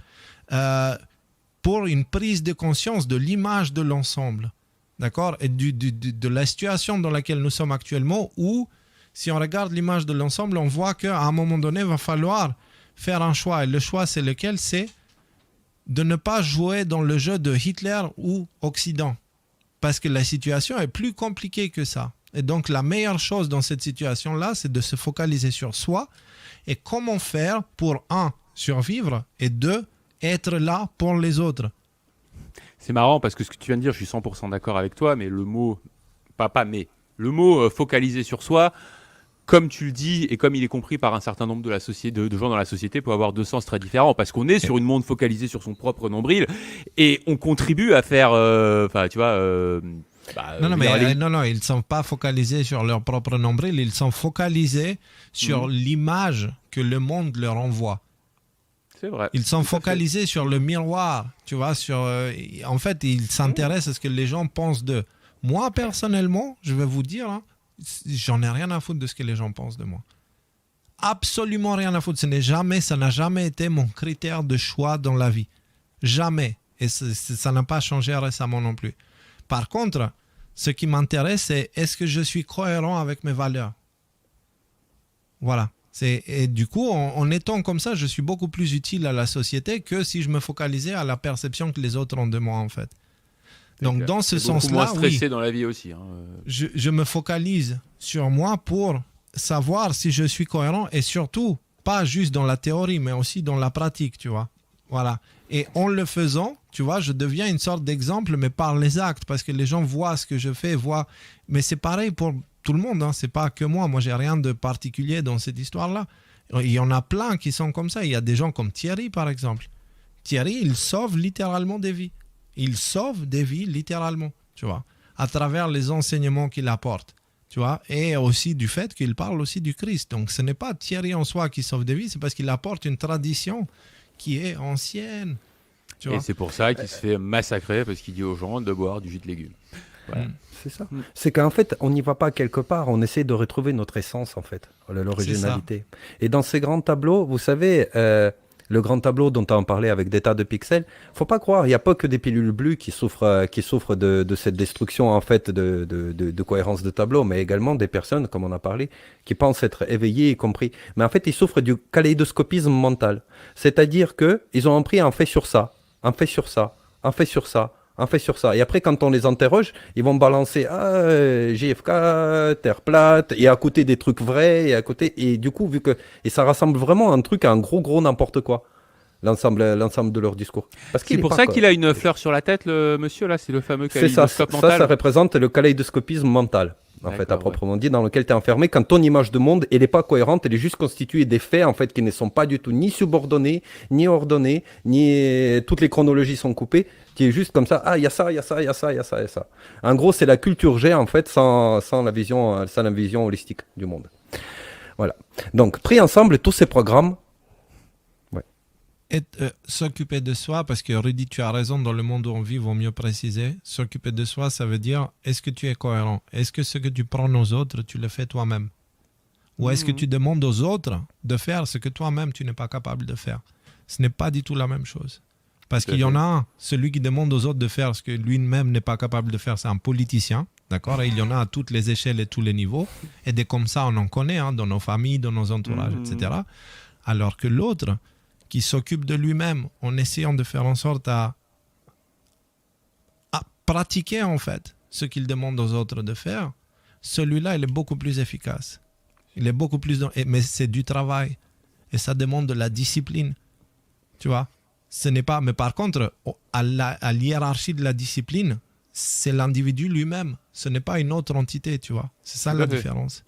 pour une prise de conscience de l'image de l'ensemble. D'accord? Et de la situation dans laquelle nous sommes actuellement où, si on regarde l'image de l'ensemble, on voit qu'à un moment donné, il va falloir faire un choix. Et le choix, c'est lequel? C'est de ne pas jouer dans le jeu de Hitler ou Occident. Parce que la situation est plus compliquée que ça. Et donc, la meilleure chose dans cette situation-là, c'est de se focaliser sur soi et comment faire pour, un, survivre et deux, être là pour les autres. C'est marrant parce que ce que tu viens de dire, je suis 100% d'accord avec toi, mais le mot, le mot focaliser sur soi, comme tu le dis et comme il est compris par un certain nombre de gens dans la société, peut avoir deux sens très différents parce qu'on est sur une monde focalisé sur son propre nombril et on contribue à faire, non, ils ne sont pas focalisés sur leur propre nombril, ils sont focalisés sur l'image que le monde leur envoie. C'est vrai. Ils sont focalisés sur le miroir, tu vois, en fait, ils s'intéressent à ce que les gens pensent d'eux. Moi, personnellement, je vais vous dire, j'en ai rien à foutre de ce que les gens pensent de moi. Absolument rien à foutre. Ça n'a jamais été mon critère de choix dans la vie. Jamais. Et ça n'a pas changé récemment non plus. Par contre, ce qui m'intéresse, c'est est-ce que je suis cohérent avec mes valeurs? Voilà. Et du coup, en étant comme ça, je suis beaucoup plus utile à la société que si je me focalisais à la perception que les autres ont de moi, en fait. Donc, dans ce sens-là, moins stressé dans la vie aussi. Je me focalise sur moi pour savoir si je suis cohérent et surtout, pas juste dans la théorie, mais aussi dans la pratique, tu vois. Voilà. Et en le faisant, tu vois, je deviens une sorte d'exemple, mais par les actes, parce que les gens voient ce que je fais, Mais c'est pareil pour tout le monde, c'est pas que moi. Moi, j'ai rien de particulier dans cette histoire-là. Il y en a plein qui sont comme ça. Il y a des gens comme Thierry, par exemple. Thierry, il sauve littéralement des vies. Il sauve des vies littéralement, tu vois, à travers les enseignements qu'il apporte, tu vois, et aussi du fait qu'il parle aussi du Christ. Donc, ce n'est pas Thierry en soi qui sauve des vies, c'est parce qu'il apporte une tradition qui est ancienne. Tu vois. Et c'est pour ça qu'il se fait massacrer parce qu'il dit aux gens de boire du jus de légumes. Voilà. C'est ça. C'est qu'en fait, on n'y va pas quelque part, on essaie de retrouver notre essence, en fait, l'originalité. Et dans ces grands tableaux, vous savez, le grand tableau dont on parlait avec des tas de pixels, faut pas croire, il n'y a pas que des pilules bleues qui souffrent de cette destruction, en fait, de cohérence de tableau, mais également des personnes, comme on a parlé, qui pensent être éveillées, y compris. Mais en fait, ils souffrent du kaléidoscopisme mental. C'est-à-dire qu'ils ont appris un fait sur ça, un fait sur ça, un fait sur ça, un fait sur ça. Et après, quand on les interroge, ils vont balancer JFK, Terre plate, et à côté des trucs vrais, et du coup, et ça rassemble vraiment un truc à un gros n'importe quoi, l'ensemble de leur discours. C'est pour ça qu'il a une fleur sur la tête, le monsieur, là, c'est le fameux kaléidoscope mental. Ça représente le kaléidoscopisme mental. En fait, à proprement dit, dans lequel tu es enfermé, quand ton image de monde, elle n'est pas cohérente, elle est juste constituée des faits, en fait, qui ne sont pas du tout ni subordonnés, ni ordonnés, ni toutes les chronologies sont coupées, qui est juste comme ça, il y a ça, il y a ça, il y a ça, il y a ça, il y a ça. En gros, c'est la culture G, en fait, sans la vision holistique du monde. Voilà. Donc, pris ensemble, tous ces programmes, s'occuper de soi, parce que Rudy, tu as raison, dans le monde où on vit, il vaut mieux préciser. S'occuper de soi, ça veut dire, est-ce que tu es cohérent? Est-ce que ce que tu prends aux autres, tu le fais toi-même? Ou est-ce que tu demandes aux autres de faire ce que toi-même, tu n'es pas capable de faire? Ce n'est pas du tout la même chose. Parce qu'il y en a un, celui qui demande aux autres de faire ce que lui-même n'est pas capable de faire, c'est un politicien. D'accord? Et il y en a à toutes les échelles et tous les niveaux. Et des comme ça, on en connaît, dans nos familles, dans nos entourages, etc. Alors que l'autre, qui s'occupe de lui-même en essayant de faire en sorte à pratiquer en fait ce qu'il demande aux autres de faire, celui-là, il est beaucoup plus efficace. Il est beaucoup plus... Mais c'est du travail. Et ça demande de la discipline. Tu vois? Ce n'est pas... Mais par contre, à l'hiérarchie de la discipline, c'est l'individu lui-même. Ce n'est pas une autre entité, tu vois? C'est ça la différence.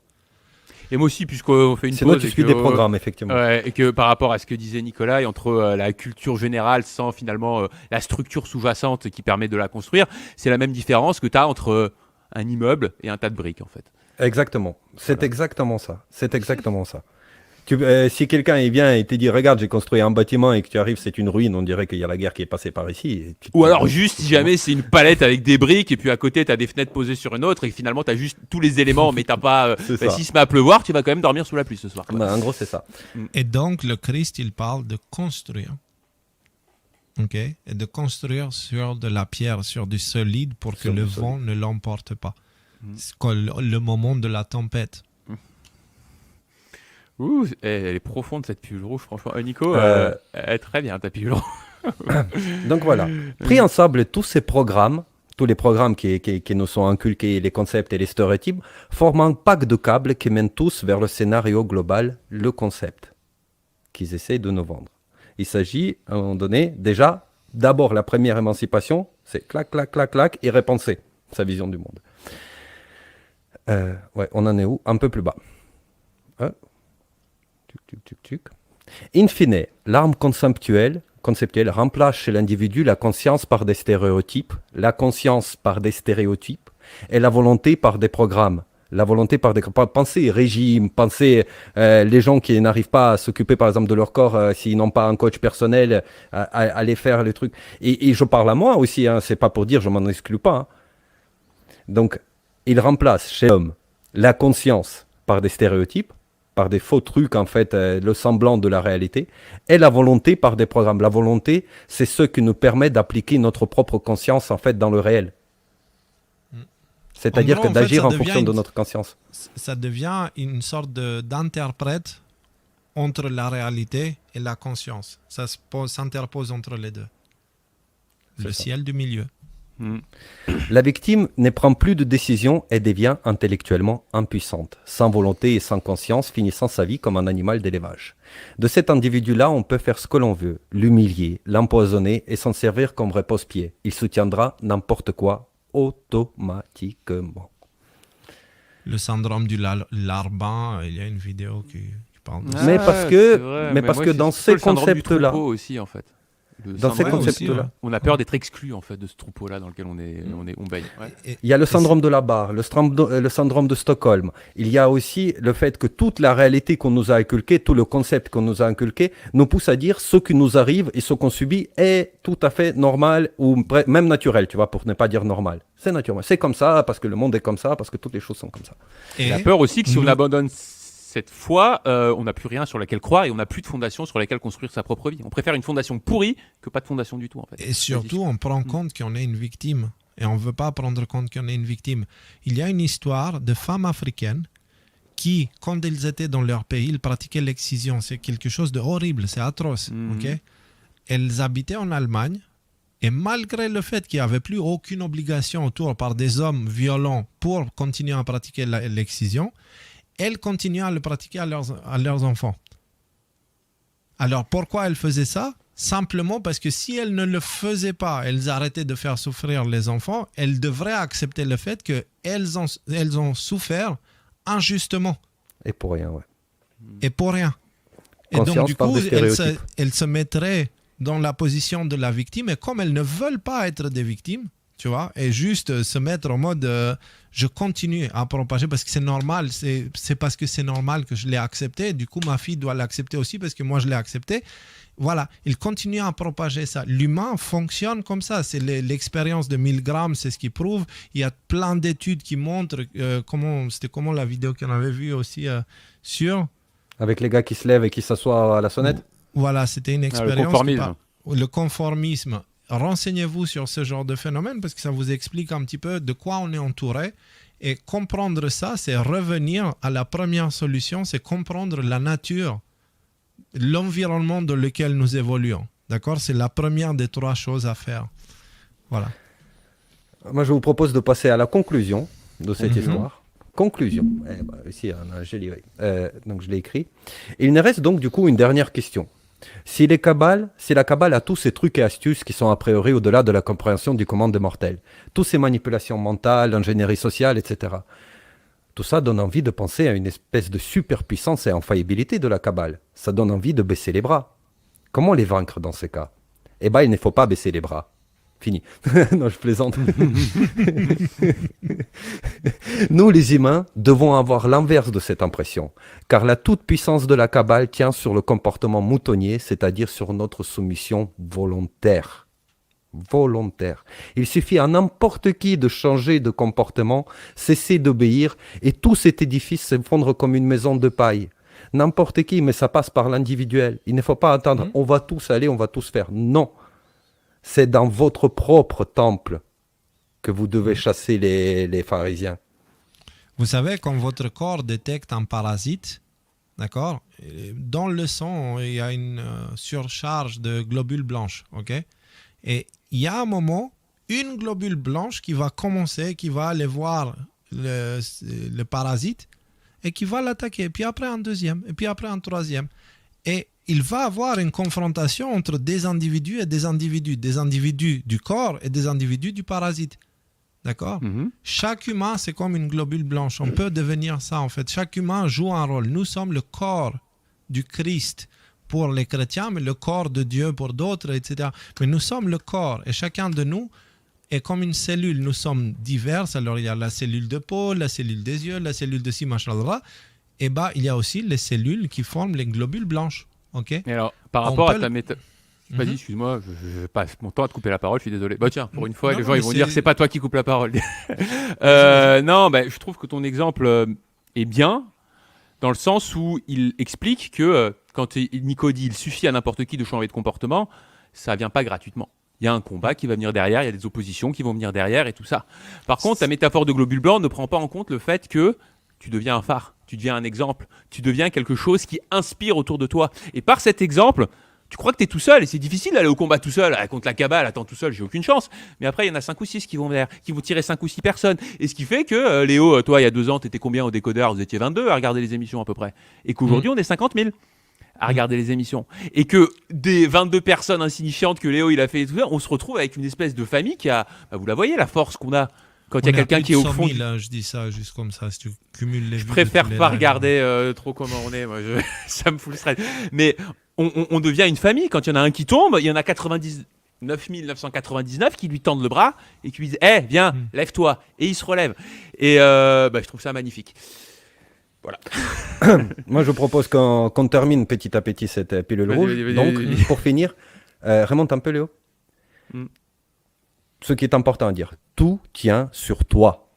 Et moi aussi, puisqu'on fait une pause. C'est moi qui suis des programmes, effectivement. Et que par rapport à ce que disait Nicolas, entre la culture générale sans finalement la structure sous-jacente qui permet de la construire, c'est la même différence que tu as entre un immeuble et un tas de briques, en fait. Exactement. C'est exactement ça. C'est exactement ça. Si quelqu'un il vient et te dit regarde j'ai construit un bâtiment et que tu arrives c'est une ruine, on dirait qu'il y a la guerre qui est passée par ici. Ou alors juste si jamais c'est une palette avec des briques et puis à côté t'as des fenêtres posées sur une autre et finalement t'as juste tous les éléments mais t'as pas. S'il se met à pleuvoir, tu vas quand même dormir sous la pluie ce soir. En gros c'est ça. Et donc le Christ il parle de construire. Ok, et de construire sur de la pierre, sur du solide pour que le vent ne l'emporte pas. C'est le moment de la tempête. Ouh, elle est profonde cette pilule rouge, franchement. Nico, elle est très bien ta pilule rouge. Donc voilà, pris ensemble tous ces programmes, tous les programmes qui nous sont inculqués, les concepts et les stéréotypes, forment un pack de câbles qui mènent tous vers le scénario global, le concept, qu'ils essayent de nous vendre. Il s'agit, à un moment donné, déjà, d'abord la première émancipation, c'est clac, clac, clac, clac, et repenser sa vision du monde. Ouais, on en est où? Un peu plus bas. In fine, l'arme conceptuelle remplace chez l'individu la conscience par des stéréotypes, la conscience par des stéréotypes et la volonté par des programmes. La volonté par des pensez régime, pensez les gens qui n'arrivent pas à s'occuper par exemple de leur corps s'ils n'ont pas un coach personnel, à aller faire les trucs. Et je parle à moi aussi, hein, c'est pas pour dire je m'en exclus pas. Hein. Donc, il remplace chez l'homme la conscience par des stéréotypes, par des faux trucs en fait, le semblant de la réalité, et la volonté par des programmes. La volonté, c'est ce qui nous permet d'appliquer notre propre conscience en fait dans le réel. C'est-à-dire d'agir en fonction de notre conscience. Ça devient une sorte d'interprète entre la réalité et la conscience. Ça s'interpose entre les deux. Le ciel du milieu. La victime ne prend plus de décision et devient intellectuellement impuissante, sans volonté et sans conscience, finissant sa vie comme un animal d'élevage. De cet individu-là, on peut faire ce que l'on veut, l'humilier, l'empoisonner et s'en servir comme repose-pied. Il soutiendra n'importe quoi automatiquement. Le syndrome du larbin, il y a une vidéo qui parle de ça. Mais parce que dans ces concepts-là aussi en fait. Dans ces concepts-là, on a peur d'être exclu en fait de ce troupeau-là dans lequel on baigne. Ouais. Il y a le syndrome de la barre, le syndrome de Stockholm. Il y a aussi le fait que toute la réalité qu'on nous a inculquée, tout le concept qu'on nous a inculqué, nous pousse à dire ce qui nous arrive et ce qu'on subit est tout à fait normal ou même naturel, tu vois, pour ne pas dire normal. C'est naturel. C'est comme ça parce que le monde est comme ça, parce que toutes les choses sont comme ça. Et il y a peur aussi que si on abandonne cette fois, on n'a plus rien sur laquelle croire et on n'a plus de fondation sur laquelle construire sa propre vie. On préfère une fondation pourrie que pas de fondation du tout. En fait. Et surtout, on prend compte qu'on est une victime. Et on ne veut pas prendre compte qu'on est une victime. Il y a une histoire de femmes africaines qui, quand elles étaient dans leur pays, ils pratiquaient l'excision. C'est quelque chose de horrible, c'est atroce. Okay. Elles habitaient en Allemagne. Et malgré le fait qu'il n'y avait plus aucune obligation autour par des hommes violents pour continuer à pratiquer l'excision, elles continuaient à le pratiquer à leurs enfants. Alors pourquoi elles faisaient ça? Simplement parce que si elles ne le faisaient pas, elles arrêtaient de faire souffrir les enfants, elles devraient accepter le fait qu'elles ont souffert injustement. Et pour rien, ouais. Et pour rien. Et donc du coup, elles se mettraient dans la position de la victime, et comme elles ne veulent pas être des victimes, tu vois, et juste se mettre en mode je continue à propager parce que c'est normal, c'est parce que c'est normal que je l'ai accepté, du coup ma fille doit l'accepter aussi parce que moi je l'ai accepté. Voilà, il continue à propager ça. L'humain fonctionne comme ça, c'est l'expérience de Milgram, c'est ce qui prouve. Il y a plein d'études qui montrent comment la vidéo qu'on avait vue aussi sur... Avec les gars qui se lèvent et qui s'assoient à la sonnette. Voilà, c'était une expérience... Le conformisme. Renseignez-vous sur ce genre de phénomène parce que ça vous explique un petit peu de quoi on est entouré. Et comprendre ça, c'est revenir à la première solution, c'est comprendre la nature, l'environnement dans lequel nous évoluons. D'accord? C'est la première des trois choses à faire. Voilà. Moi, je vous propose de passer à la conclusion de cette histoire. Conclusion. Ici, donc je l'ai écrit. Il ne reste donc du coup une dernière question. Si la Kabbale a tous ces trucs et astuces qui sont a priori au-delà de la compréhension du commun des mortels, toutes ces manipulations mentales, l'ingénierie sociale, etc., tout ça donne envie de penser à une espèce de superpuissance et infaillibilité de la Kabbale. Ça donne envie de baisser les bras. Comment les vaincre dans ces cas? Eh bien, il ne faut pas baisser les bras. Fini. Non, je plaisante. Nous, les humains, devons avoir l'inverse de cette impression, car la toute-puissance de la Kabbale tient sur le comportement moutonnier, c'est-à-dire sur notre soumission volontaire. Volontaire. Il suffit à n'importe qui de changer de comportement, cesser d'obéir, et tout cet édifice s'effondre comme une maison de paille. N'importe qui, mais ça passe par l'individuel. Il ne faut pas attendre, on va tous aller, on va tous faire. Non. C'est dans votre propre temple que vous devez chasser les pharisiens. Vous savez, quand votre corps détecte un parasite, d'accord, dans le sang, il y a une surcharge de globules blanches, ok? Et il y a un moment, une globule blanche qui va commencer, qui va aller voir le parasite et qui va l'attaquer. Puis après un deuxième, et puis après un troisième. Et il va avoir une confrontation entre des individus et des individus du corps et des individus du parasite. D'accord? Chaque humain, c'est comme une globule blanche. On peut devenir ça, en fait. Chaque humain joue un rôle. Nous sommes le corps du Christ pour les chrétiens, mais le corps de Dieu pour d'autres, etc. Mais nous sommes le corps, et chacun de nous est comme une cellule. Nous sommes divers. Alors, il y a la cellule de peau, la cellule des yeux, la cellule de ci, machin, et il y a aussi les cellules qui forment les globules blanches. Okay. Et alors, par rapport à ta méthode... Vas-y, excuse-moi, je passe mon temps à te couper la parole, je suis désolé. Bah tiens, pour une fois, les gens ils vont dire c'est pas toi qui coupe la parole. Non, je trouve que ton exemple est bien, dans le sens où il explique que quand Nico dit il suffit à n'importe qui de changer de comportement, ça vient pas gratuitement. Il y a un combat qui va venir derrière, il y a des oppositions qui vont venir derrière et tout ça. Par contre, ta métaphore de globule blanc ne prend pas en compte le fait que tu deviens un phare, tu deviens un exemple, tu deviens quelque chose qui inspire autour de toi. Et par cet exemple, tu crois que tu es tout seul, et c'est difficile d'aller au combat tout seul, contre la Kabbale, attends tout seul, j'ai aucune chance. Mais après, il y en a 5 ou 6 qui vont venir, qui vont tirer 5 ou 6 personnes. Et ce qui fait que, Léo, toi, il y a 2 ans, tu étais combien au décodeur? Vous étiez 22 à regarder les émissions à peu près. Et qu'aujourd'hui, on est 50 000 à regarder les émissions. Et que des 22 personnes insignifiantes que Léo, il a fait et tout ça, on se retrouve avec une espèce de famille qui a, vous la voyez, la force qu'on a. Quand il y a quelqu'un qui est au fond. 000, là, je dis ça juste comme ça, si tu cumules les vues. Je préfère pas regarder trop comment on est, moi, ça me fout le stress. Mais on devient une famille. Quand il y en a un qui tombe, il y en a 99 999 qui lui tendent le bras et qui lui disent « viens, lève-toi ». Et il se relève. Et je trouve ça magnifique. Voilà. Moi, je propose qu'on termine petit à petit cette pilule rouge. Vas-y, Donc, vas-y. pour finir, remonte un peu, Léo. Ce qui est important à dire, tout tient sur toi.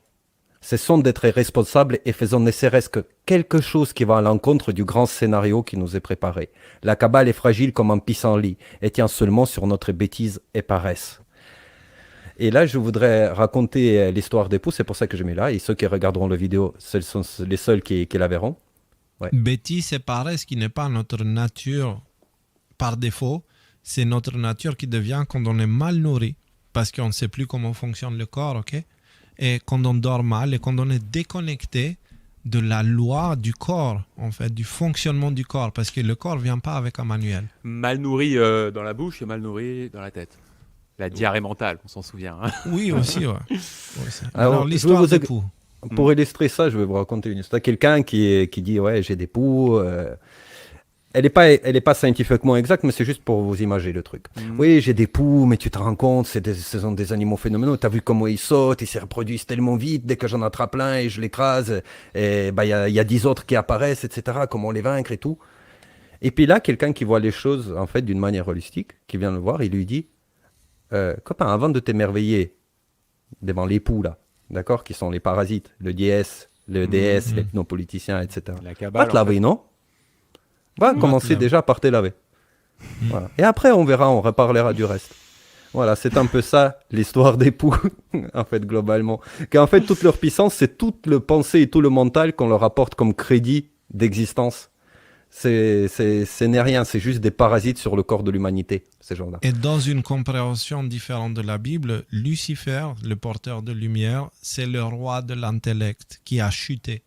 Cessons d'être responsables et faisons ne serait-ce que quelque chose qui va à l'encontre du grand scénario qui nous est préparé. La Kabbale est fragile comme un pissenlit et tient seulement sur notre bêtise et paresse. Et là, je voudrais raconter l'histoire d'époux, c'est pour ça que je mets là, et ceux qui regarderont la vidéo, ce sont les seuls qui la verront. Ouais. Bêtise et paresse qui n'est pas notre nature par défaut, c'est notre nature qui devient quand on est mal nourri, parce qu'on ne sait plus comment fonctionne le corps, ok? Et quand on dort mal et quand on est déconnecté de la loi du corps, en fait, du fonctionnement du corps, parce que le corps ne vient pas avec un manuel. Mal nourri dans la bouche et mal nourri dans la tête. La diarrhée mentale, on s'en souvient. Hein. Oui, aussi, ouais. Alors, l'histoire des poux. Pour illustrer ça, je vais vous raconter une histoire. Quelqu'un qui dit, ouais, j'ai des poux. Elle est pas scientifiquement exacte, mais c'est juste pour vous imager le truc. Oui, j'ai des poux, mais tu te rends compte, ce sont des animaux phénoménaux. Tu as vu comment ils sautent, ils se reproduisent tellement vite. Dès que j'en attrape plein et je l'écrase, il y a 10 autres qui apparaissent, etc. Comment les vaincre et tout. Et puis là, quelqu'un qui voit les choses en fait d'une manière holistique, qui vient le voir, il lui dit, copain, avant de t'émerveiller devant les poux là, d'accord, qui sont les parasites, le DS, le DS, les pneumopoliticiens, etc. La Kabbale, va te laver, non? Va commencer déjà par te laver. Voilà. Et après, on verra, on reparlera du reste. Voilà, c'est un peu ça, l'histoire des poux, en fait, globalement. Qu'en fait, toute leur puissance, c'est toute le pensée et tout le mental qu'on leur apporte comme crédit d'existence. Ce n'est rien, c'est juste des parasites sur le corps de l'humanité, ces gens-là. Et dans une compréhension différente de la Bible, Lucifer, le porteur de lumière, c'est le roi de l'intellect qui a chuté.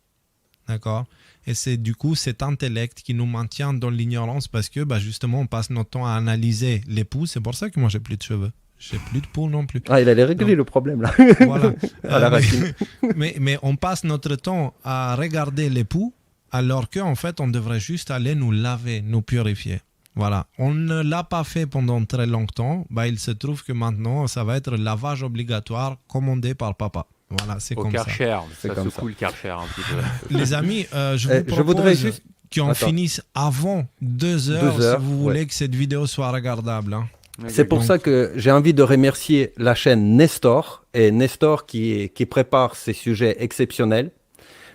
D'accord? Et c'est du coup cet intellect qui nous maintient dans l'ignorance parce que justement on passe notre temps à analyser les poux. C'est pour ça que moi j'ai plus de cheveux. J'ai plus de poux non plus. Ah, il allait régler le problème là. Voilà. À la racine. Mais on passe notre temps à regarder les poux alors qu'en fait on devrait juste aller nous laver, nous purifier. Voilà, on ne l'a pas fait pendant très longtemps. Bah, il se trouve que maintenant, ça va être lavage obligatoire commandé par papa. Voilà, c'est Au comme ça. Karcher, C'est ça comme secoue le Karcher un petit peu. Les amis, je vous Je voudrais propose juste... qu'on Attends. finisse avant 2 heures, 2 heures, si vous voulez ouais. que cette vidéo soit regardable. Hein. C'est pour Donc- ça que j'ai envie de remercier la chaîne Nestor, et Nestor qui prépare ces sujets exceptionnels,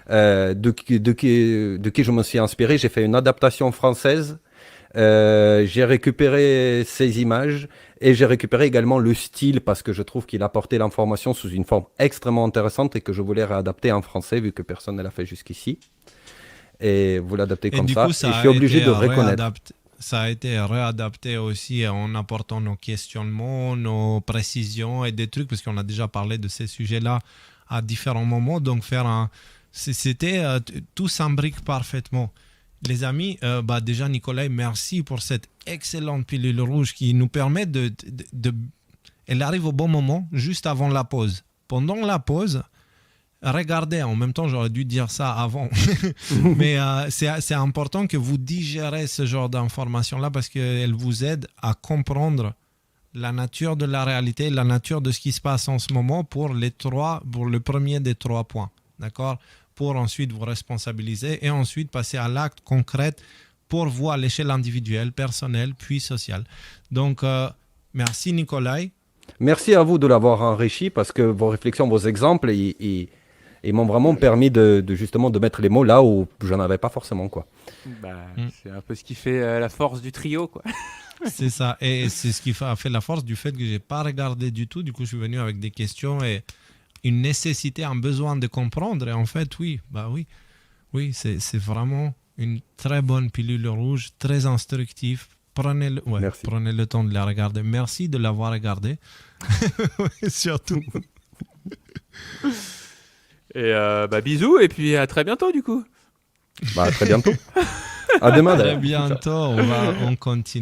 de qui je me suis inspiré. J'ai fait une adaptation française, j'ai récupéré ces images et j'ai récupéré également le style parce que je trouve qu'il a porté l'information sous une forme extrêmement intéressante et que je voulais réadapter en français vu que personne ne l'a fait jusqu'ici. Et vous l'adaptez Et comme du ça. coup, ça Et je a suis obligé été de reconnaître. Ça a été réadapté aussi en apportant nos questionnements, nos précisions et des trucs, parce qu'on a déjà parlé de ces sujets-là à différents moments. Donc, tout s'imbrique parfaitement. Les amis, déjà, Nicolas, merci pour cette excellente pilule rouge qui nous permet Elle arrive au bon moment, juste avant la pause. Pendant la pause, regardez, en même temps, j'aurais dû dire ça avant. Mais c'est important que vous digérez ce genre d'informations-là parce qu'elles vous aident à comprendre la nature de la réalité, la nature de ce qui se passe en ce moment pour le premier des 3 points. D'accord ? Pour ensuite vous responsabiliser et ensuite passer à l'acte concret pour vous à l'échelle individuelle, personnelle, puis sociale. Donc, merci Nicolas. Merci à vous de l'avoir enrichi parce que vos réflexions, vos exemples, ils m'ont vraiment permis justement de mettre les mots là où j'en avais pas forcément, quoi. C'est un peu ce qui fait la force du trio, quoi. C'est ça. Et c'est ce qui a fait la force du fait que j'ai pas regardé du tout. Du coup, je suis venu avec des questions et une nécessité, un besoin de comprendre. Et en fait, oui, c'est vraiment une très bonne pilule rouge, très instructive. Prenez le temps de la regarder. Merci de l'avoir regardée. Surtout. Et bisous et puis à très bientôt du coup. À très bientôt. À demain. À très bientôt. On continue.